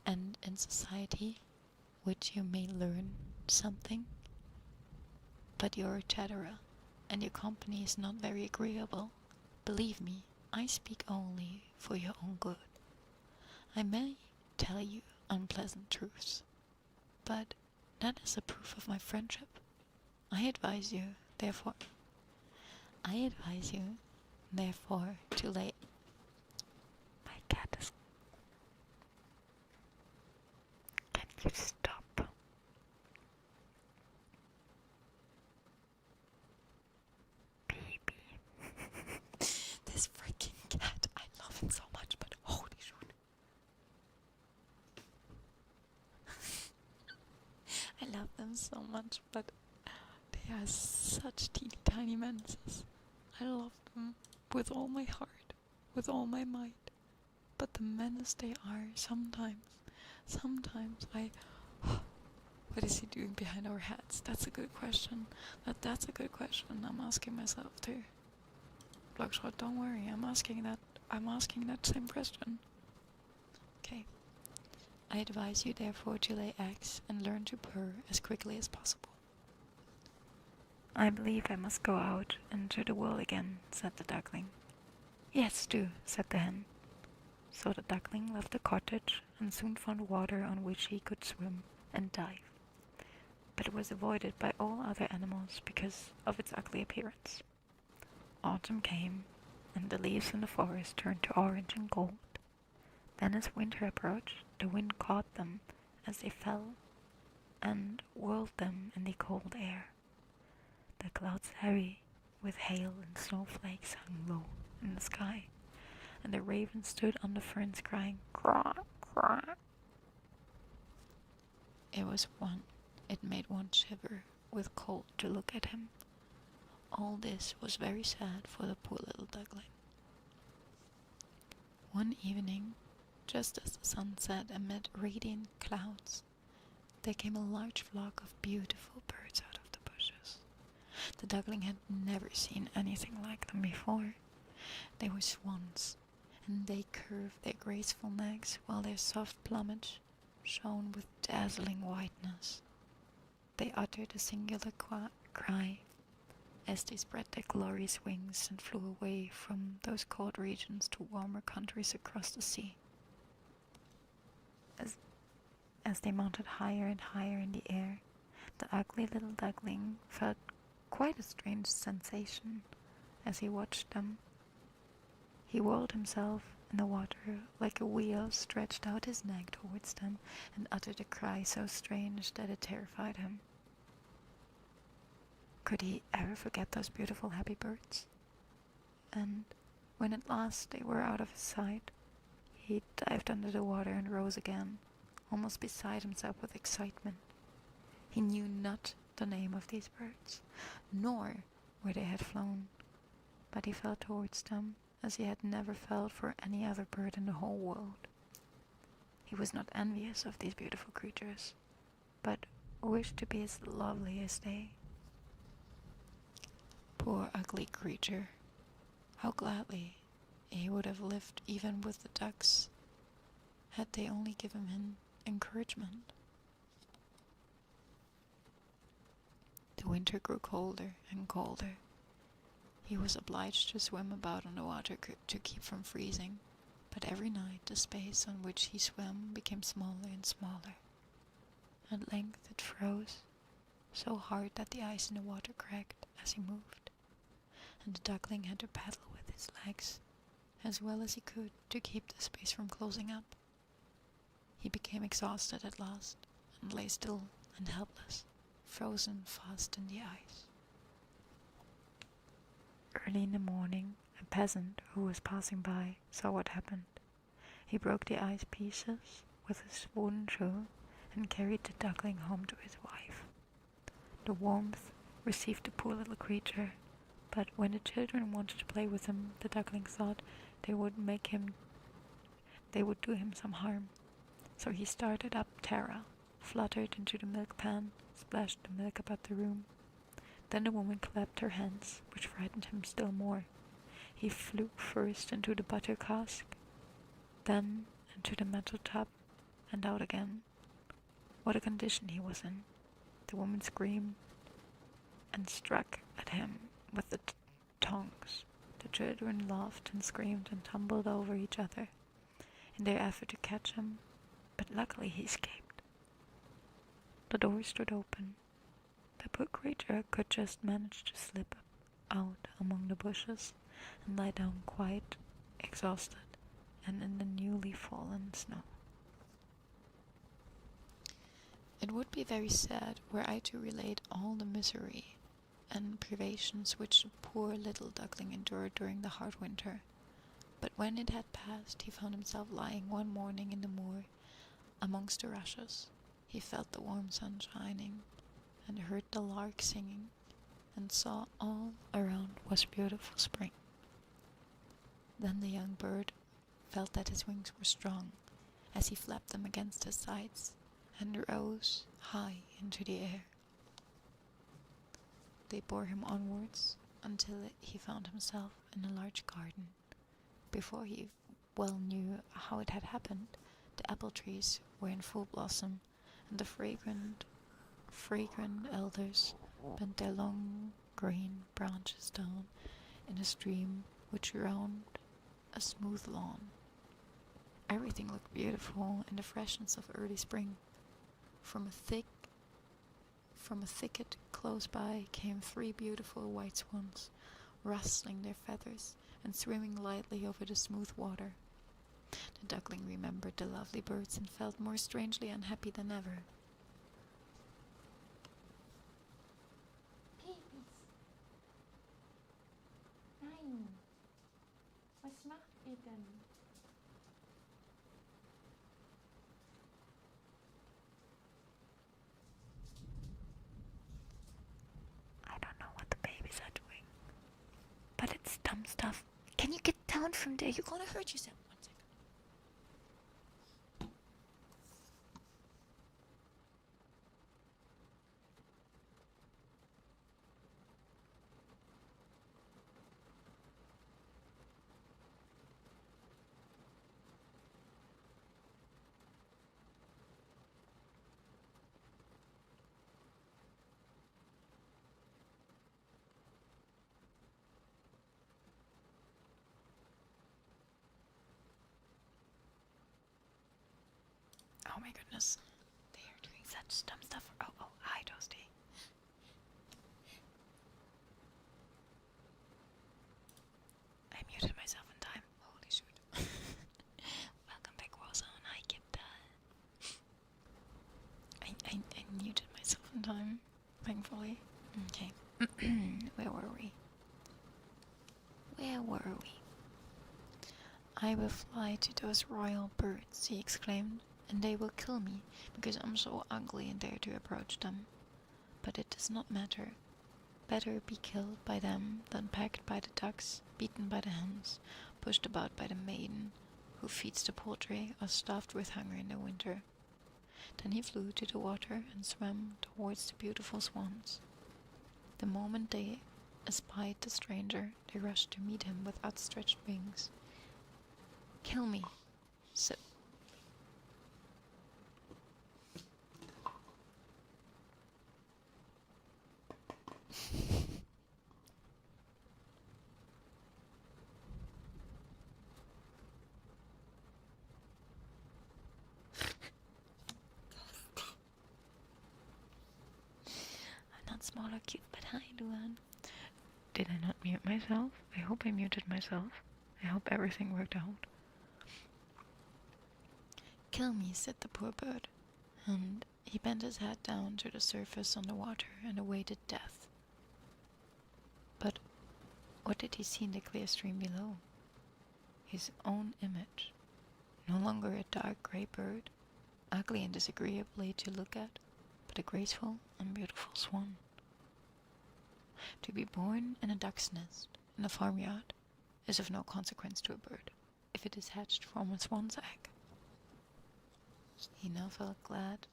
and in society, which you may learn something? But you're a chatterer, and your company is not very agreeable, believe me, I speak only for your own good. I may tell you unpleasant truths, but that is a proof of my friendship. I advise you, therefore, to lay... My cat is... Can you stop? Baby. This freaking cat, I love him so much, but holy shoot. I love them so much, but they are such teeny tiny menaces. I love them with all my heart, with all my might. But the menace they are sometimes I... What is he doing behind our heads? That's a good question. That's a good question I'm asking myself too. Blockshot, don't worry, I'm asking that same question. Okay. I advise you therefore to lay eggs and learn to purr as quickly as possible. I believe I must go out into the world again, said the duckling. Yes, do, said the hen. So the duckling left the cottage and soon found water on which he could swim and dive. But it was avoided by all other animals because of its ugly appearance. Autumn came, and the leaves in the forest turned to orange and gold. Then as winter approached, the wind caught them as they fell and whirled them in the cold air. The clouds heavy with hail and snowflakes hung low in the sky, and the raven stood on the ferns crying, "Craw, craw." It made one shiver with cold to look at him. All this was very sad for the poor little duckling. One evening, just as the sun set amid radiant clouds, there came a large flock of beautiful birds out of the bushes. The duckling had never seen anything like them before. They were swans, and they curved their graceful necks while their soft plumage shone with dazzling whiteness. They uttered a singular cry as they spread their glorious wings and flew away from those cold regions to warmer countries across the sea. As they mounted higher and higher in the air, the ugly little duckling felt quite a strange sensation as he watched them. He whirled himself in the water like a wheel, stretched out his neck towards them, and uttered a cry so strange that it terrified him. Could he ever forget those beautiful happy birds? And when at last they were out of his sight, he dived under the water and rose again, almost beside himself with excitement. He knew not the name of these birds, nor where they had flown, but he felt towards them as he had never felt for any other bird in the whole world. He was not envious of these beautiful creatures, but wished to be as lovely as they. Poor ugly creature, how gladly he would have lived even with the ducks, had they only given him encouragement. The winter grew colder and colder. He was obliged to swim about on the water to keep from freezing, but every night the space on which he swam became smaller and smaller. At length it froze, so hard that the ice in the water cracked as he moved, and the duckling had to paddle with his legs as well as he could to keep the space from closing up. He became exhausted at last and lay still and helpless, frozen fast in the ice. Early in the morning, a peasant who was passing by saw what happened. He broke the ice pieces with his wooden shoe and carried the duckling home to his wife. The warmth received the poor little creature, but when the children wanted to play with him, the duckling thought they would do him some harm. So he started up Tara, fluttered into the milk pan, splashed the milk about the room. Then the woman clapped her hands, which frightened him still more. He flew first into the butter cask, then into the metal tub, and out again. What a condition he was in! The woman screamed and struck at him with the tongs. The children laughed and screamed and tumbled over each other in their effort to catch him, but luckily he escaped. The door stood open. The poor creature could just manage to slip out among the bushes and lie down quite exhausted and in the newly fallen snow. It would be very sad were I to relate all the misery and privations which the poor little duckling endured during the hard winter. But when it had passed, he found himself lying one morning in the moor amongst the rushes. He felt the warm sun shining, and heard the lark singing, and saw all around was beautiful spring. Then the young bird felt that his wings were strong, as he flapped them against his sides, and rose high into the air. They bore him onwards until he found himself in a large garden. Before he well knew how it had happened, the apple trees were in full blossom, and the fragrant elders bent their long green branches down in a stream which round a smooth lawn. Everything looked beautiful in the freshness of early spring. From a thicket close by came 3 beautiful white swans, rustling their feathers and swimming lightly over the smooth water. The duckling remembered the lovely birds and felt more strangely unhappy than ever. Babies. Nein. Was macht ihr denn? I don't know what the babies are doing, but it's dumb stuff. Can you get down from there? You're gonna hurt yourself. One second. Oh my goodness. They are doing such dumb stuff. Oh, hi, Toasty. I muted myself in time. Holy shoot. Welcome back, Warzone. Hi, Kipta. I muted myself in time, thankfully. Okay. Where were we? I will fly to those royal birds, he exclaimed, and they will kill me, because I'm so ugly and dare to approach them. But it does not matter. Better be killed by them than pecked by the ducks, beaten by the hens, pushed about by the maiden who feeds the poultry, or starved with hunger in the winter. Then he flew to the water and swam towards the beautiful swans. The moment they espied the stranger, they rushed to meet him with outstretched wings. "Kill me," said I'm not small or cute, but hi, Luan. Did I not mute myself? I hope I muted myself. I hope everything worked out. "Kill me," said the poor bird, and he bent his head down to the surface on the water and awaited death. But what did he see in the clear stream below? His own image. No longer a dark grey bird, ugly and disagreeably to look at, but a graceful and beautiful swan. To be born in a duck's nest in a farmyard is of no consequence to a bird, if it is hatched from a swan's egg. He now felt glad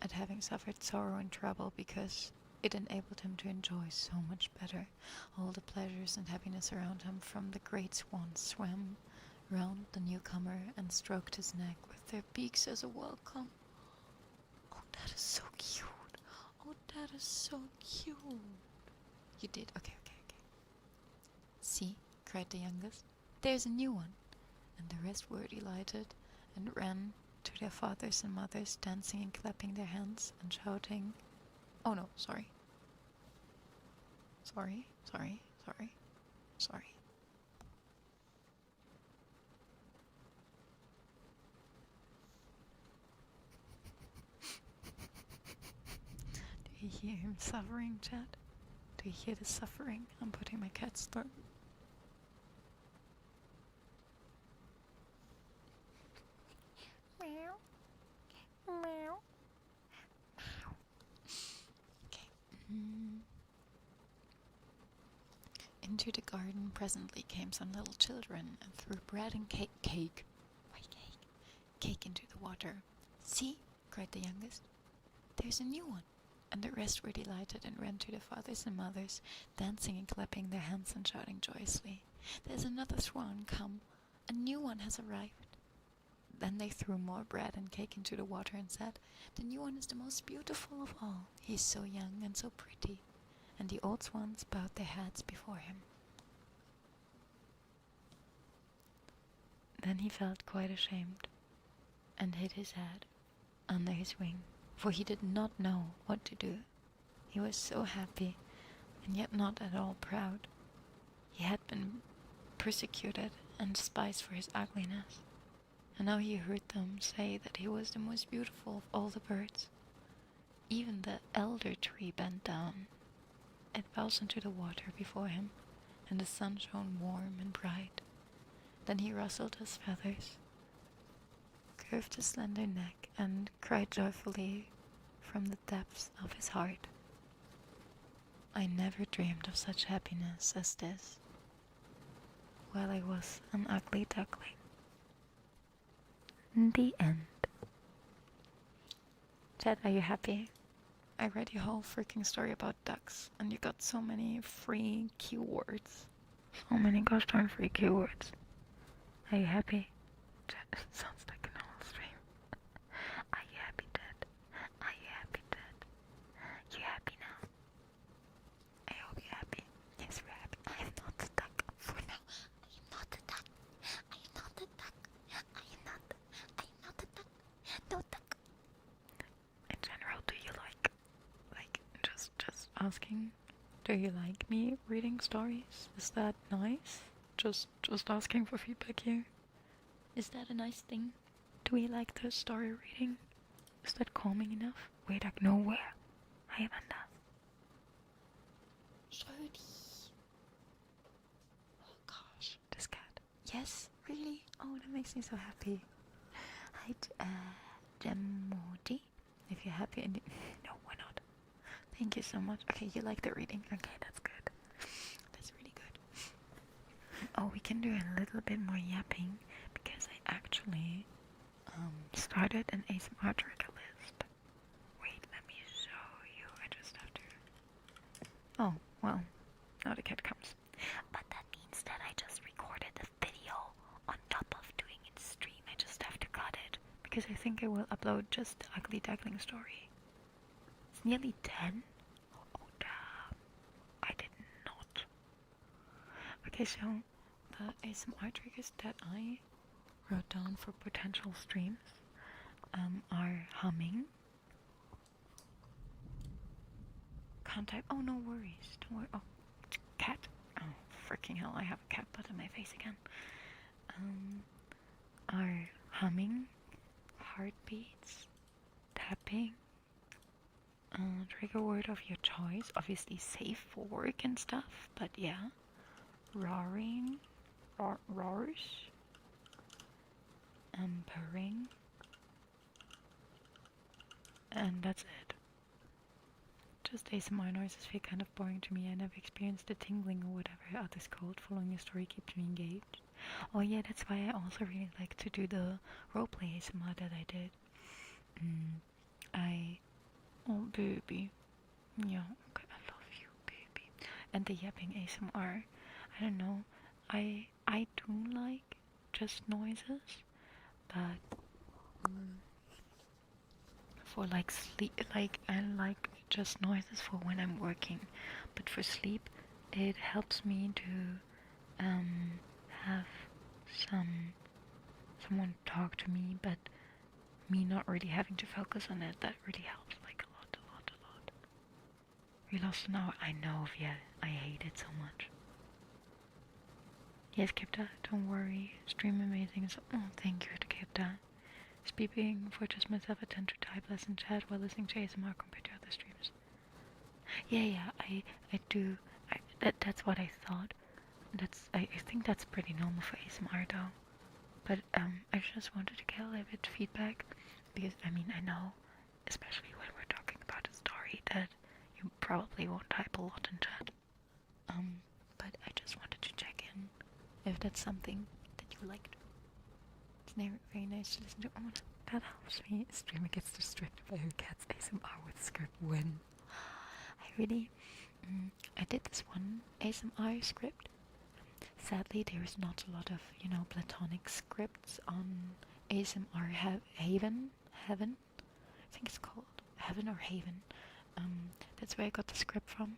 at having suffered sorrow and trouble, because it enabled him to enjoy so much better all the pleasures and happiness around him. From the great swans swam round the newcomer and stroked his neck with their beaks as a welcome. Oh, that is so cute. Oh, that is so cute. You did. Okay. "See," cried the youngest, "there's a new one." And the rest were delighted and ran to their fathers and mothers, dancing and clapping their hands and shouting. Oh no, sorry. Sorry. Do you hear him suffering, Chad? Do you hear the suffering I'm putting my cats through? Meow. Meow. Okay. Into the garden presently came some little children and threw bread and cake. Why cake? Cake into the water. "See," cried the youngest, "there's a new one." And the rest were delighted and ran to their fathers and mothers, dancing and clapping their hands and shouting joyously, "There's another swan come! A new one has arrived!" Then they threw more bread and cake into the water and said, "The new one is the most beautiful of all. He is so young and so pretty." And the old swans bowed their heads before him. Then he felt quite ashamed and hid his head under his wing, for he did not know what to do. He was so happy and yet not at all proud. He had been persecuted and despised for his ugliness, and now he heard them say that he was the most beautiful of all the birds. Even the elder tree bent down. It fell into the water before him, and the sun shone warm and bright. Then he rustled his feathers, curved his slender neck, and cried joyfully from the depths of his heart, "I never dreamed of such happiness as this while I was an ugly duckling." The end. Chad, are you happy? I read your whole freaking story about ducks, and you got so many free keywords. So many gosh darn free keywords. Are you happy? Chad, it sounds like an old stream. Are you happy, Chad? Are you happy, Chad? You happy now? I hope you're happy. Yes, we're happy. I am not a duck for now. I am not a duck. I am not a duck. I am not a duck. No duck. In general, do you like just asking, do you like me reading stories? Is that nice? Just asking for feedback here. Is that a nice thing? Do we like the story reading? Is that calming enough? Wait, like nowhere. Hi, Amanda. Sorry. Oh gosh, this cat. Yes, really? Oh, that makes me so happy. Hi, Gemoti. If you're happy and no, we're not. Thank you so much. Okay, you like the reading. Okay, that's good. That's really good. Oh, we can do a little bit more yapping because I actually started an ASMR trigger list. Wait, let me show you. I just have to. Oh, well, now the cat comes. But that means that I just recorded the video on top of doing it stream. I just have to cut it because I think I will upload just the ugly duckling story. It's nearly 10. Oh damn, I did not. Okay, so the ASMR triggers that I wrote down for potential streams are humming. Can't type. Oh, no worries. Don't worry. Oh, cat. Oh, freaking hell! I have a cat butt in my face again. Are humming, heartbeats, tapping, trigger word of your choice. Obviously safe for work and stuff, but yeah. Roaring, roars, purring, and that's it. Just ASMR noises feel kind of boring to me. I never experienced the tingling or whatever others called. Following a story keeps me engaged. Oh yeah, that's why I also really like to do the roleplay ASMR that I did. Oh baby, yeah, okay, I love you, baby. And the yapping ASMR, I don't know, I do like just noises, but for like sleep, like I like just noises for when I'm working, but for sleep, it helps me to have someone talk to me, but me not really having to focus on it, that really helps like a lot. We lost an hour. I know, yeah, I hate it so much. Yes, Kipta, don't worry. Stream amazing. So, oh, thank you to Kipta. Speaking for just myself, I tend to type less in chat while listening to ASMR compared to other streams. Yeah, I do. That's what I thought. I think that's pretty normal for ASMR though. But I just wanted to get a little bit of feedback because I mean I know, especially when we're talking about a story, that you probably won't type a lot in chat. But I just wanted to check in if that's something that you liked. It's very nice to listen to. Oh, that helps me. Streamer gets distracted by her cat's ASMR with script when. I did this one ASMR script. Sadly, there is not a lot of, platonic scripts on ASMR Heaven. I think it's called Heaven or Haven. That's where I got the script from.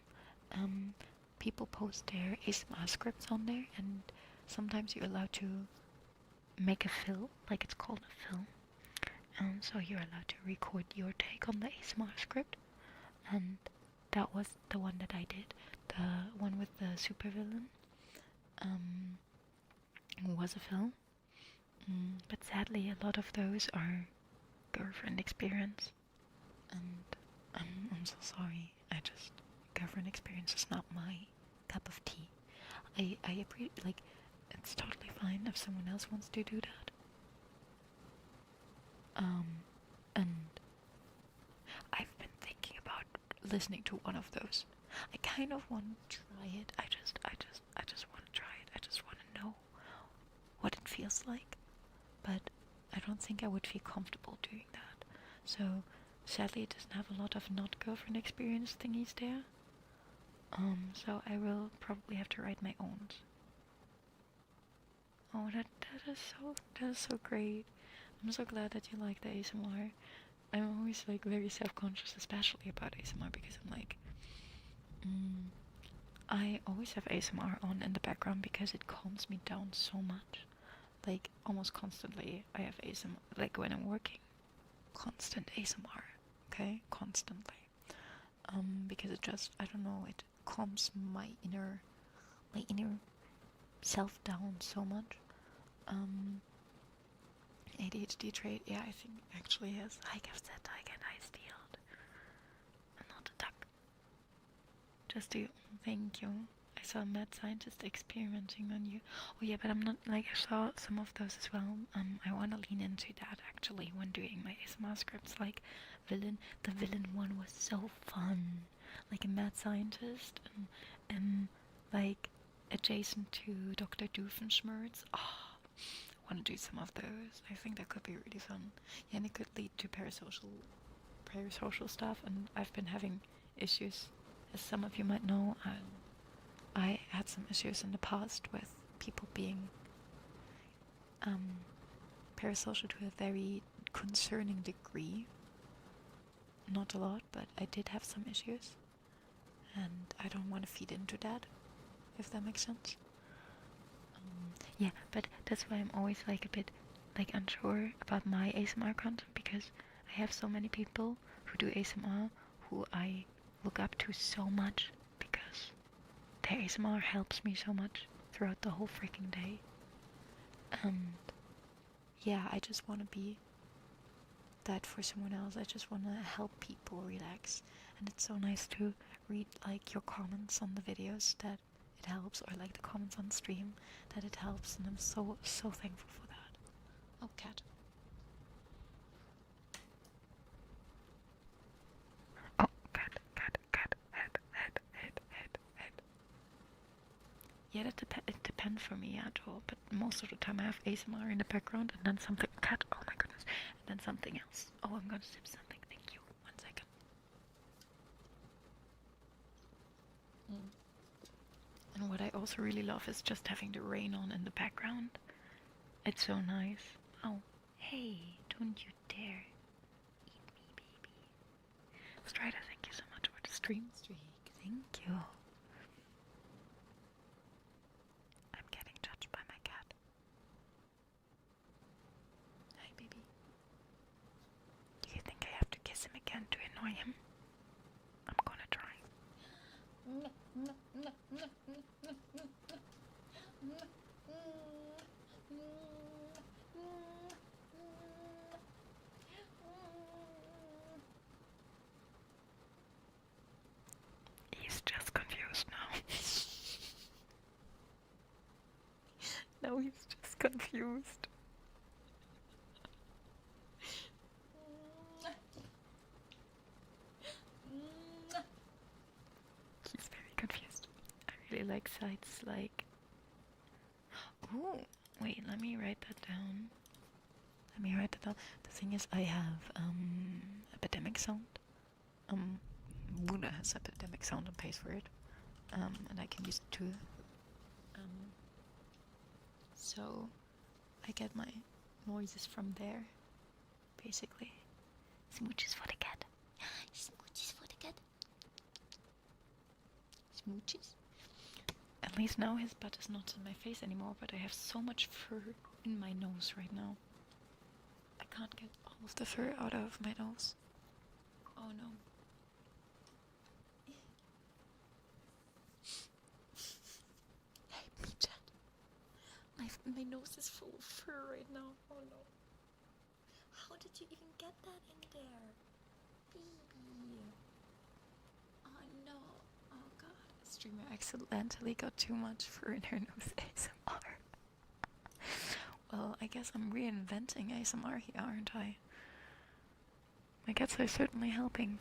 People post their ASMR scripts on there, and sometimes you're allowed to make a fill, like it's called a fill. So you're allowed to record your take on the ASMR script, and that was the one that I did, the one with the supervillain. Was a film, but sadly a lot of those are girlfriend experience, and I'm so sorry. Girlfriend experience is not my cup of tea. I appreciate, like, it's totally fine if someone else wants to do that. And I've been thinking about listening to one of those. I kind of want to try it. I just want to try it. I just want to know what it feels like. But I don't think I would feel comfortable doing that. So sadly it doesn't have a lot of not girlfriend experience thingies there. So I will probably have to write my own. Oh, that is so great. I'm so glad that you like the ASMR. I'm always like very self-conscious, especially about ASMR, because I'm like, I always have ASMR on in the background because it calms me down so much. Like almost constantly I have ASMR, like when I'm working, constant ASMR, okay, constantly. Because it just, I don't know, it calms my inner self down so much. ADHD trait, yeah, I think actually yes. I have said I can ice field. I'm not a duck. Just do. Thank you. I saw a mad scientist experimenting on you. Oh yeah, but I'm not, like, I saw some of those as well. I want to lean into that actually when doing my ASMR scripts. Like the villain one was so fun. Like a mad scientist and like adjacent to Dr. Doofenshmirtz. Oh, I want to do some of those. I think that could be really fun. Yeah, and it could lead to parasocial stuff. And I've been having issues, as some of you might know. I had some issues in the past with people being parasocial to a very concerning degree. Not a lot, but I did have some issues, and I don't want to feed into that, if that makes sense. Yeah, but that's why I'm always like a bit like unsure about my ASMR content, because I have so many people who do ASMR who I look up to so much, because their ASMR helps me so much throughout the whole freaking day. And yeah, I just want to be that for someone else. I just want to help people relax, and it's so nice to read like your comments on the videos that it helps, or like the comments on stream that it helps, and I'm so thankful for that. Oh, cat. Oh, cat, head. Yeah, it depends for me at all, but most of the time I have ASMR in the background, and then something, cat, oh my goodness, and then something else. Oh, I'm gonna sip something, thank you, 1 second. And what I also really love is just having the rain on in the background. It's so nice. Oh, hey, don't you dare eat me, baby. Strider, thank you so much for the stream streak. Thank you. I'm getting annoy him. I'm gonna try. He's just confused now. Now he's just confused. He's very confused. I really like sites like... Oh, wait, let me write that down. The thing is, I have epidemic sound. Buna has epidemic sound and pays for it. And I can use it too. So I get my noises from there, basically. Smooches for the cat. Smooches for the cat. Smooches. At least now his butt is not in my face anymore, but I have so much fur in my nose right now. I can't get all of the fur out of my nose. Oh no. Hey, me chat. My nose is full of fur right now. Oh no. How did you even get that in there? Baby. Oh no. Oh god. Streamer accidentally got too much fur in her nose ASMR. Well, I guess I'm reinventing ASMR here, aren't I? My cats are certainly helping.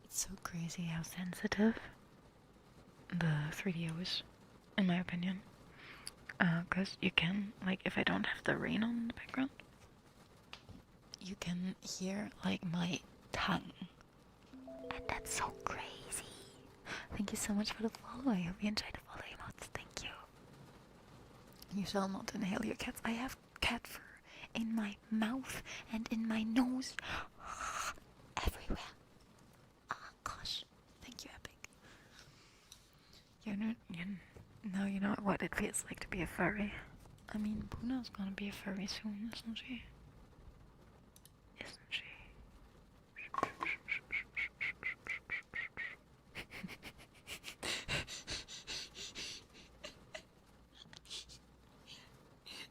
It's so crazy how sensitive the 3DO is, in my opinion. Because you can, like, if I don't have the rain on in the background, you can hear, like, my tongue. And that's so crazy. Thank you so much for the follow. I hope you enjoyed the follow emotes. Thank you. You shall not inhale your cats. I have cat fur in my mouth and in my nose. Everywhere. Oh gosh. Thank you, Epic. Now you know what it feels like to be a furry. I mean, Buna's gonna be a furry soon, isn't she? Isn't she?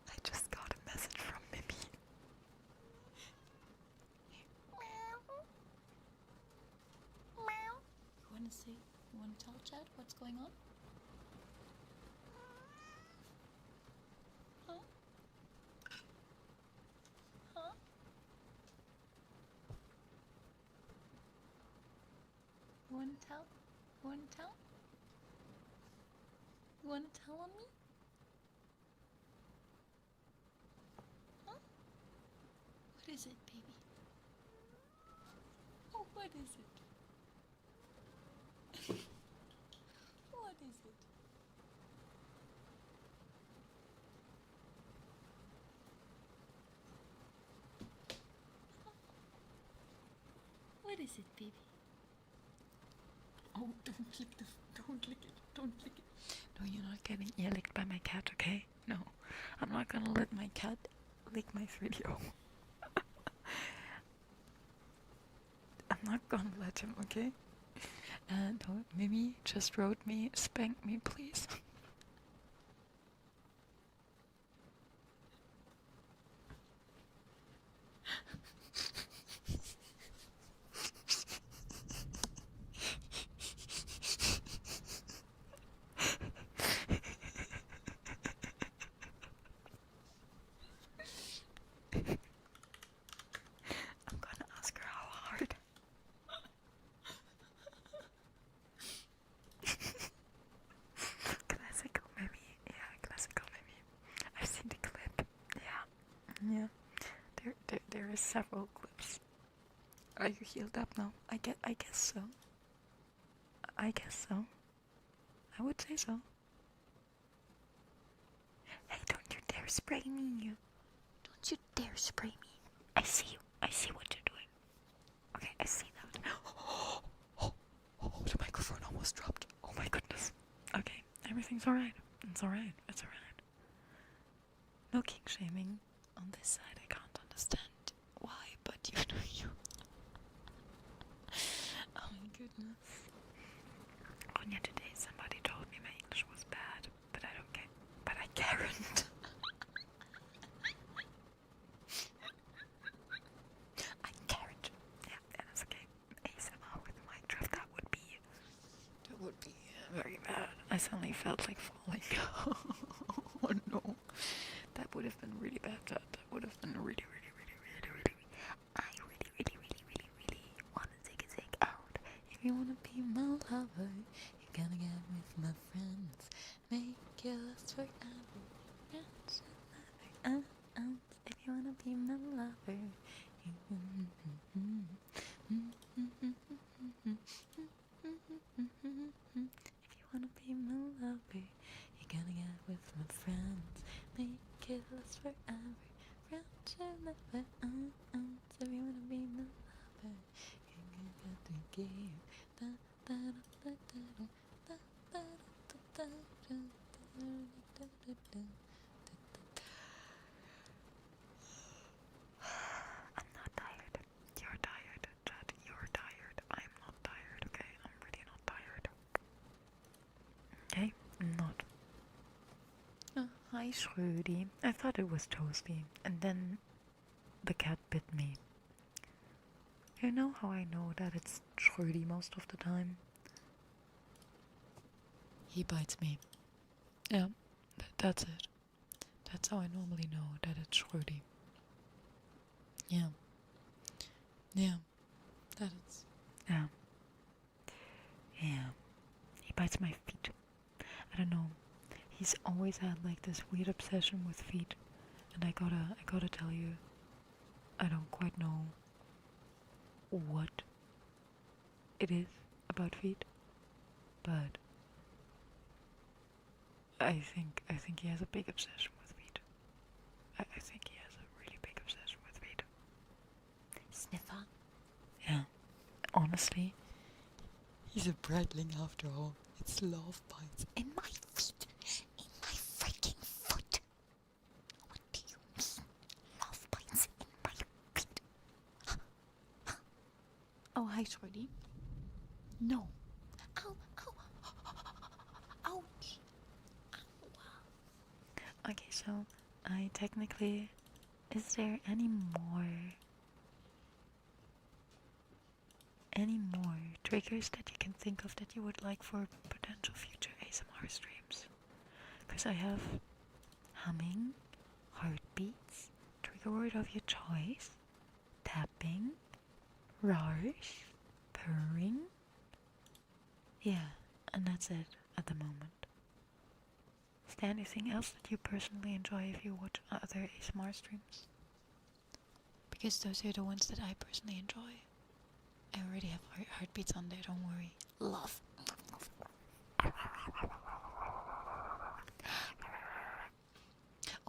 I just got a message from Mimi. You wanna tell Chad what's going on? Huh? Huh? You wanna tell? You wanna tell? You wanna tell on me? Huh? What is it, baby? Oh, what is it? What is it? What is it, baby? Oh, don't lick it. Don't lick it. No, you're not getting ear licked by my cat, okay? No, I'm not gonna let my cat lick my 3DO. I'm not gonna let him, okay? And Mimi just wrote me, spank me, please. I'm gonna ask her how hard. Classical Mimi. Yeah, classical Mimi. I've seen the clip. Yeah. There is several clips. Are you healed up now? I guess so. I guess so. I would say so. Hey, don't you dare spray me. Don't you dare spray me. I see you. I see what you're doing. Okay. I see that. Oh, the microphone almost dropped. Oh my goodness. Okay, everything's alright. It's alright. It's alright. No kink shaming on this side. I can't understand why, but you know you. Oh my goodness. Oh yeah, today somebody told me my English was bad, but I don't care. But I can't. I can't. Yeah, that's okay. ASMR with mic drop. That would be very bad. I suddenly felt like falling. Oh no. That would have been really bad, Chad. That would have been really, really, really, really, really. I really, really, really, really, really want to take a take out. If you want to be my lover, you gotta get with my friends. Make it last forever. If you want to be my lover, you if you wanna be my lover, you gotta get with my friends. Make it last forever. Friends should never end. If you wanna be my lover, you got to give. I'm not tired. You're tired, Chad. You're tired. I'm not tired, okay? I'm really not tired. Okay? I'm not. Hi, Schrödi. I thought it was Toasty, and then the cat bit me. You know how I know that it's Schrödi most of the time? He bites me. Yeah, that's it. That's how I normally know that it's Schrödi. Yeah. Yeah. That is. Yeah. Yeah. He bites my feet. I don't know. He's always had like this weird obsession with feet. And I gotta tell you, I don't quite know what it is about feet, but I think he has a big obsession with feet. I think he has a really big obsession with feet. Sniffer? Yeah. Honestly, he's a bratling after all. It's love bites in my feet. In my freaking foot. What do you mean? Love bites in my feet. Oh, hi, Shorty. No. Ow, ow. Ouch. Ow. Okay, so I technically... Is there any more triggers that you can think of that you would like for potential future ASMR streams? Because I have humming, heartbeats, trigger word of your choice, tapping, rush, purring. Yeah, and that's it at the moment. Is there anything else that you personally enjoy if you watch other ASMR streams? Because those are the ones that I personally enjoy. I already have heartbeats on there, don't worry. Love.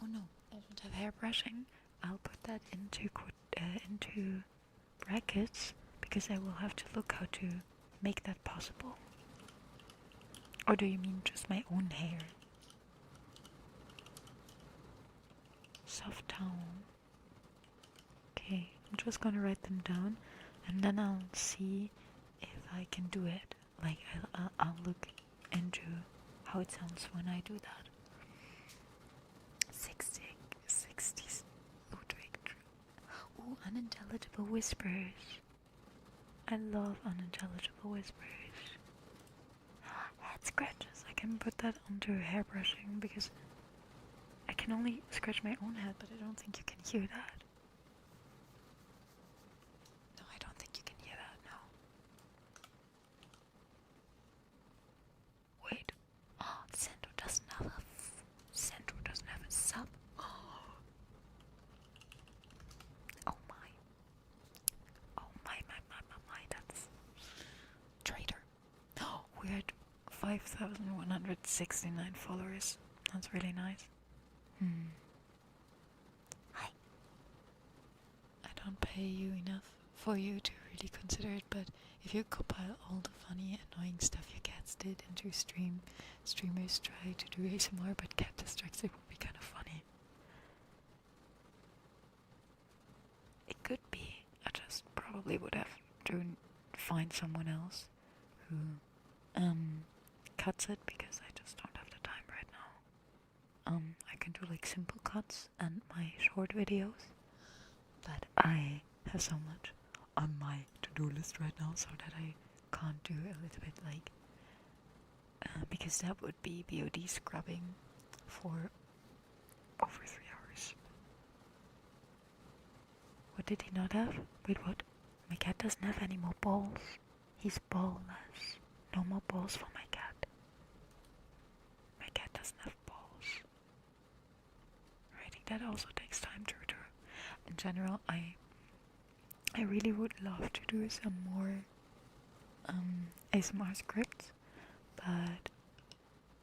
Oh no, I don't have hair brushing. I'll put that into brackets because I will have to look how to make that possible. Or do you mean just my own hair? Soft towel. Okay, I'm just gonna write them down and then I'll see if I can do it. Like, I'll look into how it sounds when I do that. 60s, Ludwig. Ooh, unintelligible whispers. I love unintelligible whispers. Head scratches. I can put that onto hair brushing because I can only scratch my own head, but I don't think you can hear that. No, I don't think you can hear that, no. Wait. Oh, Sandro doesn't have a sub. Oh my. Oh my, that's traitor. Oh, we're at 5,169 followers. That's really nice. Hi. I don't pay you enough for you to really consider it, but if you compile all the funny, annoying stuff your cats did into streamers try to do ASMR but cat distracts, it would be kind of funny. It could be. I just probably would have to find someone else who cuts it, because I just don't have the time right now. I can do like simple cuts and my short videos, but I have so much on my to-do list right now, so that I can't do a little bit like because that would be BOD scrubbing for over 3 hours. What did he not have? Wait, what? My cat doesn't have any more balls. He's ballless. No more balls for my cat. My cat doesn't have balls. I think that also takes time to return. In general, I really would love to do some more ASMR scripts, but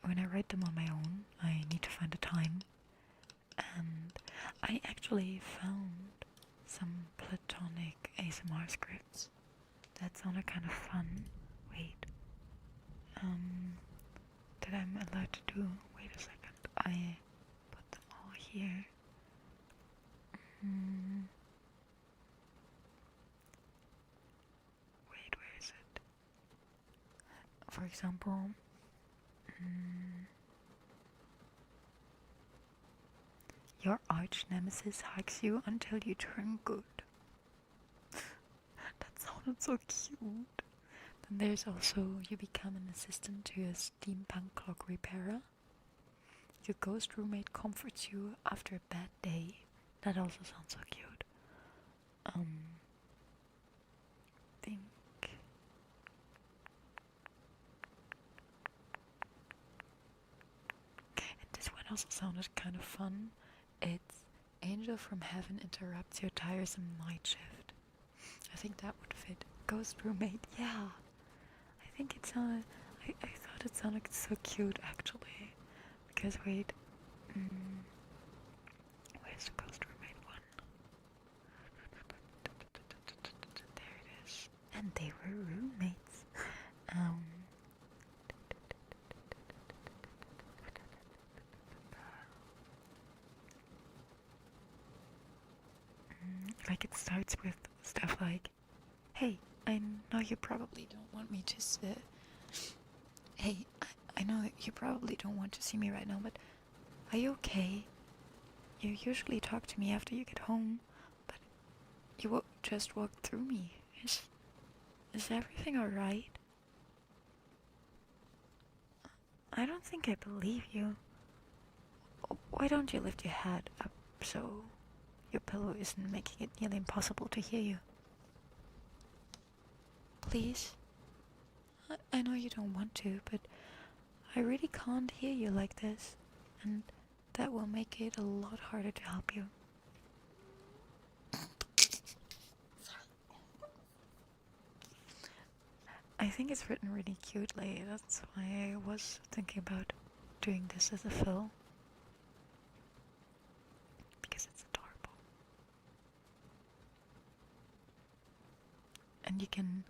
when I write them on my own, I need to find the time. And I actually found some platonic ASMR scripts that sounded kind of fun. Wait, that I'm allowed to do. Wait a second, I put them all here. Wait, where is it? For example, your arch nemesis hugs you until you turn good. That sounded so cute. Then there's also, you become an assistant to a steampunk clock repairer. Your ghost roommate comforts you after a bad day. That also sounds so cute. Think. And this one also sounded kind of fun. It's Angel from Heaven interrupts your tiresome night shift. I think that would fit. Ghost roommate, yeah. I think it sounded. I thought it sounded so cute actually. Because wait, where's the ghost roommate one? There it is. And they were roommates. Like it starts with stuff like, "Hey, I know you probably don't want me to sit. Hey, I know you probably don't want to see me right now, but are you okay? You usually talk to me after you get home, but you just walked through me. Is everything alright? I don't think I believe you. Why don't you lift your head up so your pillow isn't making it nearly impossible to hear you? Please? I know you don't want to, but I really can't hear you like this, and that will make it a lot harder to help you." I think it's written really cutely. That's why I was thinking about doing this as a fill, because it's adorable. And you can,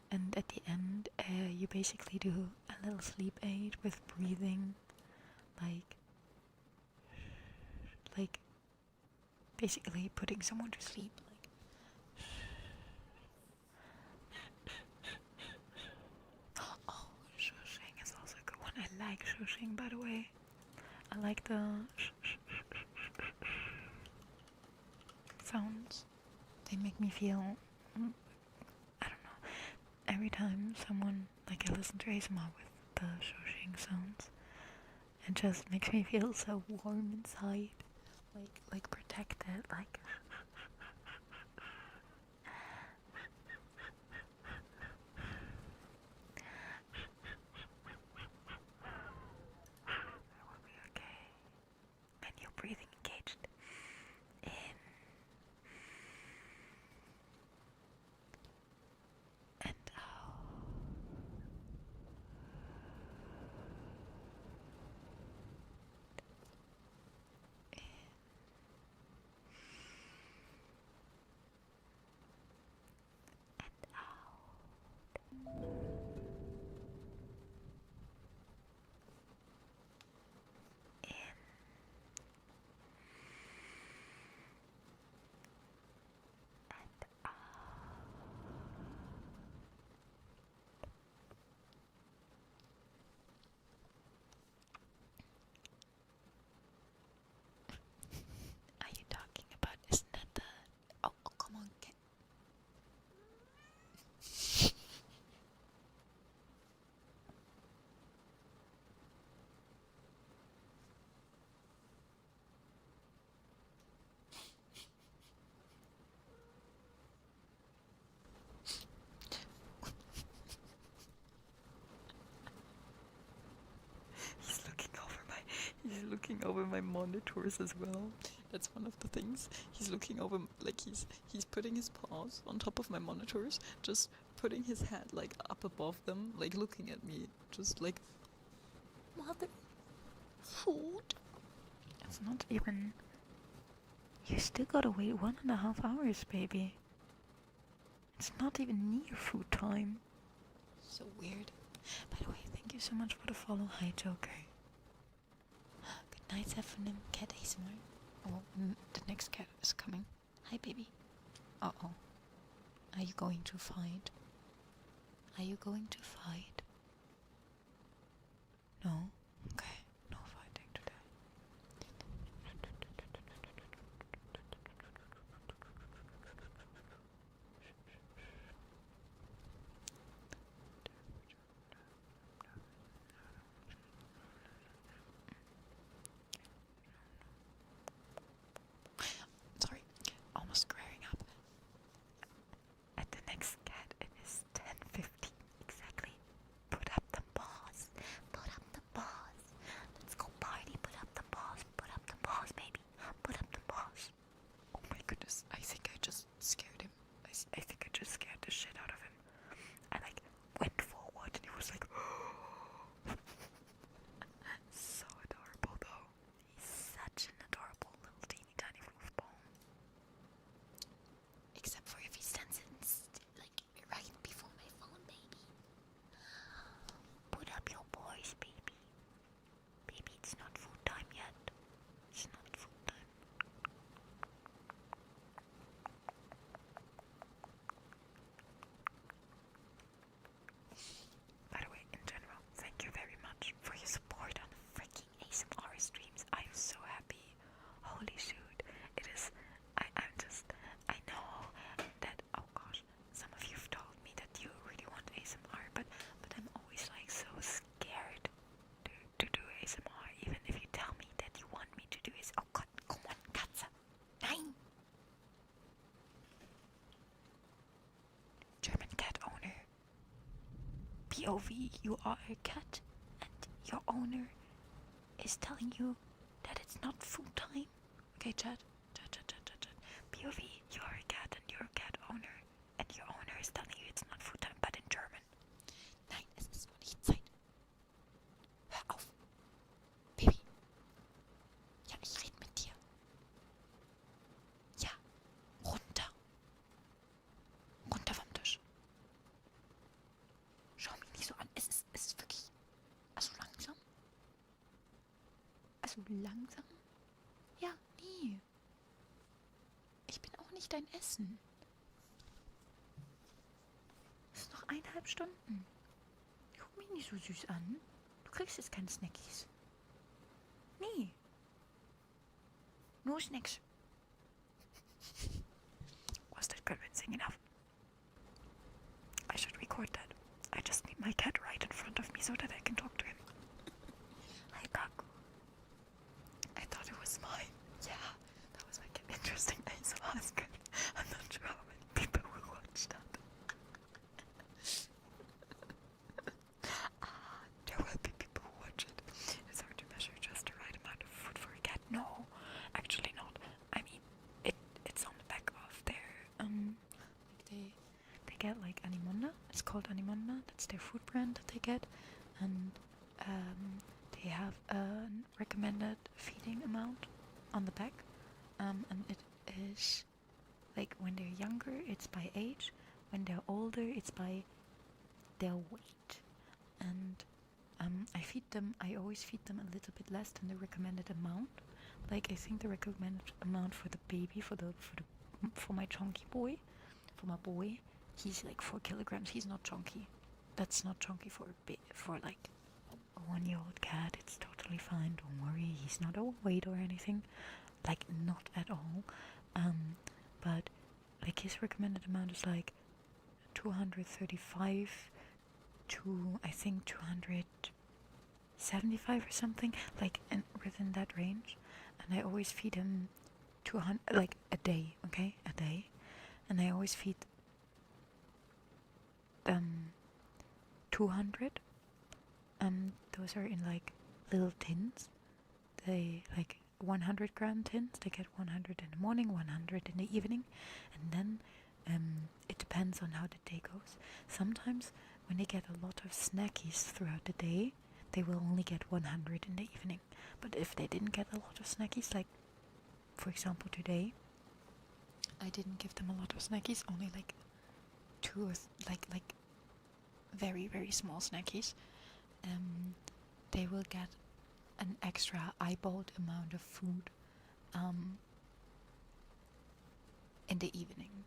and at the end, you basically do a little sleep aid with breathing, like basically putting someone to sleep. Oh, shushing is also a good one. I like shushing, by the way. I like the sounds. They make me feel, I don't know, every time someone, like I listen to ASMR with the shushing sounds, it just makes me feel so warm inside, like protected, like I will be okay. And you're breathing engaged. In and out. In Are you talking about? Isn't that the? Oh, come on, get. He's looking over my monitors as well. That's one of the things. He's looking over, like he's putting his paws on top of my monitors, just putting his head like up above them, like looking at me, just like, mother, food. It's not even. You still gotta wait 1.5 hours, baby. It's not even near food time. So weird. By the way, thank you so much for the follow. Hi, Joker. Good night, Zephanium. Cat ASMR. Oh, the next cat is coming. Hi, baby. Uh-oh. Are you going to fight? Are you going to fight? No? Okay. No fighting today. Sorry. Almost squaring up. At the next cat, it is 10:50 exactly. Put up the paws. Put up the paws. Let's go party. Put up the paws. Put up the paws, baby. Put up the paws. Oh my goodness. I think I just scared him. I think I just scared the shit out of him. I like went forward and he was like so adorable though. He's such an adorable little teeny tiny football. Except for if he stands in like right before my phone, baby. Put up your boys, baby. Baby, it's not food time yet. It's not food time. By the way, in general, thank you very much for your support on the freaking ASMR streams. I am so happy. Holy shoot. It is. I know that, oh gosh, some of you have told me that you really want ASMR, but I'm always like so scared to do ASMR, even if you tell me that you want me to do it. Oh god, come on, Katze. Nein! German cat owner. POV, you are a cat, and your owner is telling you that it's not food time. Okay, chat. POV, you are a cat and you're a cat owner, and your owner is telling you it's not food time, but in German. Nein, es ist noch nicht Zeit. Hör auf. Baby. Ja, ich rede mit dir. Ja, runter. Runter vom Tisch. Schau mich nicht so an. Es ist wirklich. Also langsam? Also langsam? Ja, nee. Ich bin auch nicht dein Essen. Es ist noch 1,5 Stunden. Guck mich nicht so süß an. Du kriegst jetzt keine Snackies. Nee. No snacks. Was that convincing enough? I should record that. I just need my cat right in front of me so that I can talk to him. Hi, Kaku. I thought it was mine. Yeah, that was like an interesting ASMR script. I'm not sure how many people will watch that. There will be people who watch it. It's hard to measure just the right amount of food for a cat. No, actually not. I mean, it's on the back of their like they get like Animonda. It's called Animonda. That's their food brand that they get, and they have a recommended feeding amount on the back, and it is like when they're younger, it's by age. When they're older, it's by their weight. And I always feed them a little bit less than the recommended amount. Like, I think the recommended amount for the baby, for my chunky boy, for my boy, he's like 4 kilograms. He's not chunky. That's not chunky for like a 1-year-old cat. It's totally fine. Don't worry. He's not overweight or anything. Like, not at all. But like, his recommended amount is like 235 to, I think, 275 or something, like within that range. And I always feed him 200, like a day, okay, a day. And I always feed 200. Those are in like little tins. They like 100-gram tins. They get 100 in the morning, 100 in the evening, and then it depends on how the day goes. Sometimes when they get a lot of snackies throughout the day, they will only get 100 in the evening. But if they didn't get a lot of snackies, like for example today, I didn't give them a lot of snackies, only like two or like very, very small snackies. They will get an extra eyeballed amount of food in the evening.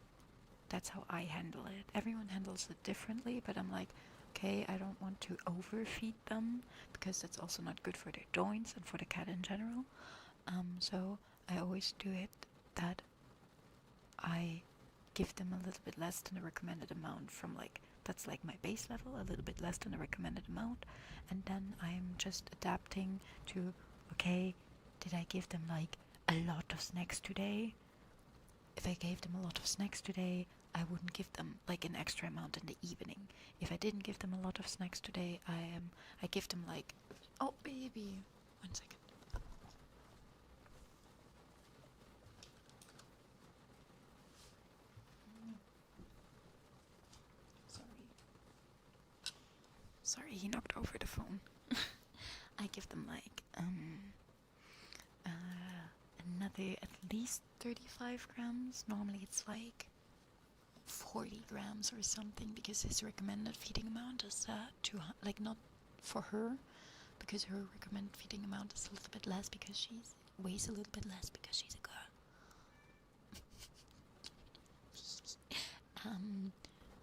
That's how I handle it. Everyone handles it differently, but I'm like, okay, I don't want to overfeed them because that's also not good for their joints and for the cat in general. So I always do it that I give them a little bit less than the recommended amount from like, that's like my base level, a little bit less than the recommended amount. And then I'm just adapting to, okay, did I give them like a lot of snacks today? If I gave them a lot of snacks today, I wouldn't give them like an extra amount in the evening. If I didn't give them a lot of snacks today, I give them like, oh baby, 1 second. Sorry, he knocked over the phone. I give them like another at least 35 grams. Normally it's like 40 grams or something, because his recommended feeding amount is like not for her, because her recommended feeding amount is a little bit less because she weighs a little bit less because she's a girl.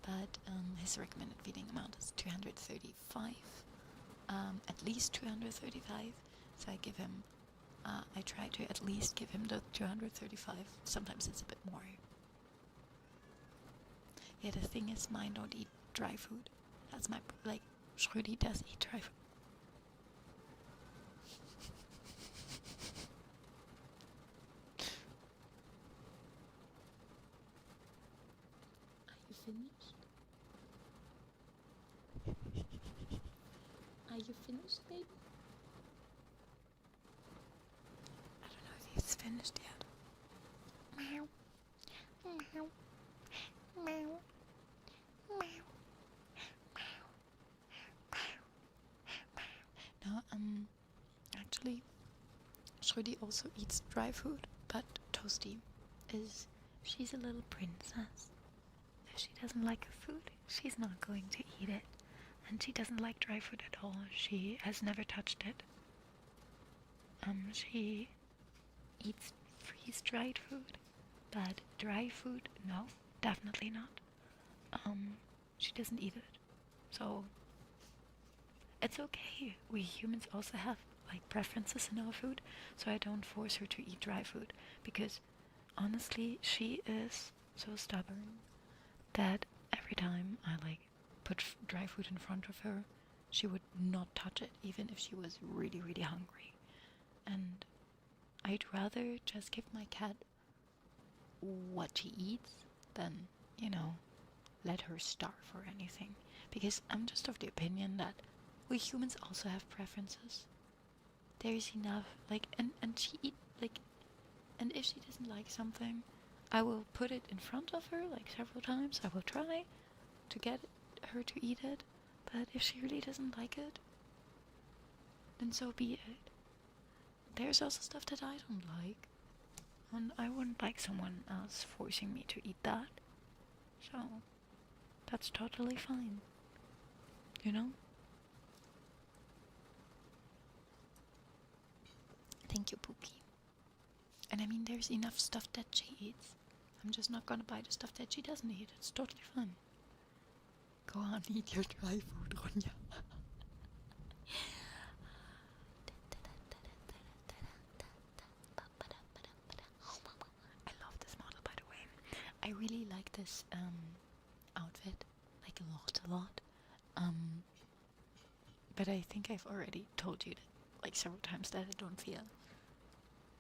But his recommended feeding amount is 235, at least 235. So I give him, I try to at least give him the 235. Sometimes it's a bit more. Yeah, the thing is, mine don't eat dry food. That's my, like, Schrödi does eat dry food. Are you finished? Are you finished, baby? I don't know if he's finished yet. Meow. Meow. Meow. Meow. No, actually, Schrödi also eats dry food, but Toasty she's a little princess. If she doesn't like her food, she's not going to eat it. And she doesn't like dry food at all. She has never touched it. She eats freeze-dried food, but dry food, no, definitely not. She doesn't eat it. So it's okay. We humans also have like preferences in our food, so I don't force her to eat dry food, because honestly, she is so stubborn that every time I like put dry food in front of her, she would not touch it, even if she was really, really hungry. And I'd rather just give my cat what she eats than, let her starve or anything. Because I'm just of the opinion that we humans also have preferences. There is enough, like, and she eat, like, and if she doesn't like something, I will put it in front of her, like, several times. I will try to get her to eat it, but if she really doesn't like it, then so be it. There's also stuff that I don't like, and I wouldn't like someone else forcing me to eat that. So, that's totally fine. you know? Thank you, Pookie. And I mean, there's enough stuff that she eats. I'm just not gonna buy the stuff that she doesn't eat. It's totally fine. Go on, eat your dry food, Ronja. I love this model, by the way. I really like this outfit, like a lot. But I think I've already told you that, like several times, that I don't feel.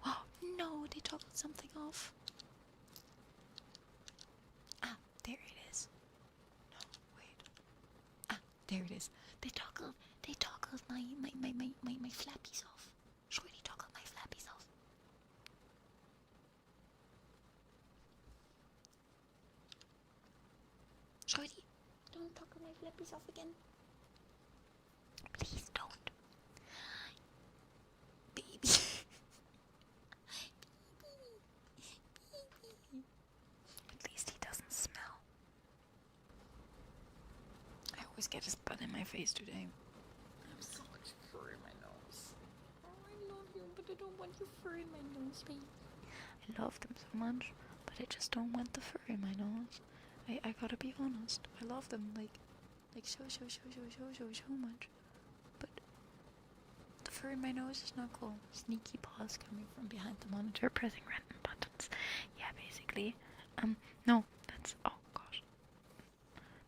Oh no, they toggled something off. Ah, there it is. No, wait. Ah, there it is. They toggled my flappies off. Shorty toggled my flappies off. Shorty, don't toggle my flappies off again. Please don't. Baby. At least he doesn't smell. I always get his butt in my face today. I have so much fur in my nose. Oh, I love you, but I don't want your fur in my nose, baby. I love them so much, but I just don't want the fur in my nose. I gotta be honest. I love them like so much. But the fur in my nose is not cool. Sneaky paws coming from behind the monitor, pressing random buttons. Yeah, basically. No, that's, oh gosh.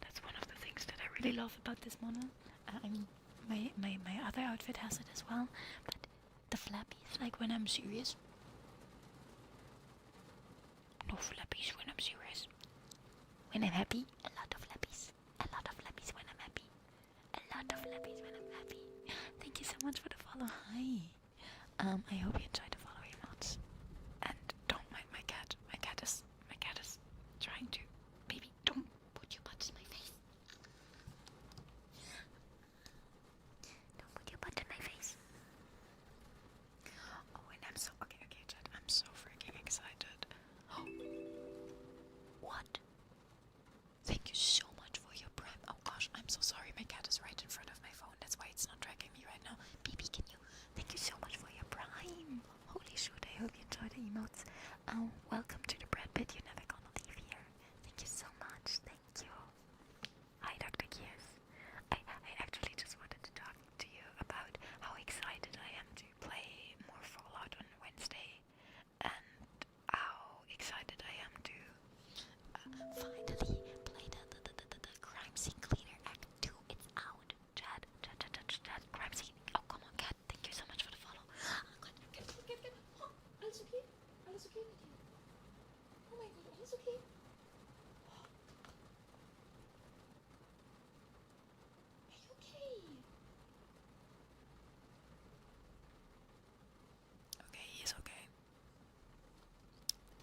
That's one of the things that I really love about this model. I mean, my other outfit has it as well, but the flappies, like when I'm serious. No flappies when I'm serious. When I'm happy, a lot of flappies. A lot of flappies when I'm happy. A lot of flappies when I'm happy. Thank you so much for the follow. Hi. I hope you enjoyed the follow emotes. And don't mind my cat. My cat is trying to. Baby, don't put your butt in my face. Don't put your butt in my face. Oh, and I'm so okay, chat. I'm so freaking excited. What? Thank you so much for your prime. Oh gosh, I'm so sorry. My cat is right in front of my phone. That's why it's not tracking me right now. BB, can you? Thank you so much for your prime. Holy shoot, I hope you enjoyed the emotes. Oh, welcome to the Brad Pitt. You're never gonna leave here. Thank you so much. Thank you. Hi, Dr. Kiers. I actually just wanted to talk to you about how excited I am to play more Fallout on Wednesday, and how excited I am to finally play the crime scene cleaner act 2. It's out. Chat. Crime scene. Oh, come on, cat. Thank you so much for the follow. Cat. Oh, alles okay? Alles okay mit dir? Oh mein Gott, alles okay? Are you okay? Okay, he's okay.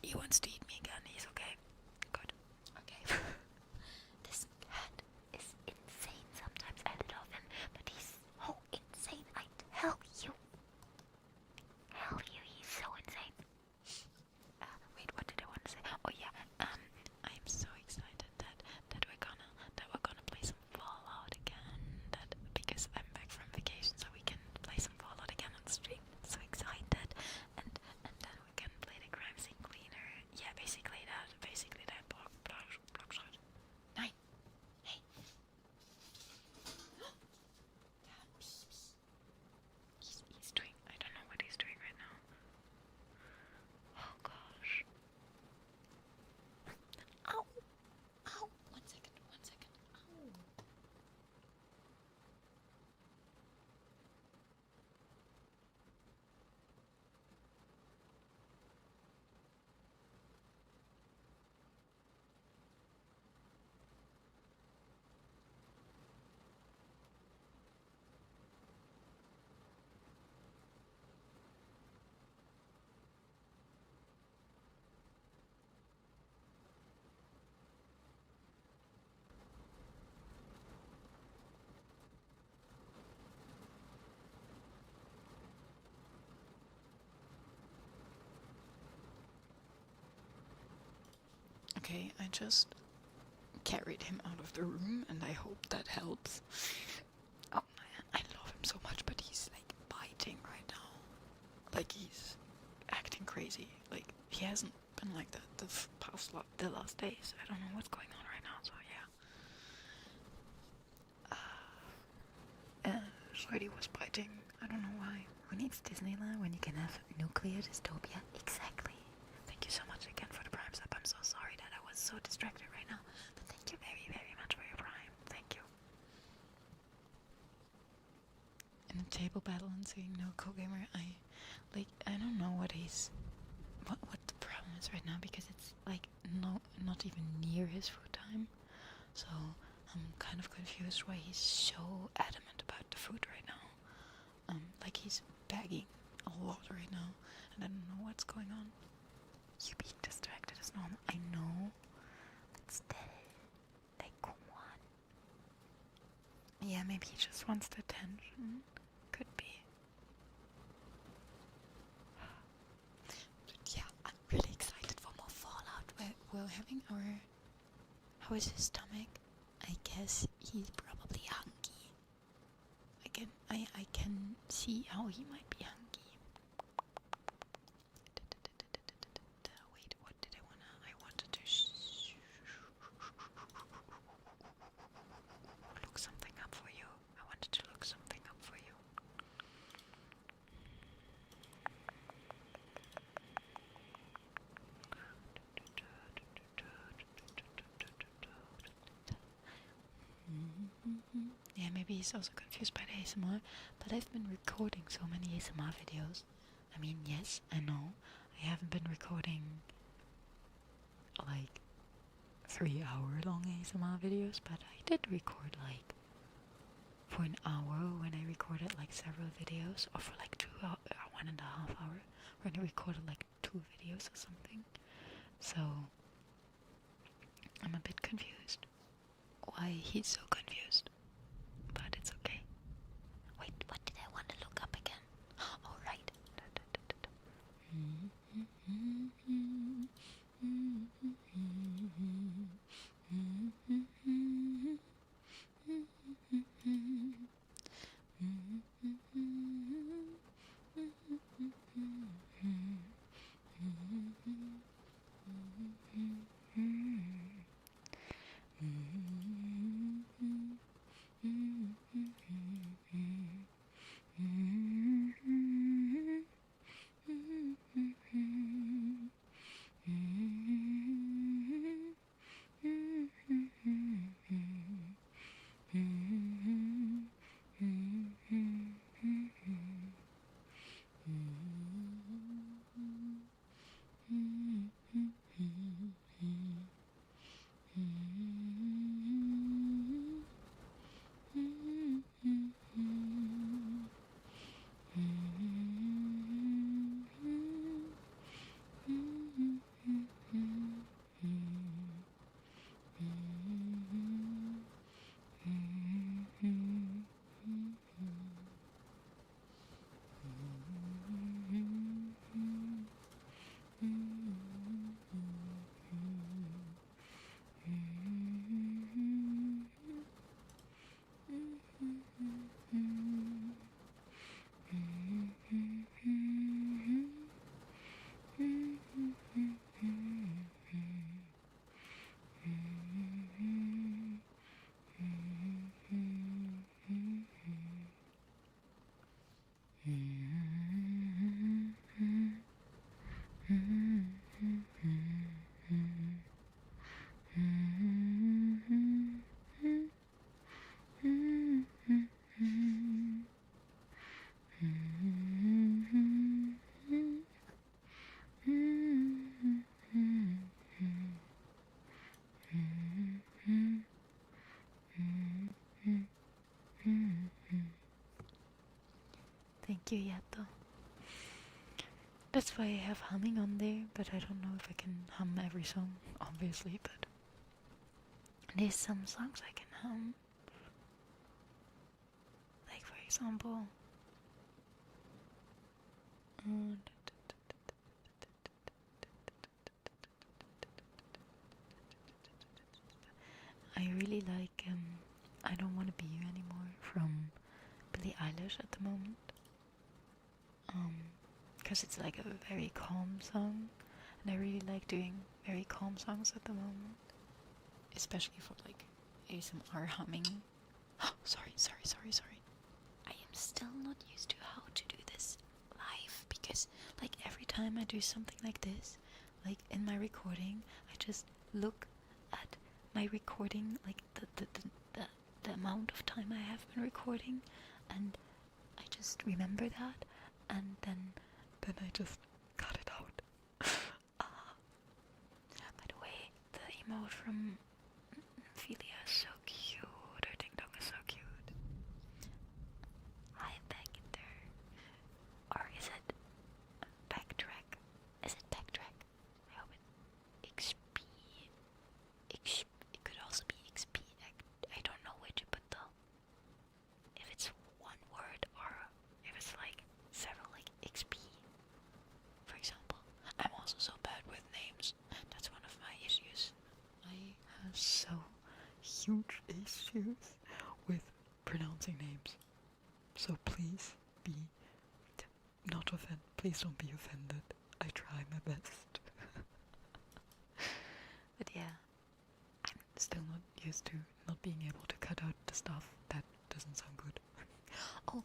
He wants to eat me again. He's okay. Good. Okay. This cat is insane sometimes. I love him, but he's so insane. I tell you. He's so insane. Wait, what did I want to say? Oh yeah. I'm so excited that we're gonna play some Fallout again. That because I'm back from vacation, so we can play some Fallout again on stream. So excited, and then we can play the crime scene cleaner. Yeah, basically that block shot. Nine. Hey. Yeah, psst. He's doing. I don't know what he's doing right now. Oh gosh. Ow. Ow. One second. Ow. Okay, I just carried him out of the room, and I hope that helps. so much, but he's like biting right now. Like he's acting crazy. Like he hasn't been like that the last days. I don't know what's going on right now. So yeah. Freddy was biting. I don't know why. When it's Disneyland, when you can have nuclear dystopia. Exactly. Thank you so much again for the Prime sub. I'm so sorry that I was so distracted right now. But thank you very, very much for your Prime. Thank you. In a table battle and saying no co-gamer, I don't know what the problem is right now, because it's like not even near his food time. So I'm kind of confused why he's so adamant about the food right now. Like he's begging a lot right now, and I don't know what's going on. You being distracted is normal. I know, but still, like, come on. Yeah, maybe he just wants the attention. Could be. But yeah, I'm really excited for more Fallout. We're having our... How is his stomach? I guess he's probably hungry. I can see how he might be hungry. Wait, what did I wanted to look something up for you. I wanted to look something up for you. Yeah, maybe he's also confused by the ASMR, but I've been recording so many ASMR videos. I mean, yes, I know, I haven't been recording like 3-hour-long ASMR videos, but I did record like for an hour when I recorded like several videos, or for like 1.5 hours when I recorded like 2 videos or something. So I'm a bit confused why he's so confused, but it's okay. Wait, what did I want to look up again? Oh, right. Thank you, Yato. That's why I have humming on there, but I don't know if I can hum every song, obviously, but there's some songs I can hum. Like, for example, I really like I Don't Want to Be You Anymore from Billie stylish at the moment. Because it's like a very calm song, and I really like doing very calm songs at the moment, especially for like ASMR humming. Sorry. I am still not used to how to do this live, because like every time I do something like this, like in my recording, I just look at my recording, like the amount of time I have been recording, and I just remember that, and then I just cut it out. By the way, the emote from Ophelia is so cute. Her ding dong is so cute. Hi, back there. Or is it backtrack? Is it backtrack? I hope it XP. It could also be XP. I don't know which, but if it's one word or if it's like several, like XP. For example, I'm also so bad with names. That's one of my issues. I have so huge issues with pronouncing names. So please please don't be offended. I try my best. But yeah, I'm still not used to not being able to cut out the stuff that doesn't sound good. Oh,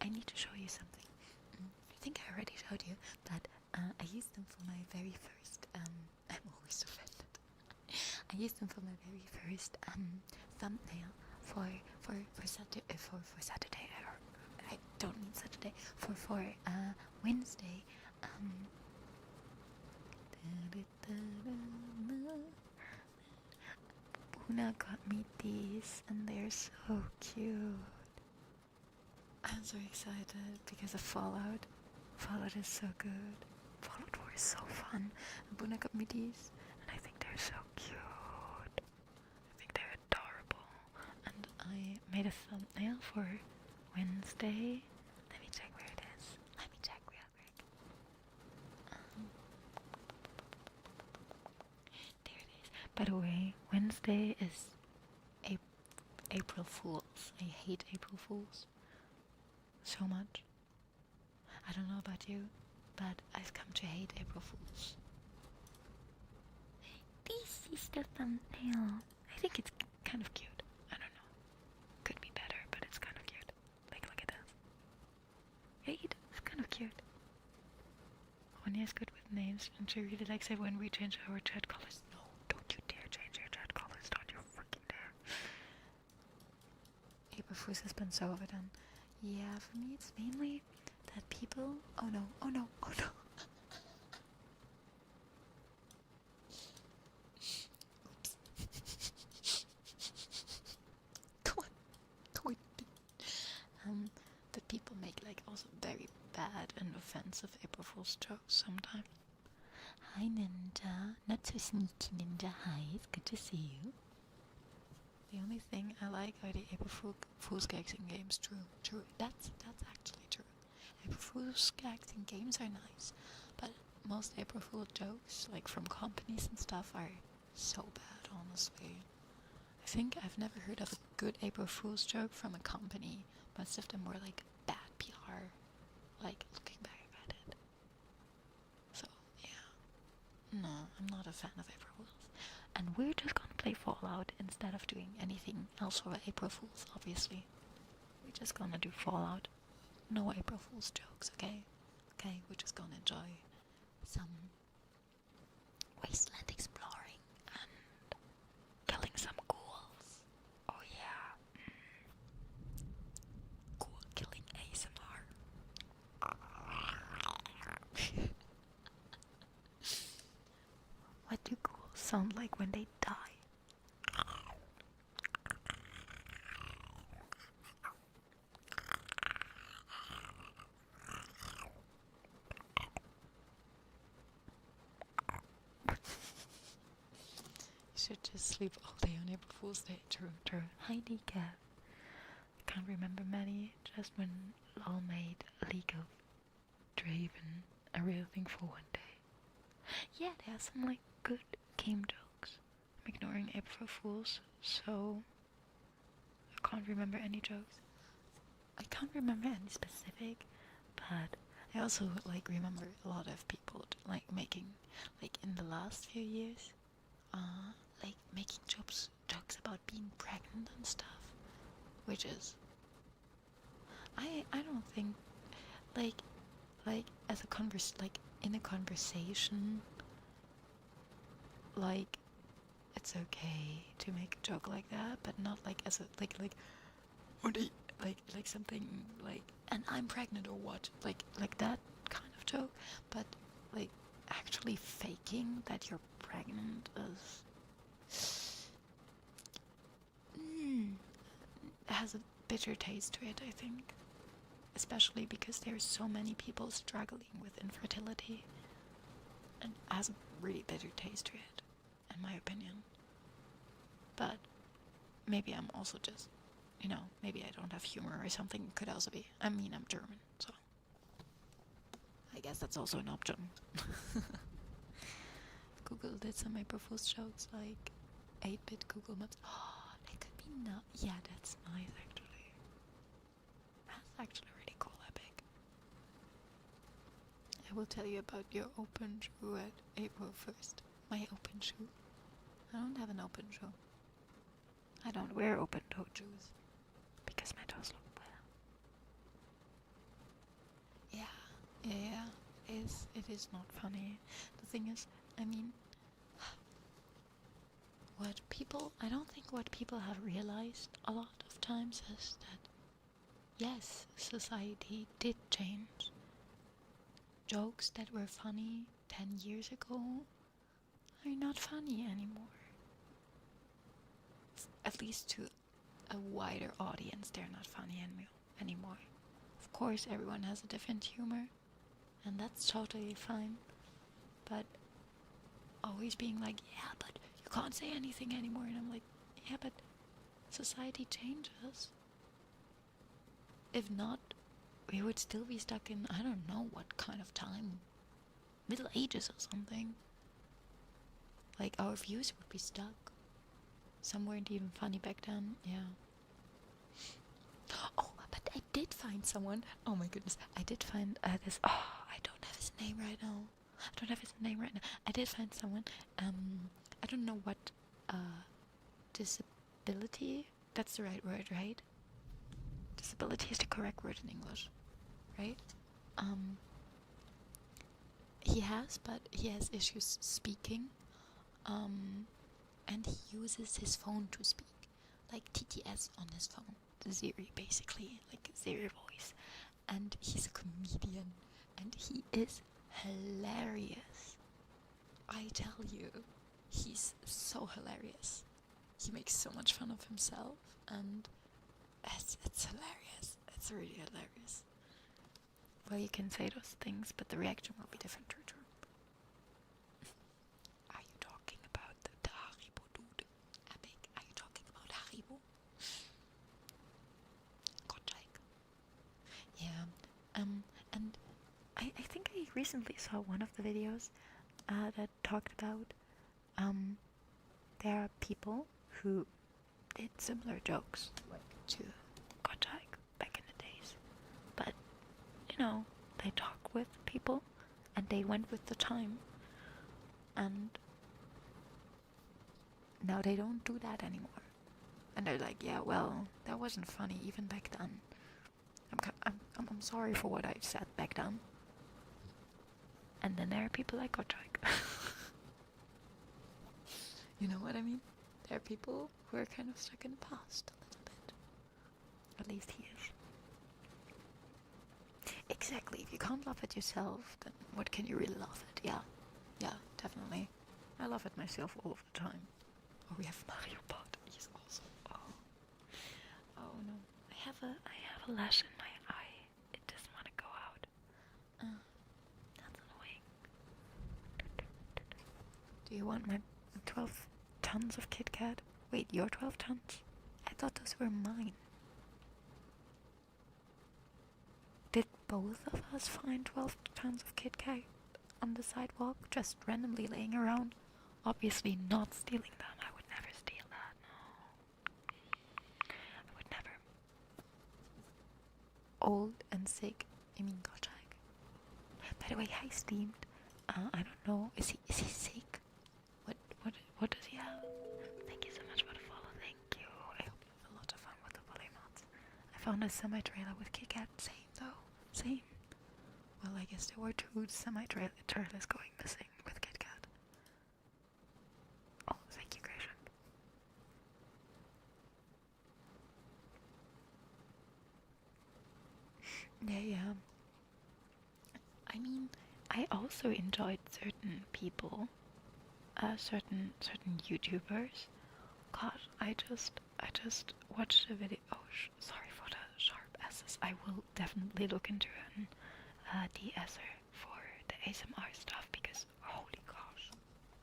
I need to show you something. I think I already showed you, but I used them for my very first, I'm always offended. I used them for my very first thumbnail for Saturday, or I don't mean Saturday, for Wednesday. Buna got me these, and they're so cute. I'm so excited because of Fallout. Fallout is so good. Fallout 4 is so fun. And Buna got me these, and I think they're so cute. I think they're adorable. And I made a thumbnail for Wednesday. Let me check where it is. Let me check real quick. There it is. By the way, Wednesday is April Fools. I hate April Fools so much. I don't know about you, but I've come to hate April Fools. This is the thumbnail. I think it's kind of cute. I don't know. Could be better, but it's kind of cute. Like, look at this. Right? It's kind of cute. Anya is good with names, and she really likes it when we change our chat colors. No, don't you dare change your chat colors. Don't you freaking dare. April Fools has been so overdone. Yeah, for me it's mainly that people... Oh no. That people make like also very bad and offensive April Fool's jokes sometimes. Hi Ninja, not so sneaky Ninja. Hi, it's good to see you. The only thing I like are the April Fool's gags in games. True. That's actually true. April Fool's gags in games are nice, but most April Fool jokes, like from companies and stuff, are so bad, honestly. I think I've never heard of a good April Fool's joke from a company. Most of them were like bad PR, like looking back at it. So, yeah. No, I'm not a fan of April Fools. And we're just gonna play Fallout instead of doing anything else for April Fools, obviously. We're just gonna do Fallout. No April Fool's jokes, okay? Okay, we're just gonna enjoy some wasteland exploring and killing some ghouls. Oh yeah. Ghoul killing ASMR. What do ghouls sound like when they die? Should just sleep all day on April Fool's Day. True. Hi, Decaf. I can't remember many, just when LOL made a League of Draven a real thing for one day. Yeah, there are some like good game jokes. I'm ignoring April Fools, so I can't remember any jokes. I can't remember any specific, but I also like remember a lot of people like making, like in the last few years, like making jokes about being pregnant and stuff, which is, I don't think, like as a like in a conversation, like it's okay to make a joke like that, but not like as a like what do you, like something like, and I'm pregnant or what, like that kind of joke, but like actually faking that you're pregnant is has a bitter taste to it, I think, especially because there's so many people struggling with infertility, and has a really bitter taste to it, in my opinion. But maybe I'm also just, maybe I don't have humor or something. Could also be. I mean, I'm German, so I guess that's also an option. Google did some April Fool's jokes, like 8-bit Google Maps. Oh, they could be not. Yeah, that's nice actually. That's actually really cool, Epic. I will tell you about your open shoe at April 1st. My open shoe. I don't have an open shoe. I don't wear open-toed shoes because my toes look well. Yeah. It is not funny. The thing is, I mean, I don't think what people have realized a lot of times is that, yes, society did change. Jokes that were funny 10 years ago are not funny anymore. At least to a wider audience, they're not funny anymore. Of course, everyone has a different humor, and that's totally fine. But always being like, yeah, but you can't say anything anymore, and I'm like, yeah, but society changes. If not, we would still be stuck in, I don't know what kind of time, Middle Ages or something. Like, our views would be stuck. Some weren't even funny back then, yeah. Oh, but I did find someone. Oh my goodness, I did find this. Oh, I don't have his name right now. I did find someone. I don't know what disability. That's the right word, right? Disability is the correct word in English, right? He has issues speaking. And he uses his phone to speak, like TTS on his phone. Siri, basically, like Siri voice. And he's a comedian, and he is hilarious. I tell you, he's so hilarious. He makes so much fun of himself, and it's hilarious. It's really hilarious. Well, you can say those things, but the reaction will be different, true. Are you talking about the Haribo dude? Epic, are you talking about Haribo? Gottschalk. Yeah, and I think I recently saw one of the videos that talked about there are people who did similar jokes like to Gottschalk back in the days, but they talk with people and they went with the time, and now they don't do that anymore, and they're like, yeah, well, that wasn't funny even back then. I'm sorry for what I said back then. And then there are people like Gottschalk. You know what I mean? There are people who are kind of stuck in the past a little bit. At least he is. Exactly. If you can't laugh at yourself, then what can you really laugh at? Yeah, definitely. I laugh at myself all of the time. Oh, we have Mario Bot. He's awesome. Oh no. I have a lash in my eye. It doesn't want to go out. That's annoying. Do you want my 12 tons of Kit Kat? Wait, your 12 tons? I thought those were mine. Did both of us find 12 tons of Kit Kat on the sidewalk, just randomly laying around? Obviously not stealing them. I would never steal that, no. I would never. old and sick. I mean, Gottschalk. By the way, hi Steamed. I don't know. Is he sick? What does he have? Thank you so much for the follow. Thank you. I hope you have a lot of fun with the bully mods. I found a semi-trailer with Kit Kat. Same though. Same. Well, I guess there were 2 semi-trailers going missing with Kit Kat. Oh, thank you, Gresham. Yeah. I mean, I also enjoyed certain people, certain YouTubers. God, I just watched a video. Oh, sorry for the sharp S's. I will definitely look into an de-esser for the ASMR stuff because holy gosh,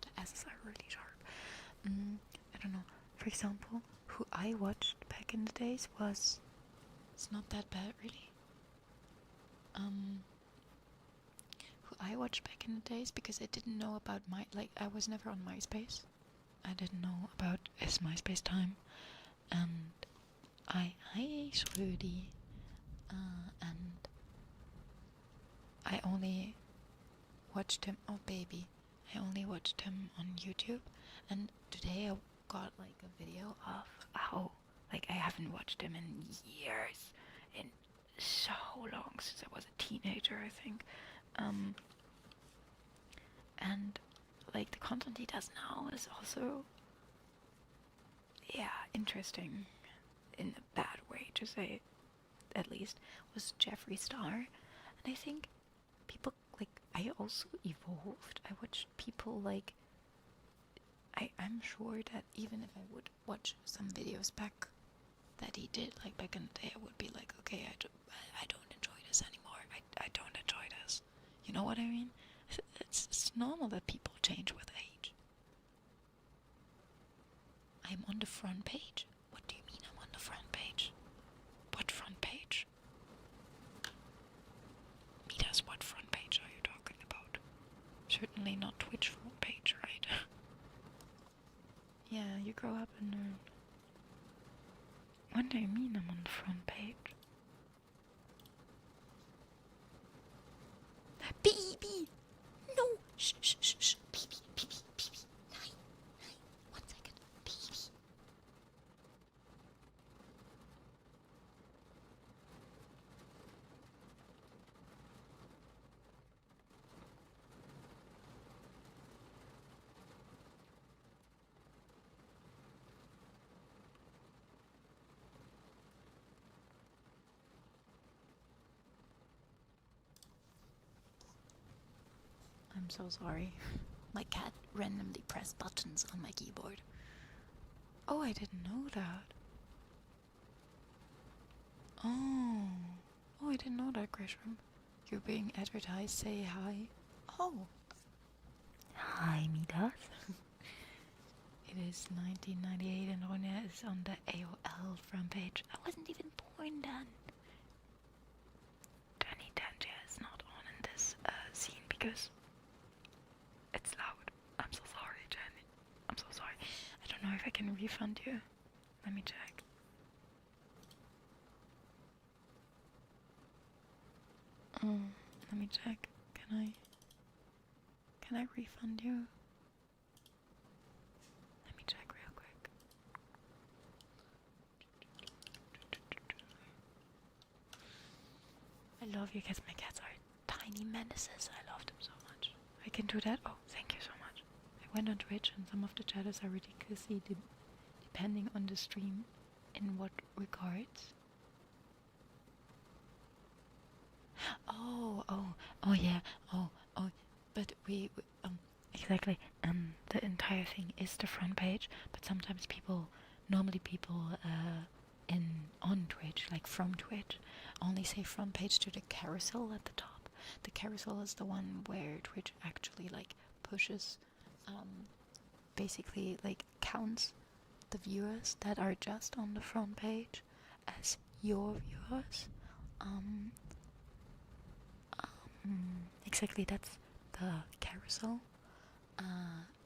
the S's are really sharp. I don't know. For example, who I watched back in the days was. It's not that bad, really. Who I watched back in the days because I didn't know about I was never on MySpace. I didn't know about his MySpace time, and hi Schrödi, and I only watched him. Oh baby, I only watched him on YouTube, and today I got like a video of how I haven't watched him in years, in so long since I was a teenager, I think, and like the content he does now is also interesting in a bad way to say at least, was Jeffree Star. And I think people I also evolved. I watched people I'm sure that even if I would watch some videos back that he did back in the day, I would be like, okay, I don't enjoy this anymore. I don't enjoy this. You know what I mean? It's normal that people change with age. I'm on the front page. What do you mean I'm on the front page? What front page? Midas, what front page are you talking about? Certainly not Twitch front page, right? Yeah, you grow up and learn. What do you mean I'm on the front page? Baby! No! Shh, shh, shh, shh. Baby, baby, baby. Nein, nein. 1 second. Baby. I'm so sorry. My cat randomly pressed buttons on my keyboard. Oh, I didn't know that. Oh. Oh, I didn't know that, Gresham. You're being advertised. Say hi. Oh. Hi, Midas. It is 1998 and Ronja is on the AOL front page. I wasn't even born then. Jenny Tangia is not on in this scene because it's loud. I'm so sorry, Jenny. I'm so sorry. I don't know if I can refund you. Let me check. Let me check. Can I refund you? Let me check real quick. I love you cats. My cats are tiny menaces. I love them so much. I can do that? Oh, thank you so much. I went on Twitch and some of the chatters are ridiculously depending on the stream. In what regards? Oh yeah. Oh, but we exactly. The entire thing is the front page, but sometimes normally people on Twitch, from Twitch, only say front page to the carousel at the top. The carousel is the one where Twitch actually pushes, basically counts the viewers that are just on the front page as your viewers. Exactly, that's the carousel.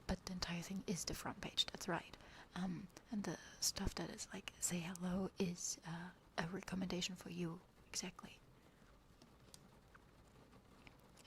But the entire thing is the front page, that's right. And the stuff that is say hello is a recommendation for you, exactly.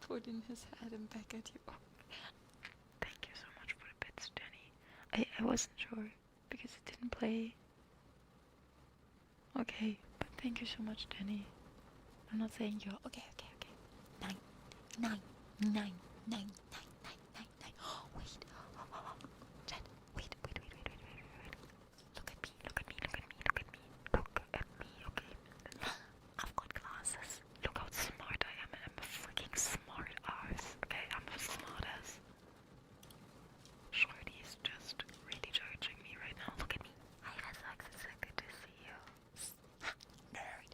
Put in his head and back at you. Thank you so much for the bits, Jenny. I wasn't sure because it didn't play. Okay, but thank you so much, Jenny. I'm not saying you're okay. 9, 9, 9, 9. Wait. Chat. Wait. Look at me. Okay. I've got glasses. Look how smart I am. I'm a freaking smart ass. Okay, I'm a smart ass. Shorty is just really judging me right now. Look at me. Hi, Razak. It's so good to see you. Nerd.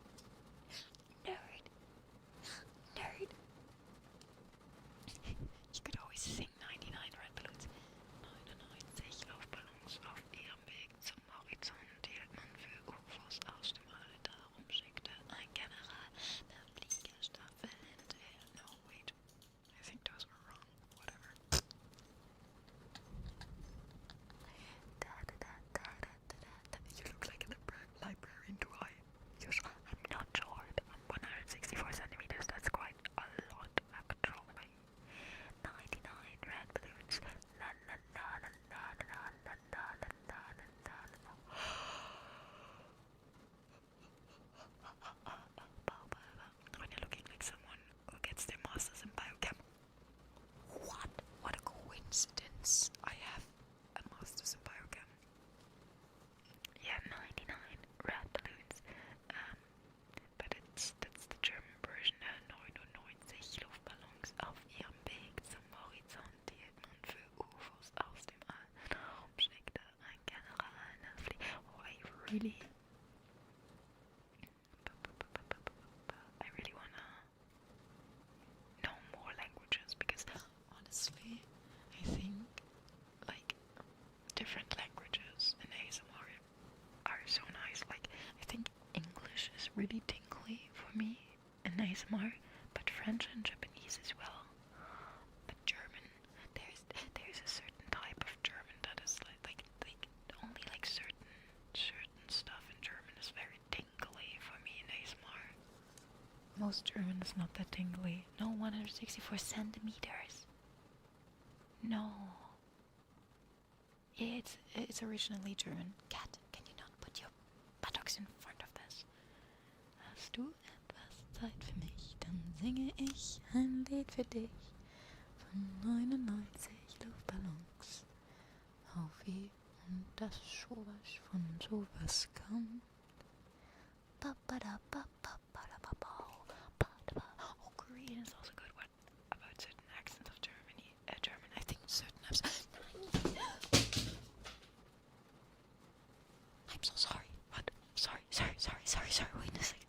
You could always sing 99 red balloons. 99 Luftballons auf ihrem Weg zum Horizont hielt man für UFOs aus dem All. Darum schickte ein General der Fliegerstaffel hinterher. No, wait. I think those were wrong. Whatever. You look like a librarian, do I? I'm not short. I'm 164 centimeters. That's quite a lot, actually. 99 red balloons. La la la la la la la la la la la. When you're looking like someone who gets their masters in biochem. What a coincidence. I have a master's in biochem. Yeah, 99 red balloons. But that's the German version. 99 Luftballons auf ihrem Weg zum Horizont hielt man für UFOs aus dem All. Darum schickte ein General nach I really wanna know more languages because honestly, I think like different languages in ASMR are so nice. Like I think English is really tingly for me in ASMR, but French and Japanese as well. But German, there's a certain type of German that is like only like certain stuff in German is very tingly for me in ASMR. Most German is not that tingly. No, 164 centimeters. No. Yeah, it's originally German. Cat, can you not put your buttocks in front of this? Hast du etwas Zeit für mich, dann singe ich ein Lied für dich. Von 99 Luftballons auf wie und das sowas von sowas kann. Oh, Korean is also good. What about certain accents of German? I think certain accents. I'm so sorry. What? Sorry. Wait a second.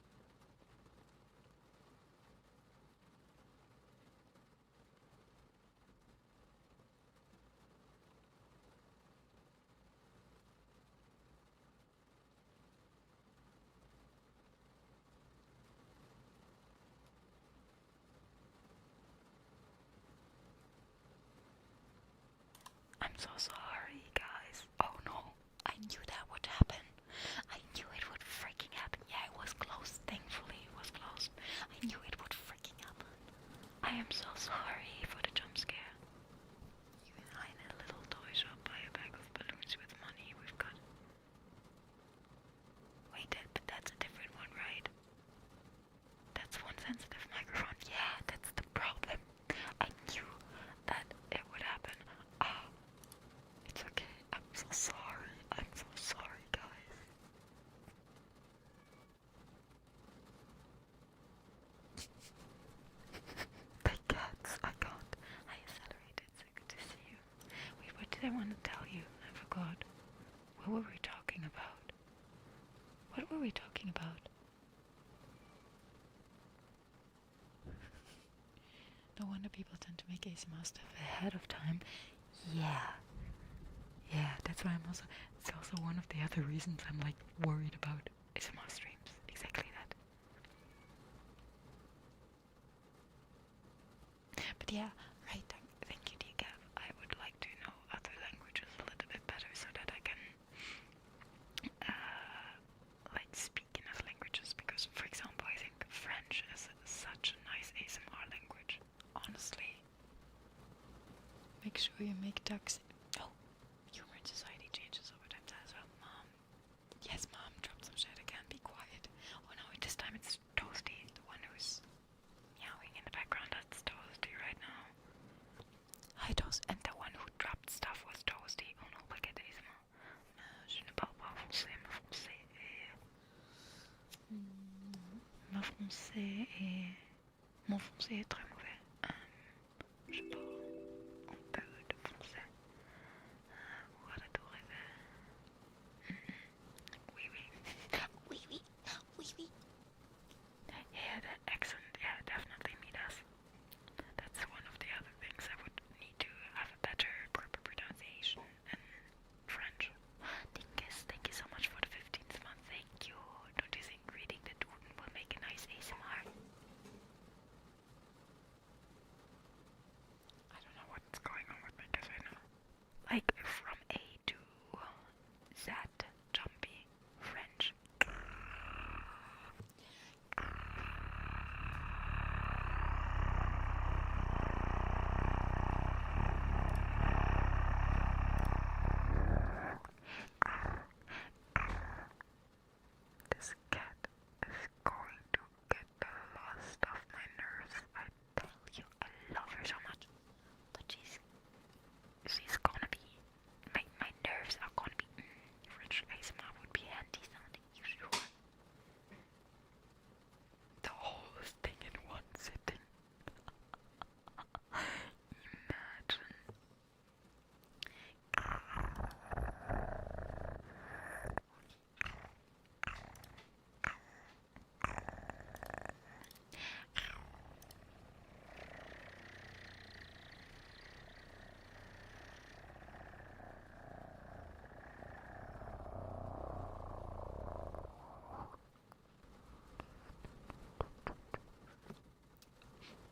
I'm so sorry, guys. Oh no, I knew that would happen. I knew it would freaking happen. Yeah, it was close. Thankfully, it was close. I knew it would freaking happen. I am so sorry for the jump scare. You and I in a little toy shop buy a bag of balloons with money we've got. Wait, but that's a different one, right? That's one sensitive microphone. Yeah, that's the problem. I knew that it would happen. Oh, it's okay. I'm so sorry, guys. The cats, I can't. I accelerated. So good to see you. Wait, what did I want to tell you? I forgot. What were we talking about? no wonder people tend to make ASMR stuff ahead of time. Yeah. Yeah, that's why I'm also, it's also one of the other reasons I'm like worried about ASMR streams. Exactly that. But yeah, right, thank you, dear Gav. I would like to know other languages a little bit better so that I can like speak enough languages, because for example I think French is such a nice ASMR language. Honestly. Make sure you make ducks. Oh, humor in society changes over time as well. Mom. Yes, Mom, drop some shit again. Be quiet. Oh no, this time it's Toasty, the one who's meowing in the background. That's Toasty right now. Hi, Toast. And the one who dropped stuff was Toasty. Oh no, look at this. Je ne parle pas français. Mon français est très mauvais. Je parle un peu de français. What a tout rêver. Oui, oui. Oui, oui. Oui, oui. Yeah, that accent, yeah, definitely me does. That's one of the other things I would need to have a better proper pronunciation in French. Tingles, thank you so much for the 15th month. Thank you. Don't you think reading the Duden will make a nice ASMR? I don't know what's going on with my guess right now. Like from A to Z, jumpy French. This cat is going to get the last of my nerves. I tell you, I love her so much. But she's gonna be, my nerves are gonna be, French ASMR would be handy sounding, you sure? The whole thing in one sitting. Imagine.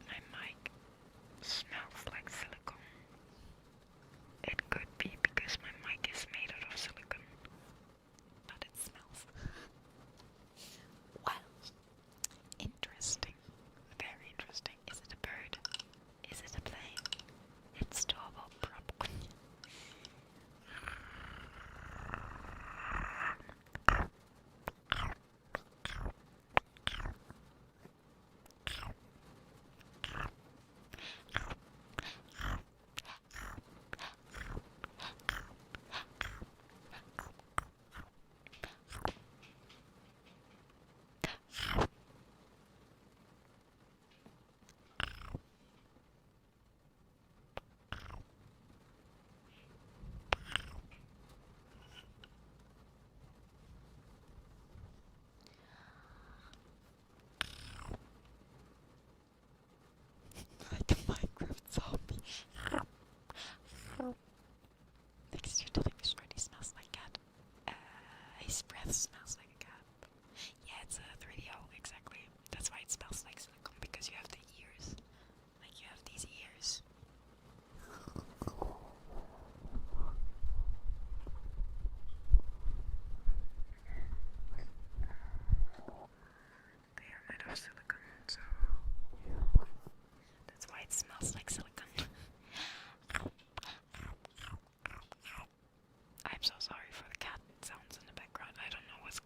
My mic smells like silicone. It could be because my mic is made out of silicone, but it smells. Well, interesting. Very interesting. Is it a bird? Is it a plane? It's double probably. Like a Minecraft zombie. Thanks to telling me already smells like cat. His breath smells like a cat. Yeah, it's a 3DO, exactly. That's why it smells like silicone, because you have the ears. Like you have these ears. They are made of silicone, so that's why it smells like silicone. I'm so sorry for the cat sounds in the background. I don't know what's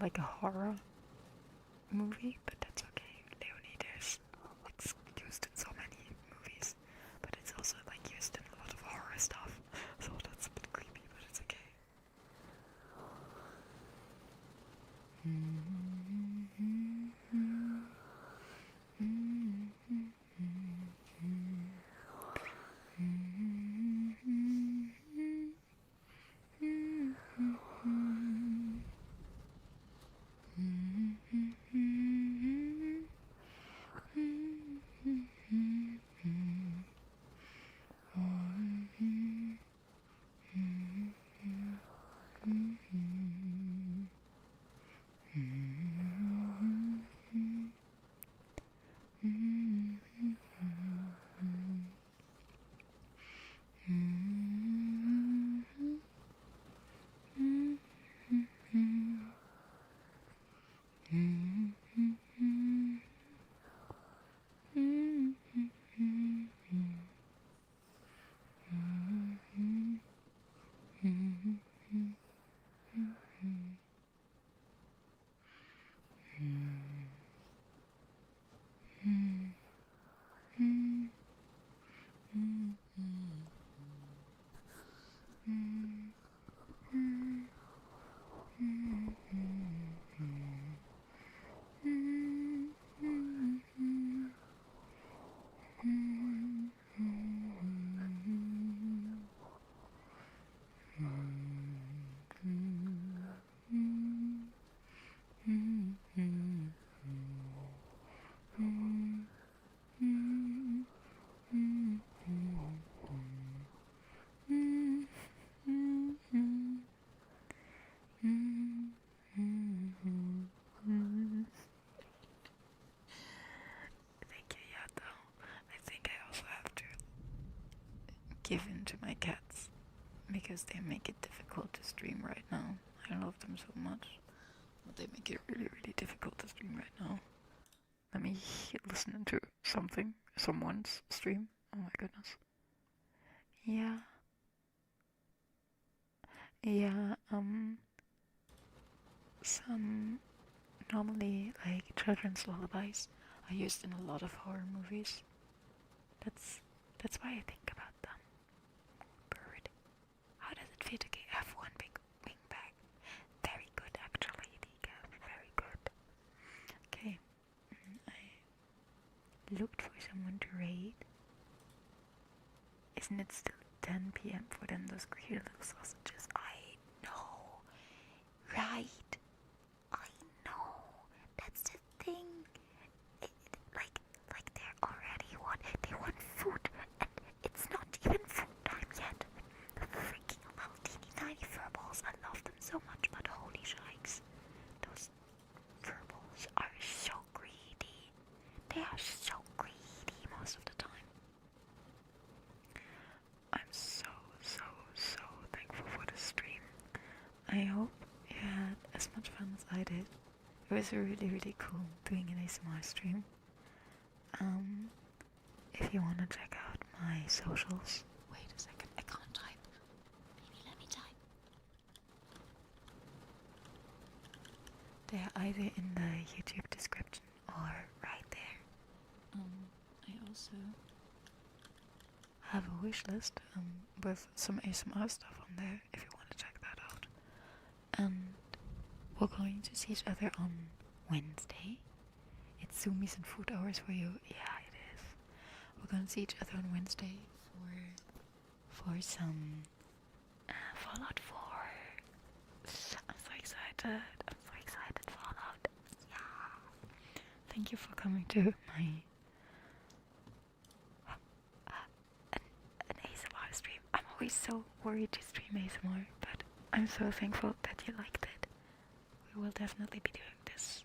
like a horror movie, but that's okay. Leonidas, it's used in so many movies, but it's also like used in a lot of horror stuff, so that's a bit creepy, but it's okay. Give in to my cats because they make it difficult to stream right now. I love them so much, but they make it really, really difficult to stream right now. Let me listen to someone's stream. Oh my goodness. Yeah. Yeah, some normally like children's lullabies are used in a lot of horror movies. That's why I think about them. Bird. How does it feel to have one big wing bag? Very good actually, Dika. Very good. Okay. I looked for someone to raid. Isn't it still 10 p.m. for them, those cute little sausages? I know. Right. I know. That's the thing. Like they're already they want food, and it's not even food time yet. The freaking little teeny tiny furballs. I love them so much, but holy shikes. Those furballs are so greedy. They are so greedy most of the time. I'm so thankful for the stream. I hope you had as much fun as I did. It was really, really cool doing an ASMR stream. If you want to check out my socials, wait a second, I can't type. Maybe let me type. They're either in the YouTube description or right there. I also have a wish list with some ASMR stuff on there if you want to check that out. And we're going to see each other on Wednesday. It's Zoomies and food hours for you. Yeah, it is. We're going to see each other on Wednesday for some Fallout 4. I'm so excited. Fallout. Yeah. Thank you for coming to my an ASMR stream. I'm always so worried to stream ASMR, but I'm so thankful that you liked it. We will definitely be doing this